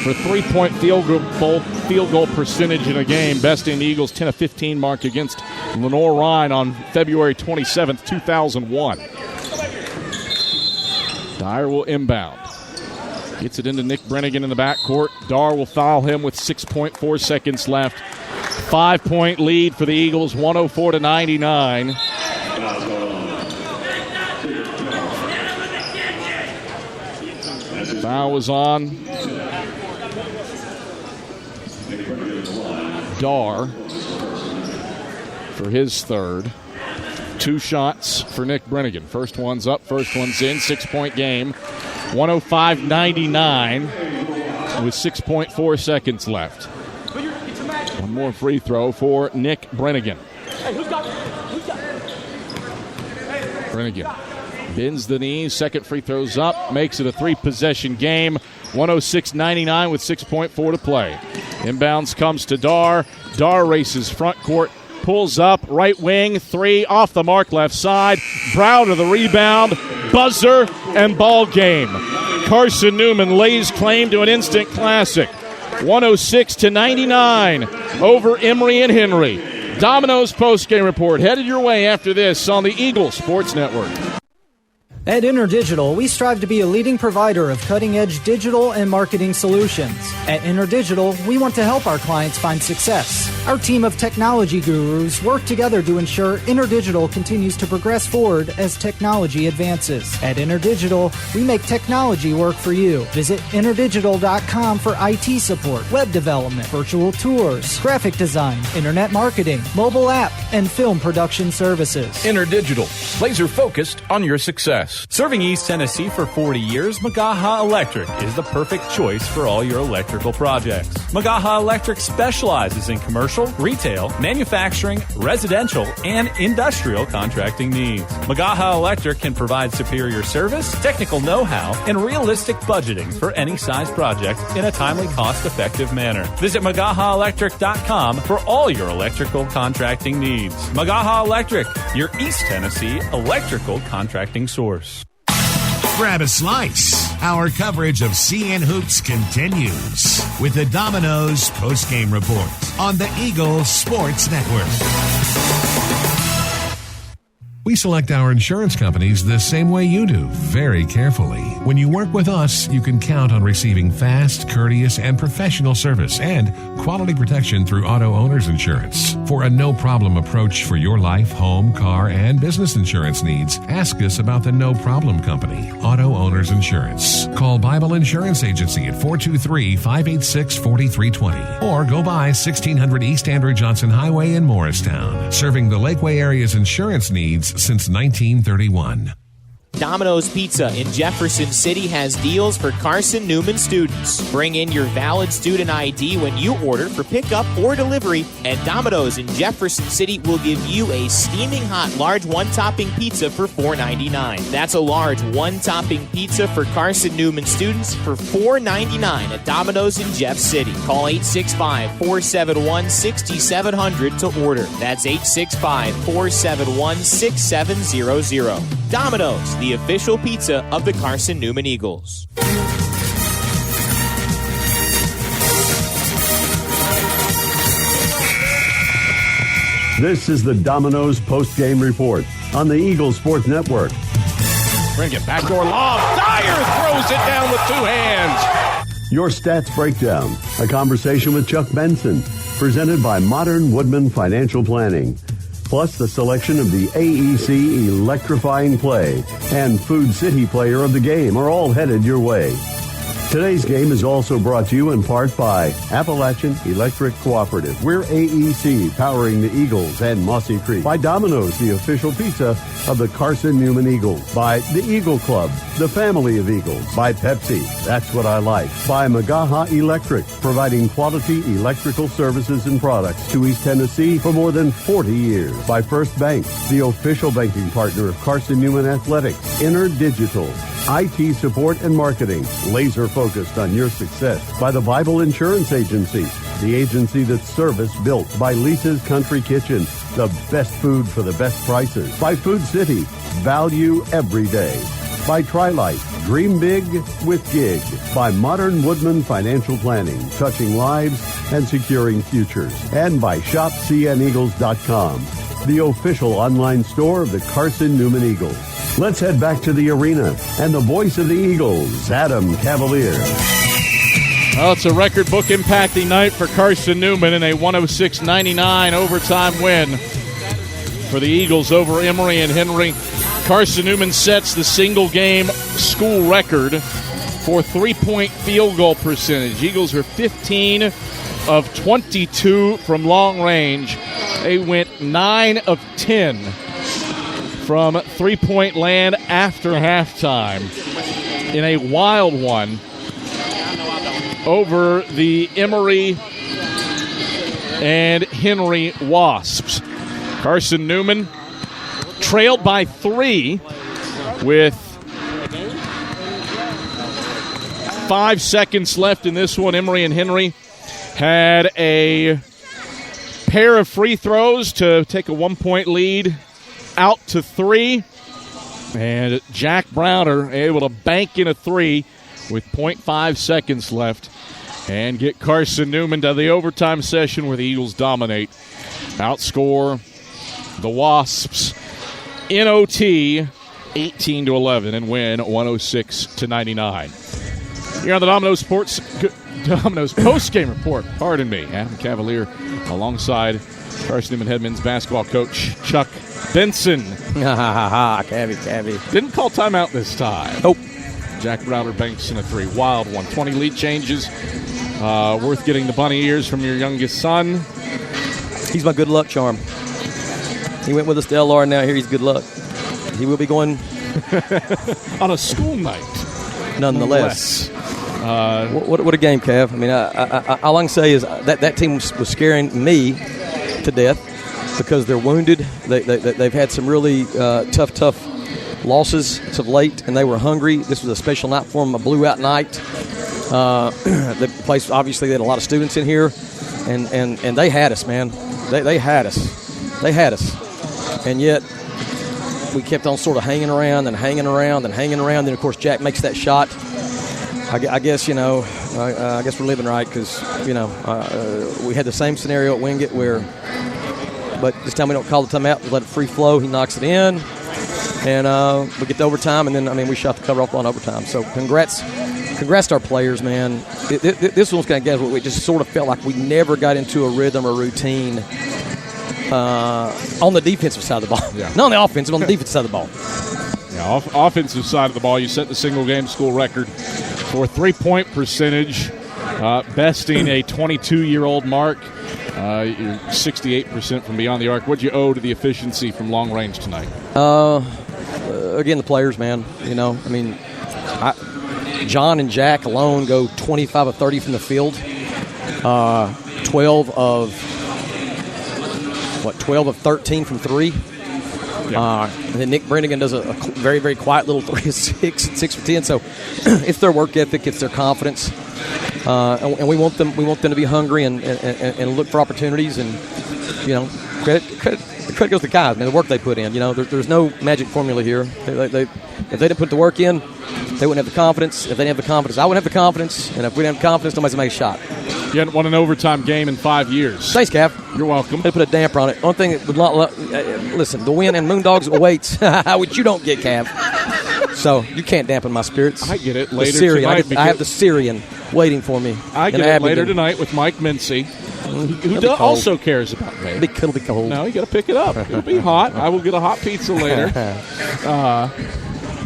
for three-point field goal percentage in a game, besting the Eagles' 10 of 15 mark against Lenore Rhine on February 27th, 2001. Dyer will inbound. Gets it into Nick Brennigan in the backcourt. Dar will foul him with 6.4 seconds left. 5-point lead for the Eagles, 104-99. Foul was on Dar for his third. 2 shots for Nick Brennigan. First one's up, first one's in. 6-point game. 105-99 with 6.4 seconds left. One more free throw for Nick Brennigan. Hey, who's got Brennigan bends the knee. Second free throw's up. Makes it a 3-possession game. 106-99 with 6.4 to play. Inbounds comes to Dar. Dar races front court. Pulls up. Right wing. 3 off the mark left side. Browder the rebound. Buzzer and ball game. Carson-Newman lays claim to an instant classic. 106-99 over Emory and Henry. Domino's postgame report headed your way after this on the Eagle Sports Network. At InterDigital, we strive to be a leading provider of cutting-edge digital and marketing solutions. At InterDigital, we want to help our clients find success. Our team of technology gurus work together to ensure InterDigital continues to progress forward as technology advances. At InterDigital, we make technology work for you. Visit interdigital.com for IT support, web development, virtual tours, graphic design, internet marketing, mobile app, and film production services. InterDigital, laser focused on your success. Serving East Tennessee for 40 years, Magaha Electric is the perfect choice for all your electrical projects. Magaha Electric specializes in commercial, retail, manufacturing, residential, and industrial contracting needs. Magaha Electric can provide superior service, technical know-how, and realistic budgeting for any size project in a timely, cost-effective manner. Visit MagahaElectric.com for all your electrical contracting needs. Magaha Electric, your East Tennessee electrical contracting source. Grab a slice. Our coverage of CN Hoops continues with the Domino's postgame report on the Eagle Sports Network. We select our insurance companies the same way you do, very carefully. When you work with us, you can count on receiving fast, courteous, and professional service and quality protection through Auto Owners Insurance. For a no-problem approach for your life, home, car, and business insurance needs, ask us about the No Problem Company, Auto Owners Insurance. Call Bible Insurance Agency at 423-586-4320 or go by 1600 East Andrew Johnson Highway in Morristown, serving the Lakeway area's insurance needs since 1931. Domino's Pizza in Jefferson City has deals for Carson-Newman students. Bring in your valid student ID when you order for pickup or delivery, and Domino's in Jefferson City will give you a steaming hot large one-topping pizza for $4.99. That's a large one-topping pizza for Carson-Newman students for $4.99 at Domino's in Jeff City. Call 865-471-6700 to order. That's 865-471-6700. Domino's, the official pizza of the Carson-Newman Eagles. This is the Domino's post-game report on the Eagle Sports Network. Bring it backdoor lob. Dyer throws it down with 2 hands. Your Stats Breakdown, a conversation with Chuck Benson, presented by Modern Woodman Financial Planning. Plus the selection of the AEC Electrifying Play and Food City Player of the Game are all headed your way. Today's game is also brought to you in part by Appalachian Electric Cooperative. We're AEC, powering the Eagles and Mossy Creek. By Domino's, the official pizza of the Carson-Newman Eagles. By the Eagle Club, the family of Eagles. By Pepsi, that's what I like. By Magaha Electric, providing quality electrical services and products to East Tennessee for more than 40 years. By First Bank, the official banking partner of Carson-Newman Athletics. InterDigital, IT support and marketing, laser focused on your success. By the Bible Insurance Agency, the agency that's service built. By Lisa's Country Kitchen, the best food for the best prices. By Food City, value every day. By Trilight, dream big with gig. By Modern Woodman Financial Planning, touching lives and securing futures. And by ShopCNEagles.com, the official online store of the Carson-Newman Eagles. Let's head back to the arena and the voice of the Eagles, Adam Cavalier. Well, it's a record book impacting night for Carson-Newman in a 106-99 overtime win for the Eagles over Emory and Henry. Carson-Newman sets the single-game school record for three-point field goal percentage. Eagles are 15 of 22 from long range. They went 9 of 10 from three-point land after halftime in a wild one over the Emory and Henry Wasps. Carson-Newman trailed by 3 with 5 seconds left in this one. Emory and Henry had a pair of free throws to take a 1-point lead out to 3. And Jack Browder able to bank in a 3 with 0.5 seconds left and get Carson-Newman to the overtime session where the Eagles dominate. Outscore the Wasps in OT 18-11 and win 106-99. Here on the Domino's post-game report, pardon me, Adam Cavalier alongside Carson-Newman head men's basketball coach Chuck Benson. Cavy. Didn't call timeout this time. Nope. Jack Browder banks in a 3. Wild one. 20 lead changes. Worth getting the bunny ears from your youngest son. He's my good luck charm. He went with us to LR, now here he's good luck. He will be going on a school night. Nonetheless. What a game, Cav. I mean, all I can say is that team was scaring me to death because they're wounded. They've had some really tough losses as of late, and they were hungry. This was a special night for them, a blew-out night. The place, obviously, they had a lot of students in here, and they had us, man. They had us. They had us. And yet, we kept on sort of hanging around. Then, of course, Jack makes that shot. I guess, I guess we're living right because, we had the same scenario at Wingate but this time we don't call the timeout. We let it free flow. He knocks it in. And we get to overtime, and then, we shot the cover off on overtime. So congrats to our players, man. This one's kind of guys. We just sort of felt like we never got into a rhythm or routine on the defensive side of the ball. Yeah. Not on the offensive, on the defensive side of the ball. Yeah, offensive side of the ball, you set the single-game school record for three-point percentage, besting a 22-year-old mark. You're 68% from beyond the arc. What'd you owe to the efficiency from long range tonight? Again, the players, man. John and Jack alone go 25 of 30 from the field. 12 of 13 from 3. Yeah. And then Nick Brennigan does a very, very quiet little 3 of 6 for 10. So it's their work ethic, it's their confidence, and we want them to be hungry and look for opportunities. And credit goes to the guys, man. The work they put in. There's no magic formula here. If they didn't put the work in, they wouldn't have the confidence. If they didn't have the confidence, I wouldn't have the confidence. And if we didn't have confidence, nobody's going to make a shot. You hadn't won an overtime game in 5 years. Thanks, Cav. You're welcome. They put a damper on it. One thing that would not listen, the win and Moondogs awaits, which you don't get, Cav. So you can't dampen my spirits. I get it later tonight. I have the Syrian waiting for me. I get it later tonight with Mike Mincy, who also cares about me. It'll be cold. No, you got to pick it up. It'll be hot. I will get a hot pizza later.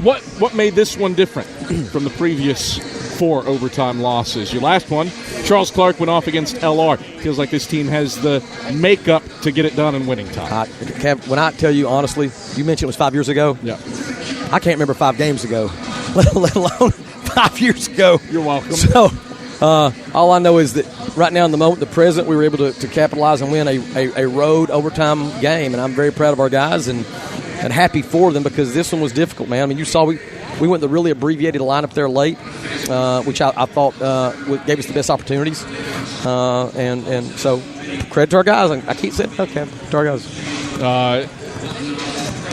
What made this one different from the previous 4 overtime losses? Your last one, Charles Clark went off against LR. Feels like this team has the makeup to get it done in winning time. Kev, when I tell you honestly, you mentioned it was 5 years ago. Yeah. I can't remember 5 games ago, let alone 5 years ago. You're welcome. So all I know is that right now in the moment, the present, we were able to capitalize and win a road overtime game, and I'm very proud of our guys and happy for them because this one was difficult, man. I mean, you saw we went the really abbreviated lineup there late, which I thought gave us the best opportunities. And so credit to our guys. I keep saying okay to our guys.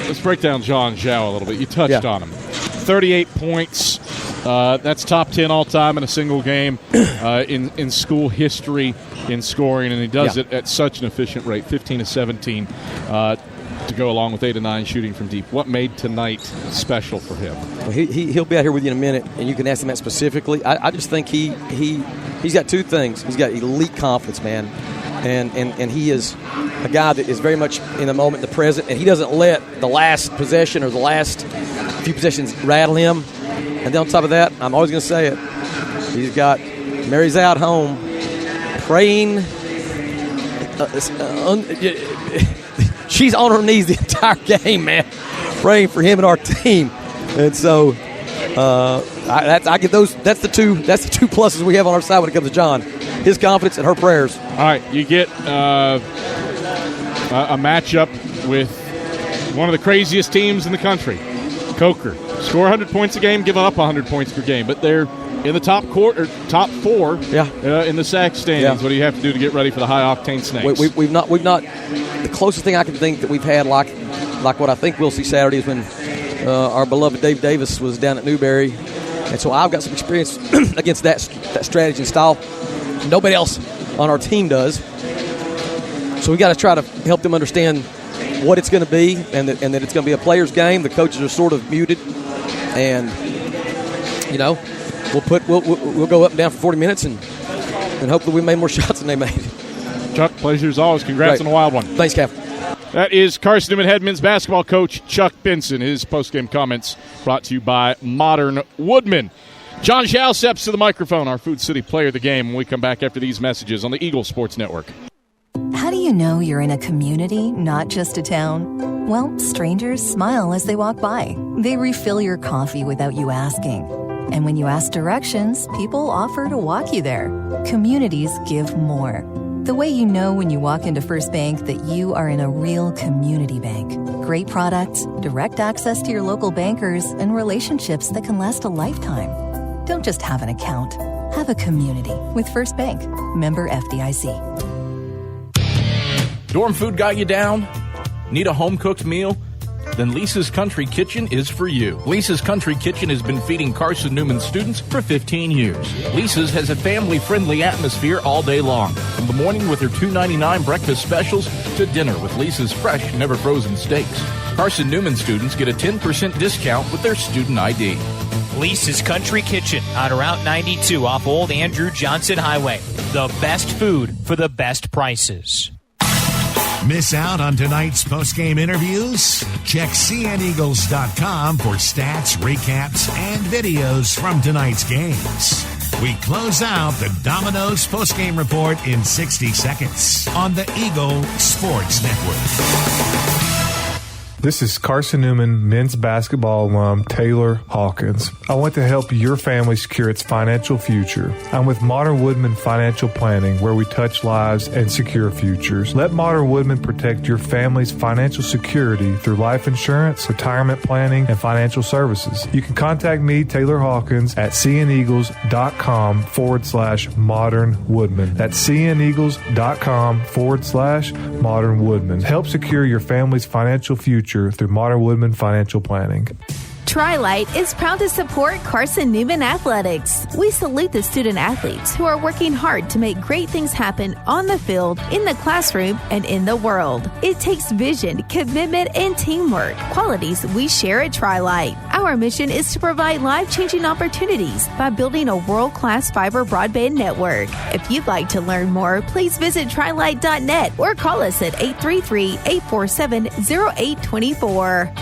Let's break down John Zhao a little bit. You touched on him. 38 points. That's top 10 all-time in a single game in school history in scoring, and he does it at such an efficient rate, 15 to 17, to go along with 8 to 9 shooting from deep. What made tonight special for him? Well, he'll be out here with you in a minute, and you can ask him that specifically. I just think he's got 2 things. He's got elite confidence, man, and he is a guy that is very much in the moment, the present, and he doesn't let the last possession or the last few possessions rattle him. And then on top of that, I'm always going to say it, he's got Mary's out home praying. She's on her knees the entire game, man, praying for him and our team. And I give those. That's the two pluses we have on our side when it comes to John. his confidence and her prayers. All right, you get a matchup with one of the craziest teams in the country, Coker. Score 100 points a game, give up 100 points per game, but they're in the top 4 in the SAC standings. Yeah. What do you have to do to get ready for the high-octane Snakes? We've not. The closest thing I can think that we've had, like what I think we'll see Saturday, is when our beloved Dave Davis was down at Newberry, and so I've got some experience against that strategy and style. Nobody else on our team does. So we got to try to help them understand what it's going to be, and that it's going to be a player's game. The coaches are sort of muted, and we'll go up and down for 40 minutes, and hopefully we made more shots than they made. Chuck, pleasure as always. Congrats on a wild one. Thanks, Cap. That is Carson-Newman head men's basketball coach Chuck Benson. His postgame comments brought to you by Modern Woodman. John Zhao steps to the microphone, our Food City player of the game, when we come back after these messages on the Eagle Sports Network. How do you know you're in a community, not just a town? Well, strangers smile as they walk by. They refill your coffee without you asking. And when you ask directions, people offer to walk you there. Communities give more. The way you know when you walk into First Bank that you are in a real community bank. Great products, direct access to your local bankers, and relationships that can last a lifetime. Don't just have an account. Have a community with First Bank. Member FDIC. Dorm food got you down? Need a home-cooked meal? Then Lisa's Country Kitchen is for you. Lisa's Country Kitchen has been feeding Carson-Newman students for 15 years. Lisa's has a family-friendly atmosphere all day long. From the morning with their $2.99 breakfast specials to dinner with Lisa's fresh, never-frozen steaks. Carson-Newman students get a 10% discount with their student ID. Lisa's Country Kitchen on Route 92 off Old Andrew Johnson Highway. The best food for the best prices. Miss out on tonight's postgame interviews? Check cneagles.com for stats, recaps, and videos from tonight's games. We close out the Domino's postgame report in 60 seconds on the Eagle Sports Network. This is Carson-Newman men's basketball alum Taylor Hawkins. I want to help your family secure its financial future. I'm with Modern Woodman Financial Planning, where we touch lives and secure futures. Let Modern Woodman protect your family's financial security through life insurance, retirement planning, and financial services. You can contact me, Taylor Hawkins, at cneagles.com/Modern Woodman. That's cneagles.com/Modern Woodman. Help secure your family's financial future through Modern Woodman Financial Planning. Trilight is proud to support Carson-Newman Athletics. We salute the student athletes who are working hard to make great things happen on the field, in the classroom, and in the world. It takes vision, commitment, and teamwork, qualities we share at Trilight. Our mission is to provide life-changing opportunities by building a world-class fiber broadband network. If you'd like to learn more, please visit trilight.net or call us at 833-847-0824.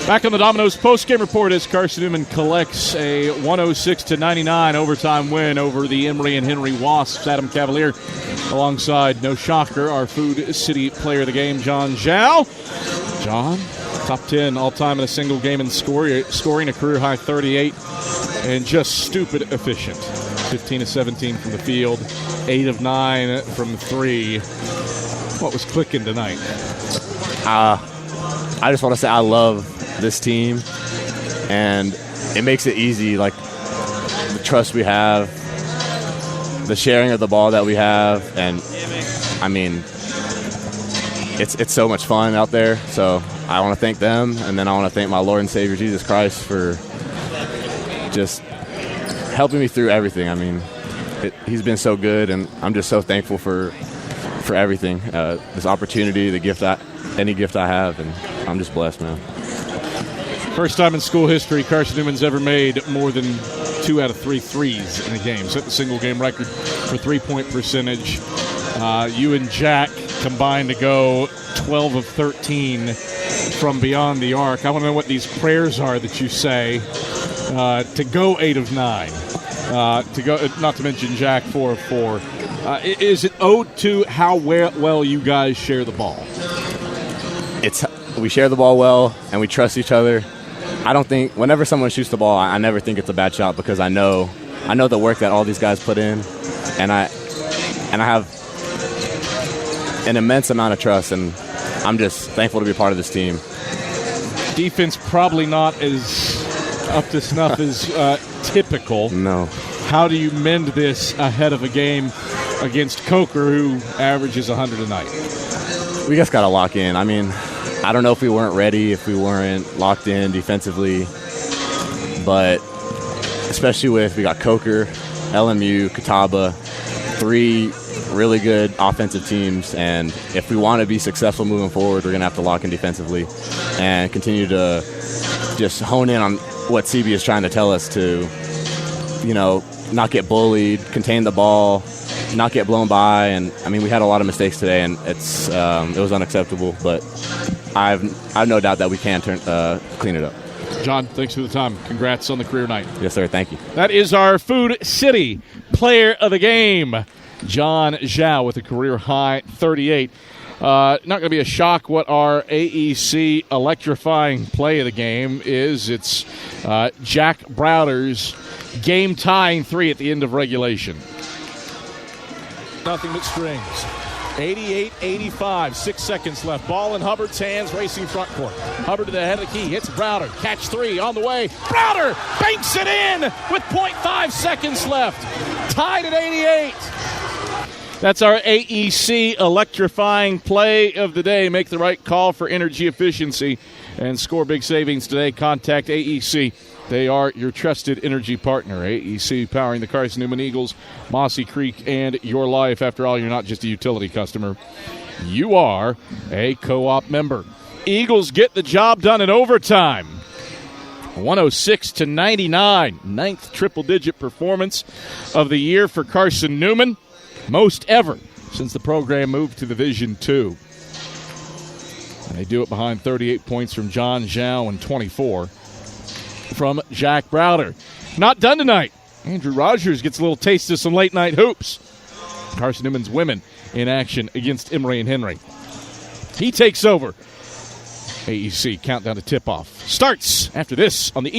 Back on the Domino's postgame report as Carson-Newman collects a 106-99 overtime win over the Emory and Henry Wasps. Adam Cavalier alongside, no shocker, our Food City player of the game, John Zhao. John, top 10 all-time in a single game in scoring a career-high 38, and just stupid efficient. 15 of 17 from the field, 8 of 9 from 3. What was clicking tonight? I just want to say I love this team, and it makes it easy, like the trust we have, the sharing of the ball that we have, and I mean it's so much fun out there. So I want to thank them, and then I want to thank my Lord and Savior Jesus Christ for just helping me through everything. I mean, he's been so good, and I'm just so thankful for everything, this opportunity, the gift, any gift I have, and I'm just blessed, man. First time in school history Carson-Newman's ever made more than 2 out of 3 threes in a game. Set the single-game record for three-point percentage. You and Jack combined to go 12 of 13 from beyond the arc. I want to know what these prayers are that you say to go 8 of 9. To go, not to mention Jack 4 of 4. Is it owed to how well you guys share the ball? We share the ball well, and we trust each other. I don't think whenever someone shoots the ball, I never think it's a bad shot because I know the work that all these guys put in, and I have an immense amount of trust, and I'm just thankful to be part of this team. Defense probably not as up to snuff as typical. No. How do you mend this ahead of a game against Coker, who averages 100 a night? We just got to lock in. I mean, I don't know if we weren't ready, if we weren't locked in defensively, but especially we got Coker, LMU, Catawba, 3 really good offensive teams, and if we want to be successful moving forward, we're going to have to lock in defensively and continue to just hone in on what CB is trying to tell us to, not get bullied, contain the ball, not get blown by. And I mean, we had a lot of mistakes today, and it was unacceptable, but I've no doubt that we can clean it up. John, thanks for the time. Congrats on the career night. Yes, sir. Thank you. That is our Food City player of the game, John Zhao, with a career-high 38. Not going to be a shock what our AEC electrifying play of the game is. It's Jack Browder's game-tying 3 at the end of regulation. Nothing but strings. 88-85, 6 seconds left. Ball in Hubbard's hands, racing front court. Hubbard to the head of the key, hits Browder. Catch 3 on the way. Browder banks it in with 0.5 seconds left. Tied at 88. That's our AEC electrifying play of the day. Make the right call for energy efficiency and score big savings today. Contact AEC. They are your trusted energy partner. AEC, powering the Carson-Newman Eagles, Mossy Creek, and your life. After all, you're not just a utility customer. You are a co-op member. Eagles get the job done in overtime. 106-99. 9th triple-digit performance of the year for Carson-Newman. Most ever since the program moved to Division II. And they do it behind 38 points from John Zhao and 24 from Jack Browder. Not done tonight. Andrew Rogers gets a little taste of some late-night hoops. Carson-Newman's women in action against Emory and Henry. He takes over. AEC countdown to tip-off starts after this on the